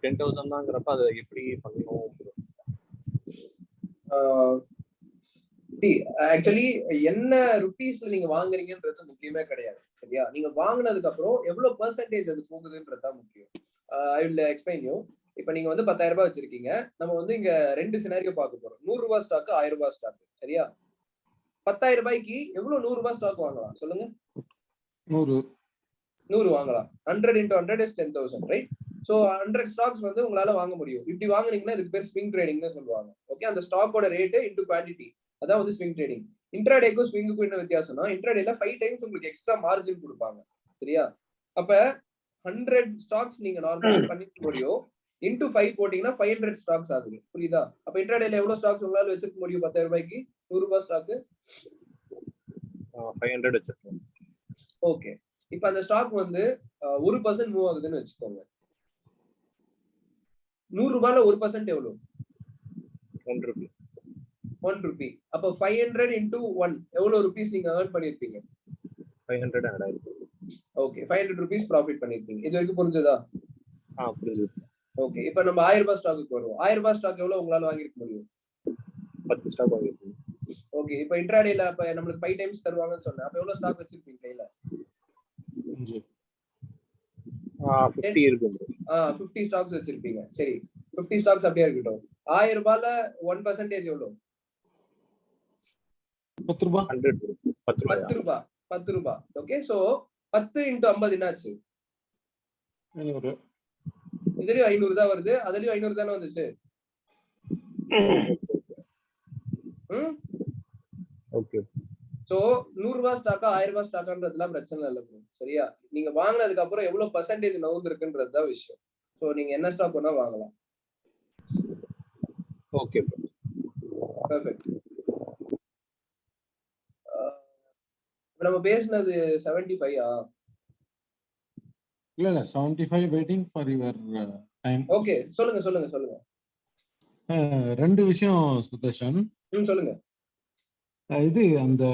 10,000 தாங்கிறப்ப அதை எப்படி பண்ணணும்? ஆக்சுவலி என்ன ருபீஸ்ல நீங்க வாங்குறீங்கன்றது முக்கியமே கிடையாது. சரியா? நீங்க வாங்கினதுக்கு அப்புறம் எவ்வளவு பெர்சன்டேஜ் அது போகுதுன்றது தான் முக்கியம். I will explain you. இப்ப நீங்க வந்து 10,000 ரூபாய் வச்சிருக்கீங்க. நம்ம வந்து இங்க 2 சினாரியோ பார்க்க போறோம். 100 ரூபாய் ஸ்டாக், 1000 ரூபாய் ஸ்டாக். சரியா? 10,000 ரூபாய்க்கு எவ்வளவு 100 ரூபாய் ஸ்டாக் வாங்கலாம் சொல்லுங்க? 100 வாங்கலாம். 100 into 100 is 10,000, right? So 100 stocks வந்து உங்களால வாங்க முடியும். இப்படி வாங்குனீங்கன்னா இதுக்கு பேர் ஸ்விங் ட்ரேடிங்னு சொல்லுவாங்க. ஓகே, அந்த ஸ்டாக்கோட ரேட் இன்டு குவாண்டிட்டி, அதான் வந்து ஸ்விங் ட்ரேடிங். இன்ட்ராடேக்கும் ஸ்விங்குக்கும் என்ன வித்தியாசம்னா, இன்ட்ராடேல 5 டைம்ஸ் உங்களுக்கு எக்ஸ்ட்ரா மார்ஜின் கொடுப்பாங்க. சரியா? அப்ப 100 ஸ்டாக்ஸ் நீங்க நார்மலா பண்ணிக்க முடியும். இன்டு 5 போட்டீங்கன்னா 500 ஸ்டாக்ஸ் ஆகுது. புரியுதா? அப்ப இன்ட்ராடேல எவ்வளவு ஸ்டாக்ஸ் உங்களால வச்சிருக்க முடியும்? 10,000 ரூபாய்க்கு 100 ரூபாய் ஸ்டாக் 500 வச்சிருக்கோம். ஓகே, இப்ப அந்த ஸ்டாக் வந்து 1% மூவ் ஆகுதுன்னு வச்சுக்கோங்க. 100 ரூபாயில 1% எவ்வளவு? 1 ரூபி. 1 ரூபி. அப்ப 500 into 1 எவ்வளவு ரூபீஸ் நீங்க earn பண்ணிருப்பீங்க? 500 ஆட் ஆயிருக்கு. ஓகே, 500 ரூபீஸ் ப்ராஃபிட் பண்ணிருப்பீங்க. இது வரைக்கும் புரிஞ்சதா? புரிஞ்சுது. ஓகே, இப்ப நம்ம 1000 ரூபாய் ஸ்டாக்குக்கு வருவோம். 1000 ரூபாய் ஸ்டாக் எவ்வளவு உங்களால வாங்கிருக்க முடியும்? 10 ஸ்டாக் வாங்கிருக்கோம். ஓகே, இப்ப இன்ட்ராடேல அப்ப நம்மளுக்கு 5 டைம்ஸ் தருவாங்கன்னு சொன்னேன். அப்ப எவ்வளவு ஸ்டாக் வச்சிருப்பீங்க கையில? 50 இருக்கு bro. 50 ஸ்டாக்ஸ் வச்சிருப்பீங்க. சரி, 50 ஸ்டாக்ஸ் அப்படியே இருக்கட்டும். 1000 ரூபாயில 1% எவ்வளவு? 10 ரூபாய். 100 10 ரூபாய். 10 ரூபாய். ஓகே, சோ 10 into 50 என்னாச்சு? 500. இதுலயும் 500 தான் வருது, அதுலயும் 500 தானே வந்துச்சு. ஓகே, சோ 100 ரூபாய் ஸ்டாக்கா 1000 ரூபாய் ஸ்டாக்கான்றதுலாம் பிரச்சனை இல்லை bro. சரியா? நீங்க வாங்கினதுக்கு அப்புறம் எவ்வளவு பர்சன்டேஜ் நவுந்திருக்குன்றது தான் விஷயம். சோ நீங்க என்ன ஸ்டாக் வேணா வாங்கலாம். Okay bro. பெர்ஃபெக்ட். நம்ம பேசினது 75 இல்ல 75 waiting for your time. Okay, சொல்லுங்க. ரெண்டு விஷயம் சுதர்ஷன். சொல்லுங்க. இது அந்த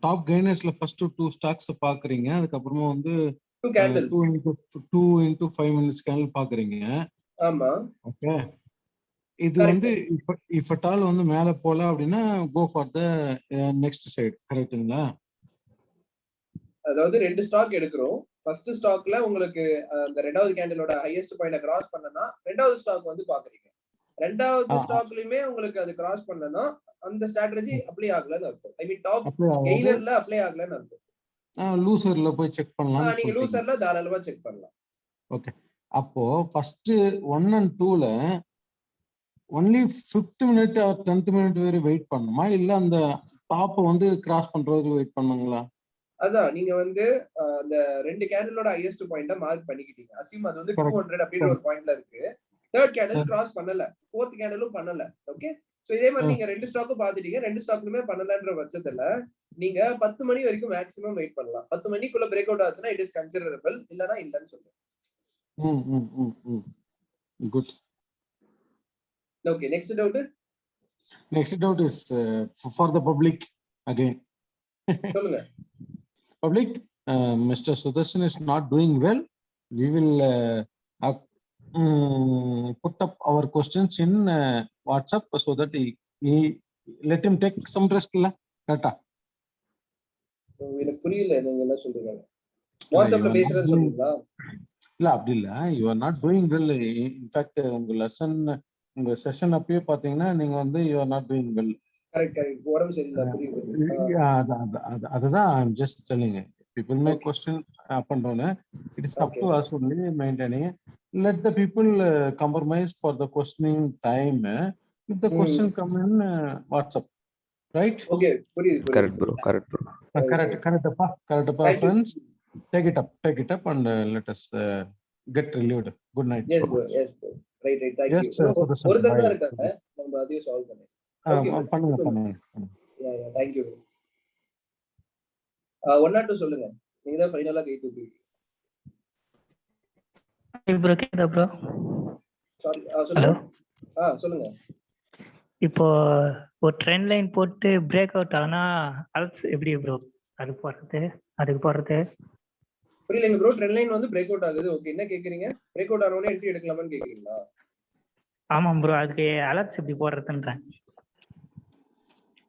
டாப் கெய்னர்ஸ்ல ஃபர்ஸ்ட் 2 ஸ்டாக்ஸ் பாக்குறீங்க, அதுக்கப்புறமா வந்து 2 into 5 minutes கேண்டில் பாக்குறீங்க. ஆமா. ஓகே, இது வந்து இஃப் அட் ஆல் வந்து மேல போல அப்படின்னா go for the next side, கரெக்ட்டுங்களா? அதாவது 2 ஸ்டாக் எடுக்கிறோம். ஃபர்ஸ்ட் ஸ்டாக்ல உங்களுக்கு அந்த ரெண்டாவது கேண்டிலோட ஹையஸ்ட் பாயிண்ட கிராஸ் பண்ணனா ரெண்டாவது ஸ்டாக் வந்து பாக்குறீங்க. ரெண்டாவது ஸ்டாக்லயுமே உங்களுக்கு அது கிராஸ் பண்ணனா அந்த ஸ்ட்ராட்டஜி அப்ளை ஆகலன்னு அர்த்தம். ஐ மீன் டாப் கெய்னர்ல அப்ளை ஆகலன்னு அர்த்தம். லூசர்ல போய் செக் பண்ணலாம். நீங்க லூசர்ல தாராளமா செக் பண்ணலாம். ஓகே, அப்போ ஃபர்ஸ்ட் 1 and 2ல only 5th minute or 10th minute வரை வெயிட் பண்ணுமா, இல்ல அந்த டாப் வந்து கிராஸ் பண்றது வெயிட் பண்ணுங்களா? அதான் நீங்க வந்து அந்த 2 கேண்டிலோட ஹையஸ்ட் பாயிண்ட மார்க் பண்ணிக்கிட்டீங்க. அசிம் அது வந்து 200 அப்படின்ற ஒரு பாயிண்ட்ல இருக்கு. தேர்ட் கேண்டில் கிராஸ் பண்ணல, ஃபோர்த் கேண்டிலும் பண்ணல. ஓகே, சோ இதே மாதிரி நீங்க 2 ஸ்டாக்கும் பாத்துட்டீங்க, 2 ஸ்டாக்லுமே பண்ணலன்ற பட்சத்துல நீங்க 10 மணி வரைக்கும் மேக்ஸிமம் வெயிட் பண்ணலாம். 10 மணிக்குள்ள பிரேக் அவுட் ஆச்சுன்னா இட் இஸ் கன்சிடரபிள், இல்லனா இல்லன்னு சொல்றேன். Good. Okay, next doubt. Next doubt is for the public again. சொல்லுங்க. Public, Mr. Sudarshan is not doing well. We will put up our questions in WhatsApp so that he let him take some rest. Tata. எனக்கு புரியல நீங்க என்ன சொல்றீங்க. வாட்ஸ்அப்ல பேசுறேன்னு சொல்றீங்களா? இல்ல அப்படி இல்ல, you are not doing well. In fact உங்க லெசன் உங்க செஷன் அப்பயே பாத்தீங்கன்னா நீங்க வந்து you are not doing well. Correct. உடம்பு சரியில்லை, புரியுது. அதுதான் I'm just telling you. People may question up and down. It is up to us only maintaining. Let the people compromise for the questioning time. If the question come in WhatsApp, right? Okay, புரியுது. Correct bro. Correct friends. Take it up and let us get relieved. Good night. Yes bro. Right. Thank you. ஒரு தடவை இருக்காங்க, நம்ம அதையும் solve பண்ணலாம். பண்ணுங்க. Yeah, thank you. 1 or 2 சொல்லுங்க. நீங்க தான் ஃபைனலா கை தூக்குவீங்க. ப்ரோ கேக்குதா ப்ரோ? சாரி, சொல்லுங்க. சொல்லுங்க. இப்போ ஒரு ட்ரெண்ட் லைன் போட்டு பிரேக் அவுட் ஆனா அல்ஸ் எப்படி ப்ரோ அதுக்கு போறது? புரியலங்க ப்ரோ. ட்ரெண்ட் லைன் வந்து பிரேக் அவுட் ஆகுது. ஓகே, என்ன கேக்குறீங்க? பிரேக் அவுட் ஆனோனே என்ட்ரி எடுக்கலாமான்னு கேக்குறீங்களா? ஆமா ப்ரோ, அதுக்கு அலர்ட்ஸ் எப்படி போடுறதுன்றேன்.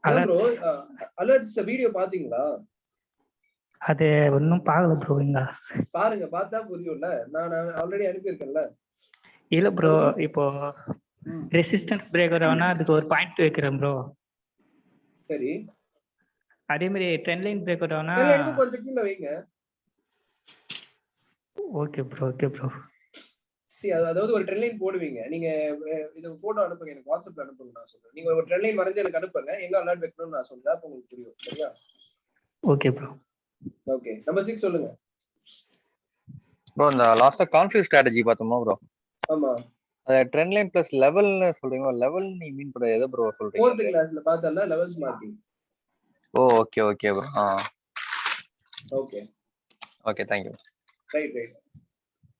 ப்ரோ அலர்ட்ஸ் வீடியோ பாத்தீங்களா? அது ஒன்னும் பார்க்கல ப்ரோ. இங்க பாருங்க, பார்த்தா புரியும்ல. நான் ஆல்ரெடி அனுப்பியிருக்கேன்ல. இல்ல ப்ரோ, இப்போ ரெசிஸ்டன்ஸ் பிரேக்கர் வேணா அதுக்கு ஒரு பாயிண்ட் வைக்கிறேன் ப்ரோ. சரி, அதே மாதிரி ட்ரெண்ட் லைன் பிரேக்கர் வேணா. கொஞ்சம் கீழே வைங்க. Okay bro, okay bro. சரி, அதாவது ஒரு ட்ரெண்ட் லைன் போடுவீங்க நீங்க. இது போட்டோ அனுப்புங்க, எனக்கு வாட்ஸ்அப்ல அனுப்புங்க, நான் சொல்றேன். நீங்க ஒரு ட்ரெண்ட் லைன் வரைஞ்சு எனக்கு அனுப்புங்க, எங்க அலர்ட் வைக்கணும்னு நான் சொல்றேன், அப்ப உங்களுக்கு புரியும். சரியா? Okay bro. ஓகே, நம்பர் 6 சொல்லுங்க ப்ரோ. இந்த லாஸ்டா கான்ஃபிளிக் ஸ்ட்ராட்டஜி பார்த்தோமா ப்ரோ? ஆமா, ட்ரெண்ட் லைன் பிளஸ் லெவல்னு சொல்றீங்களா? லெவல் நீ மீன் பண்ற எதை ப்ரோ சொல்றீங்க? 4th கிளாஸ்ல பார்த்தல levels marking. Oh okay okay bro. Okay okay, thank you. Right.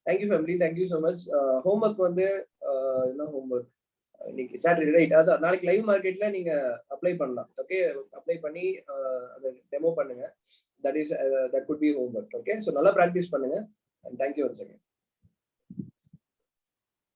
Thank you family, thank you so much. Homework வந்து என்ன ஹோம்ஒர்க் இன்னைக்கு சாட்டர்டே, ரைட்? அதான் நாளைக்கு லைவ் மார்க்கெட்ல நீங்க அப்ளை பண்ணலாம். ஓகே, அப்ளை பண்ணி அதை டெமோ பண்ணுங்க. That could be homework. Okay, so நல்லா ப்ராக்டிஸ் பண்ணுங்க. And thank you once again.